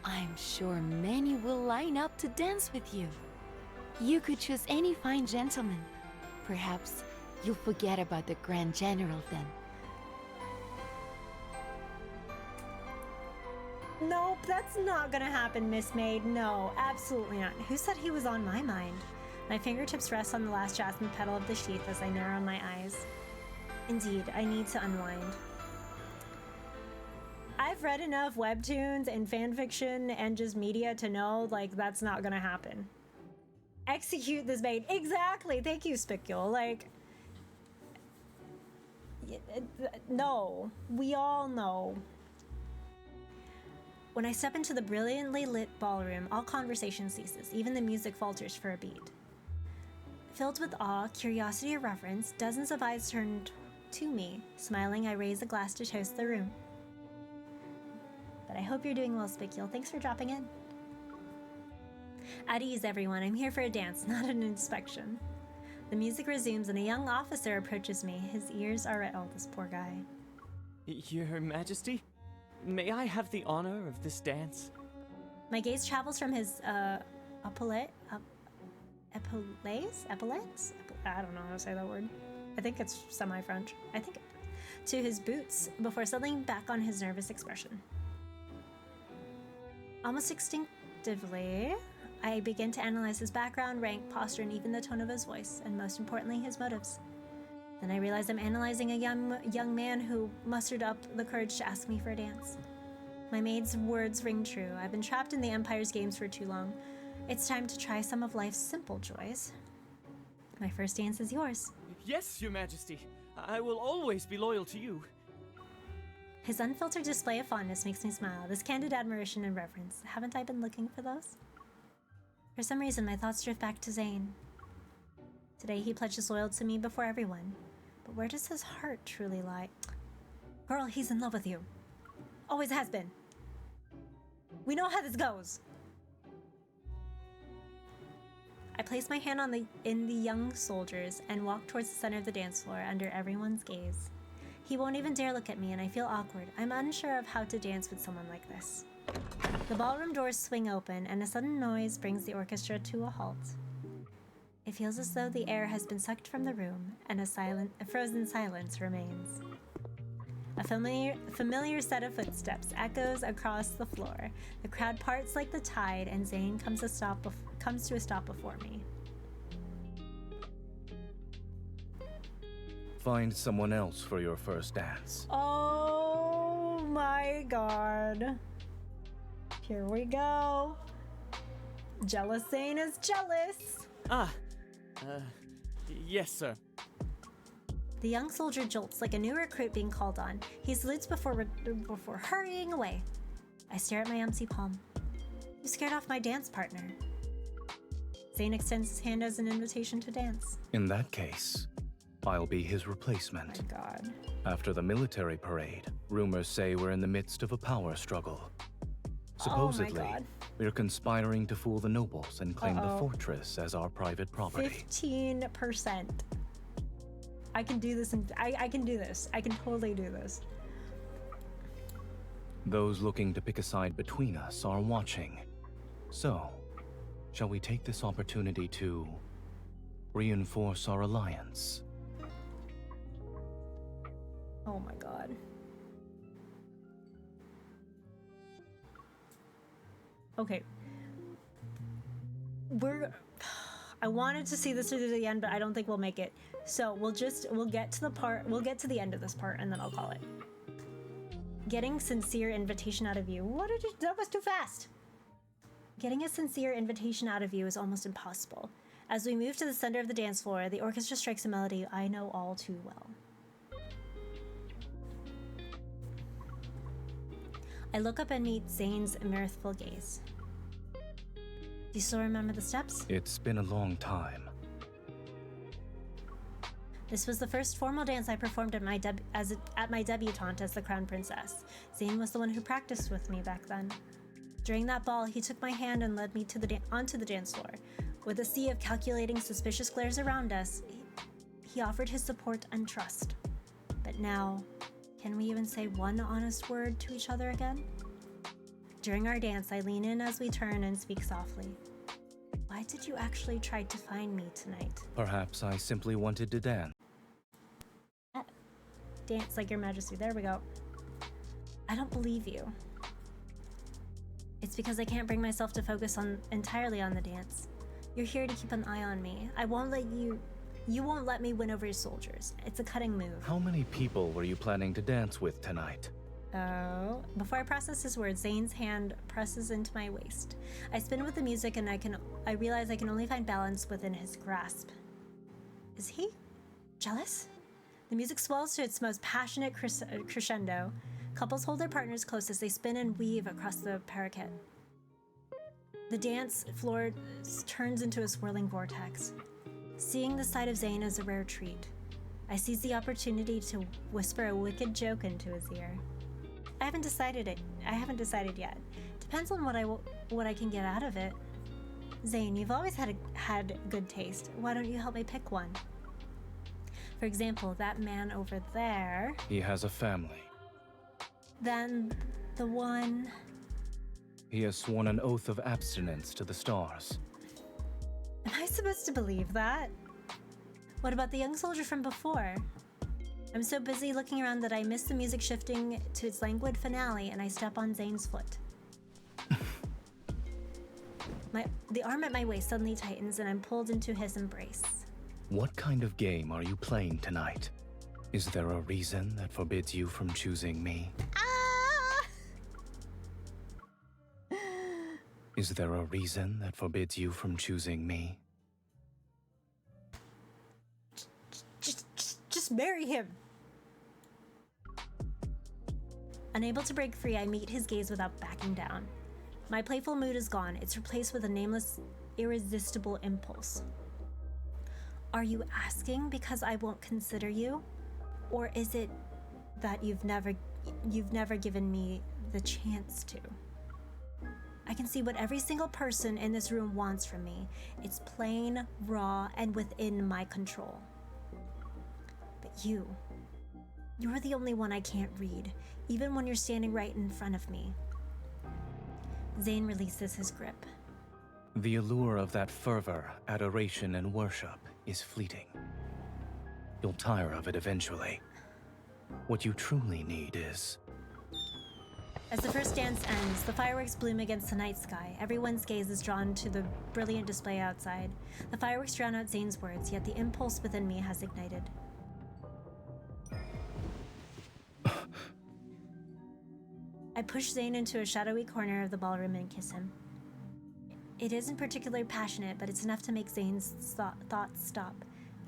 I'm sure many will line up to dance with you. You could choose any fine gentleman. Perhaps you'll forget about the Grand General then. Nope, that's not gonna happen, Miss Maid. No, absolutely not. Who said he was on my mind? My fingertips rest on the last jasmine petal of the sheath as I narrow my eyes. Indeed, I need to unwind. I've read enough webtoons and fanfiction and just media to know, like, that's not gonna happen. Execute this maid. Exactly! Thank you, Spicule. Like, no. We all know. When I step into the brilliantly lit ballroom, all conversation ceases. Even the music falters for a beat. Filled with awe, curiosity, or reverence, dozens of eyes turned to me. Smiling, I raise a glass to toast the room. But I hope you're doing well, Spicule. Thanks for dropping in. At ease, everyone. I'm here for a dance, not an inspection. The music resumes and a young officer approaches me. His ears are red. Oh, this poor guy. Your Majesty, may I have the honor of this dance? My gaze travels from his epaulettes? I don't know how to say that word. I think it's semi-French. To his boots before settling back on his nervous expression. Almost instinctively, I begin to analyze his background, rank, posture, and even the tone of his voice, and most importantly, his motives. Then I realize I'm analyzing a young man who mustered up the courage to ask me for a dance. My maid's words ring true. I've been trapped in the Empire's games for too long. It's time to try some of life's simple joys. My first dance is yours. Yes, Your Majesty. I will always be loyal to you. His unfiltered display of fondness makes me smile. This candid admiration and reverence. Haven't I been looking for those? For some reason, my thoughts drift back to Zayne. Today, he pledges loyalty to me before everyone. But where does his heart truly lie? Girl, he's in love with you. Always has been. We know how this goes. I place my hand in the young soldier's and walk towards the center of the dance floor under everyone's gaze. He won't even dare look at me, and I feel awkward. I'm unsure of how to dance with someone like this. The ballroom doors swing open, and a sudden noise brings the orchestra to a halt. It feels as though the air has been sucked from the room, and a frozen silence remains. A familiar set of footsteps echoes across the floor. The crowd parts like the tide, and Zayne comes to a stop before me. Find someone else for your first dance. Oh my god. Here we go. Jealous Zayne is jealous. Yes, sir. The young soldier jolts like a new recruit being called on. He salutes before hurrying away. I stare at my empty palm. You scared off my dance partner. Zayne extends his hand as an invitation to dance. In that case, I'll be his replacement. Oh my god. After the military parade, rumors say we're in the midst of a power struggle. Supposedly, we're conspiring to fool the nobles and claim the fortress as our private property. 15%. I can do this, and I can do this. I can totally do this. Those looking to pick a side between us are watching. So, shall we take this opportunity to reinforce our alliance? Oh my god. Okay. I wanted to see this through to the end, but I don't think we'll make it. So we'll get to the end of this part, and then I'll call it. Getting sincere invitation out of you. That was too fast. Getting a sincere invitation out of you is almost impossible. As we move to the center of the dance floor, the orchestra strikes a melody I know all too well. I look up and meet Zayne's mirthful gaze. Do you still remember the steps? It's been a long time. This was the first formal dance I performed at my debutante as the Crown Princess. Zayne was the one who practiced with me back then. During that ball, he took my hand and led me onto the dance floor. With a sea of calculating, suspicious glares around us, he offered his support and trust. But now, can we even say one honest word to each other again? During our dance, I lean in as we turn and speak softly. Why did you actually try to find me tonight? Perhaps I simply wanted to dance. Dance like your majesty. There we go. I don't believe you. It's because I can't bring myself to focus entirely on the dance. You're here to keep an eye on me. You won't let me win over your soldiers. It's a cutting move. How many people were you planning to dance with tonight? Oh. Before I process his words, Zayne's hand presses into my waist. I spin with the music and I realize I can only find balance within his grasp. Is he jealous? The music swells to its most passionate crescendo. Couples hold their partners close as they spin and weave across the parquet. The dance floor turns into a swirling vortex. Seeing the sight of Zayne is a rare treat. I seize the opportunity to whisper a wicked joke into his ear. I haven't decided yet. Depends on what I can get out of it. Zayne, you've always had good taste. Why don't you help me pick one? For example, that man over there. He has a family. Then the one. He has sworn an oath of abstinence to the stars. Am I supposed to believe that? What about the young soldier from before? I'm so busy looking around that I miss the music shifting to its languid finale and I step on Zayne's foot. The arm at my waist suddenly tightens and I'm pulled into his embrace. What kind of game are you playing tonight? Is there a reason that forbids you from choosing me? Is there a reason that forbids you from choosing me? Just marry him. Unable to break free, I meet his gaze without backing down. My playful mood is gone. It's replaced with a nameless, irresistible impulse. Are you asking because I won't consider you? Or is it that you've never given me the chance to? I can see what every single person in this room wants from me. It's plain, raw, and within my control. But you're the only one I can't read, even when you're standing right in front of me. Zayne releases his grip. The allure of that fervor, adoration, and worship is fleeting. You'll tire of it eventually. What you truly need is... As the first dance ends, the fireworks bloom against the night sky. Everyone's gaze is drawn to the brilliant display outside. The fireworks drown out Zayne's words, yet the impulse within me has ignited. I push Zayne into a shadowy corner of the ballroom and kiss him. It isn't particularly passionate, but it's enough to make Zayne's thoughts stop,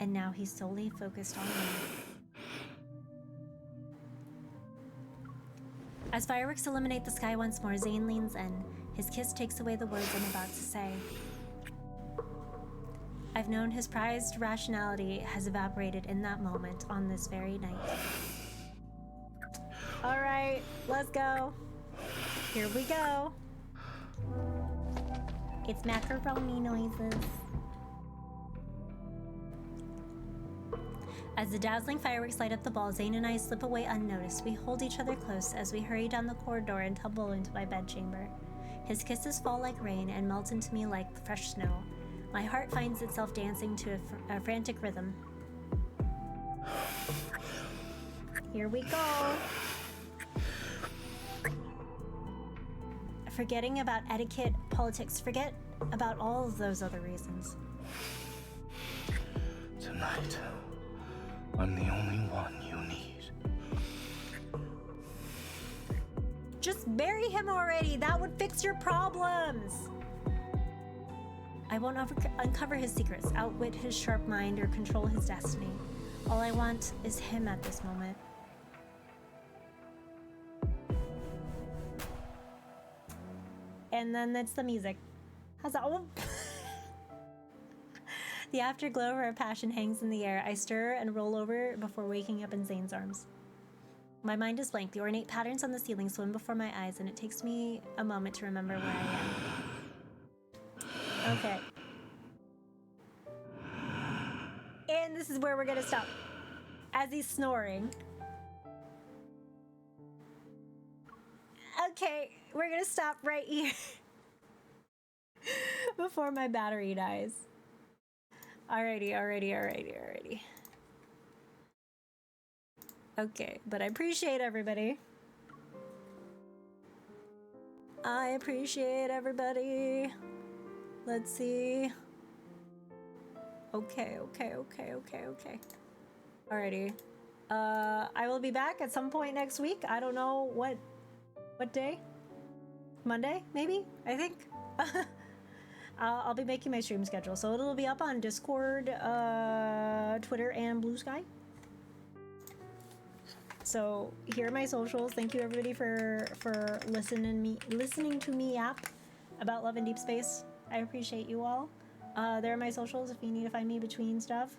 and now he's solely focused on me. As fireworks illuminate the sky once more, Zayne leans in. His kiss takes away the words I'm about to say. I've known his prized rationality has evaporated in that moment on this very night. All right, let's go. Here we go. It's macaroni noises. As the dazzling fireworks light up the ball, Zayne and I slip away unnoticed. We hold each other close as we hurry down the corridor and tumble into my bedchamber. His kisses fall like rain and melt into me like fresh snow. My heart finds itself dancing to a frantic rhythm. Here we go. Forgetting about etiquette, politics, forget about all of those other reasons. Tonight, I'm the only one you need. Just marry him already. That would fix your problems. I won't uncover his secrets, outwit his sharp mind, or control his destiny. All I want is him at this moment. And then that's the music. How's that? Oh. The afterglow of our passion hangs in the air. I stir and roll over before waking up in Zayne's arms. My mind is blank. The ornate patterns on the ceiling swim before my eyes, and it takes me a moment to remember where I am. Okay. And this is where we're gonna stop. As he's snoring. Okay, we're gonna stop right here. Before my battery dies. Alrighty. Okay, but I appreciate everybody. Let's see. Okay. Alrighty. I will be back at some point next week. I don't know what day? Monday, maybe? I think. I'll be making my stream schedule, so it'll be up on Discord, Twitter, and Blue Sky. So here are my socials. Thank you everybody for listening to me yap about Love in Deep Space. I appreciate you all. There are my socials if you need to find me between stuff.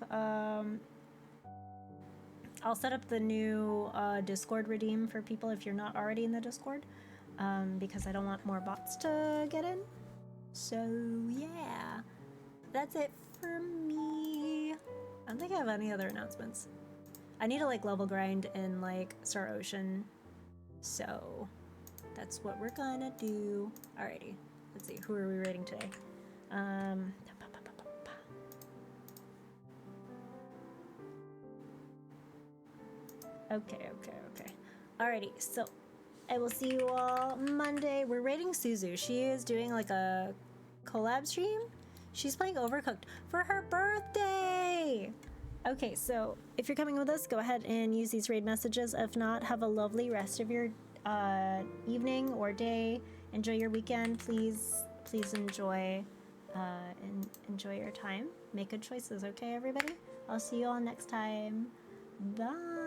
I'll set up the new Discord redeem for people if you're not already in the Discord, because I don't want more bots to get in. So yeah, that's it for me. I don't think I have any other announcements. I need to like level grind in like Star Ocean, so that's what we're gonna do. Alrighty, let's see, who are we rating today? Okay. Alrighty, so I will see you all Monday. We're rating Suzu. She is doing like a collab stream. She's playing Overcooked for her birthday. Okay, so if you're coming with us, go ahead and use these raid messages. If not, have a lovely rest of your evening or day. Enjoy your weekend. Please enjoy enjoy your time. Make good choices, okay, everybody? I'll see you all next time. Bye.